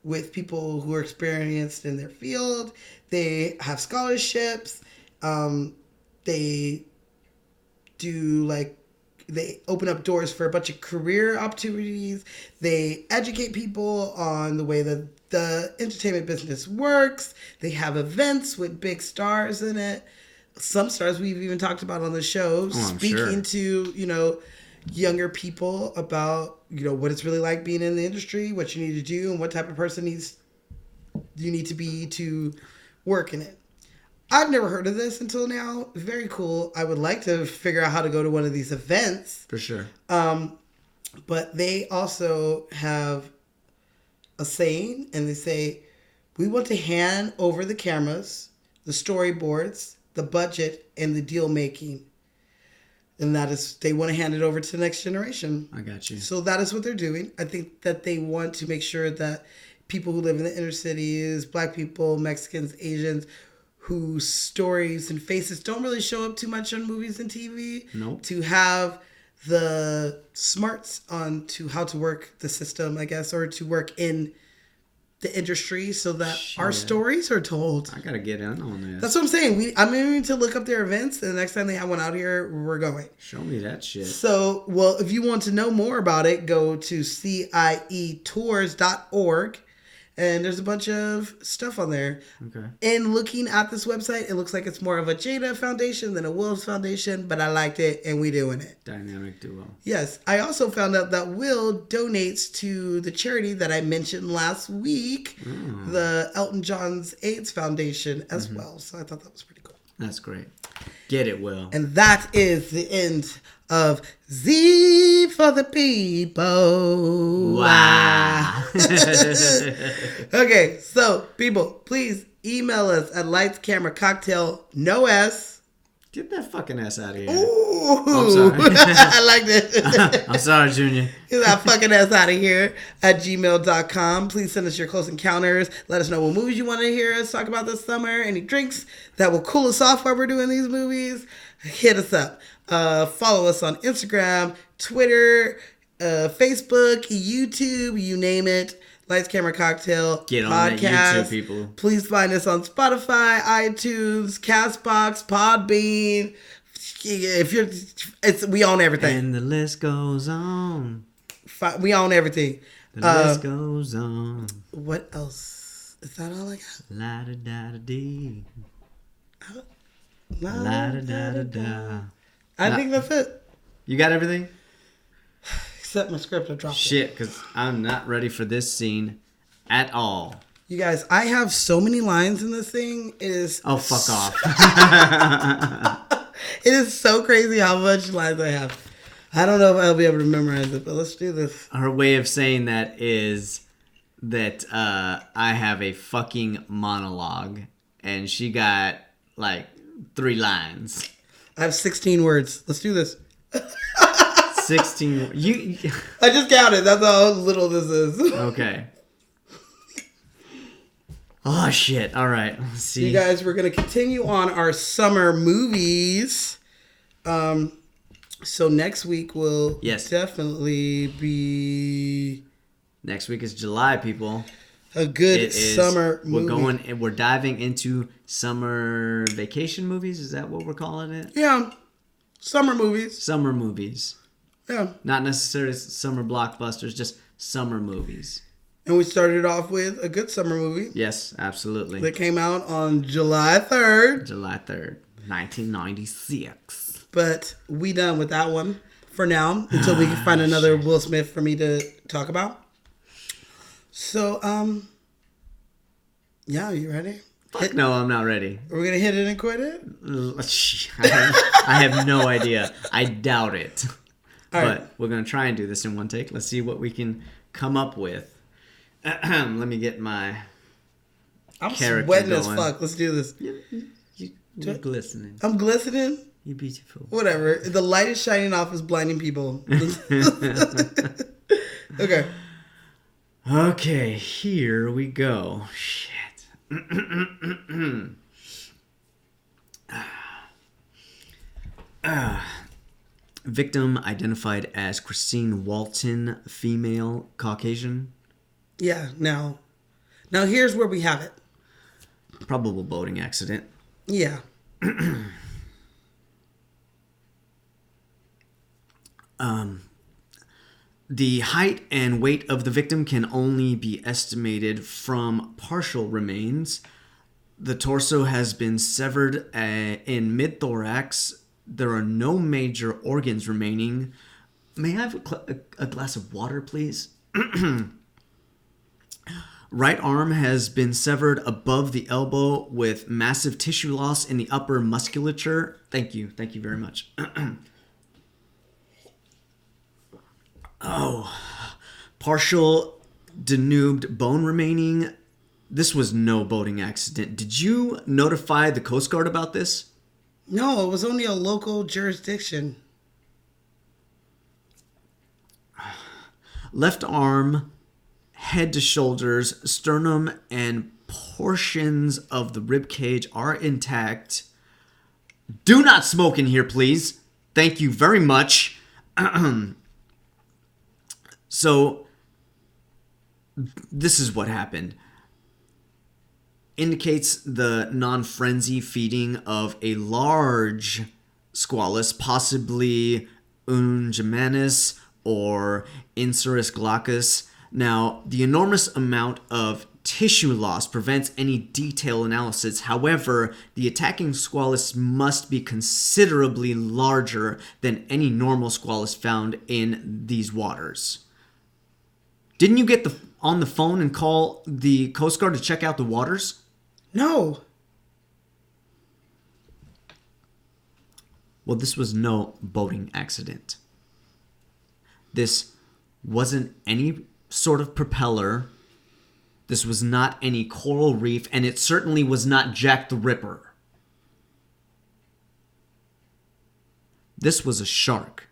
with people who are experienced in their field. They have scholarships. They do like they open up doors for a bunch of career opportunities. They educate people on the way that the entertainment business works. They have events with big stars in it. Some stars we've even talked about on the show, I'm speaking sure. to, younger people about, what it's really like being in the industry, what you need to do, and what type of person you need to be to work in it. I've never heard of this until now. Very cool. I would like to figure out how to go to one of these events. For sure. But they also have a saying, and they say, we want to hand over the cameras, the storyboards, the budget, and the deal making. And that is, they want to hand it over to the next generation. I got you. So that is what they're doing. I think that they want to make sure that people who live in the inner cities, Black people, Mexicans, Asians, whose stories and faces don't really show up too much on movies and TV. Nope. To have the smarts on to how to work the system, I guess, or to work in the industry so that our stories are told. I gotta get in on this. That's what I'm saying. I'm aiming to look up their events, and the next time they have one out here, we're going. Show me that shit. So, well, if you want to know more about it, go to cietours.org. And there's a bunch of stuff on there. Okay. And looking at this website, it looks like it's more of a Jada Foundation than a Will's Foundation, but I liked it, and we doing it. Dynamic duo. Yes. I also found out that Will donates to the charity that I mentioned last week, the Elton John's AIDS Foundation as well. So I thought that was pretty cool. That's great. Get it, Will. And that is the end of Z for the People. Wow. Okay, so people, please email us at lightscameracocktail, no S. Get that fucking ass out of here. Ooh, I'm sorry. I like that. I'm sorry, Junior. Get that fucking ass out of here at gmail.com. Please send us your close encounters. Let us know what movies you want to hear us talk about this summer. Any drinks that will cool us off while we're doing these movies. Hit us up. Follow us on Instagram, Twitter, Facebook, YouTube, you name it. Lights, Camera, Cocktail Get on podcast. that YouTube, people. Please find us on Spotify, iTunes, Castbox, Podbean. We own everything. And the list goes on. We own everything. The list goes on. What else? Is that all I got? La da da da dee. La, La da da da da. I think that's it. You got everything? Except my script, I dropped it. Shit, because I'm not ready for this scene at all. You guys, I have so many lines in this thing. It is. Oh, fuck off. It is so crazy how much lines I have. I don't know if I'll be able to memorize it, but let's do this. Her way of saying that is that I have a fucking monologue, and she got like 3 lines. I have 16 words. Let's do this. 16. You. I just counted. That's how little this is. Okay. Oh shit! All right. Let's see. You guys, we're gonna continue on our summer movies. So next week will definitely be next week is July, people. a good summer movie. We're diving into summer vacation movies. Is that what we're calling it? Yeah, summer movies. Summer movies. Yeah, Not necessarily summer blockbusters, just summer movies. and we started off with a good summer movie Yes, absolutely. that came out on July 3rd. July 3rd, 1996. But we done with that one for now until we can find another Will Smith for me to talk about. So, yeah, you ready? Fuck no, I'm not ready. We're gonna hit it and quit it. I have no idea. I doubt it. All right. But we're going to try and do this in one take. Let's see what we can come up with. Let me get my I'm character sweating as going. fuck. Let's do this. You're glistening. I'm glistening. You're beautiful. Whatever. The light is shining off is blinding people. Okay. Okay, here we go. Shit. Victim identified as Christine Walton, female, Caucasian. Yeah. Now here's where we have it. Probable boating accident. Yeah. The height and weight of the victim can only be estimated from partial remains. The torso has been severed in mid-thorax. There are no major organs remaining. May I have a glass of water, please? Right arm has been severed above the elbow with massive tissue loss in the upper musculature. Thank you. Thank you very much. Partial denuded bone remaining. This was no boating accident. Did you notify the Coast Guard about this? No, it was only a local jurisdiction. Left arm, head to shoulders, sternum, and portions of the rib cage are intact. Do not smoke in here, please. Thank you very much. So, this is what happened. Indicates the non-frenzy feeding of a large squalus, possibly Ungumenus or Insurus glaucus. Now, the enormous amount of tissue loss prevents any detailed analysis. However, the attacking squalus must be considerably larger than any normal squalus found in these waters. Didn't you get on the phone and call the Coast Guard to check out the waters? No. Well, this was no boating accident. This wasn't any sort of propeller. This was not any coral reef, and it certainly was not Jack the Ripper. This was a shark.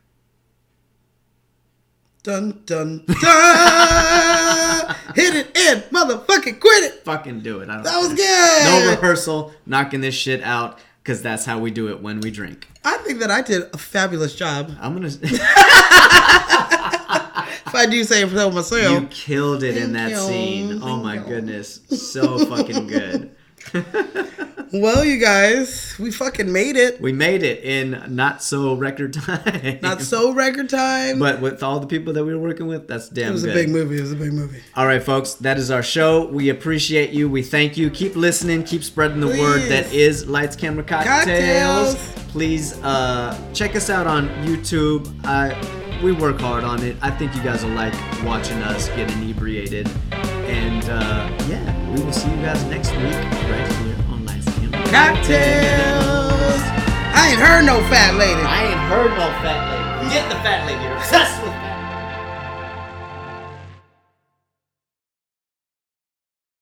Dun, dun, dun! Hit it in, motherfucking quit it! Fucking do it. That was good! No rehearsal, knocking this shit out, because that's how we do it when we drink. I think that I did a fabulous job. I'm going to... If I do say it for myself. You killed it in that scene. Oh my goodness. So fucking good. Well, you guys, we fucking made it. We made it in not so record time. Not so record time. But with all the people that we were working with, that's damn good. It was a big movie. It was a big movie. All right, folks. That is our show. We appreciate you. We thank you. Keep listening. Keep spreading the word. That is Lights, Camera, Cocktails. Please check us out on YouTube. We work hard on it. I think you guys will like watching us get inebriated. And yeah, we will see you guys next week right here on Lights, Camera, Cocktails. I ain't heard no fat lady. I ain't heard no fat lady. Get the fat lady. You're obsessed with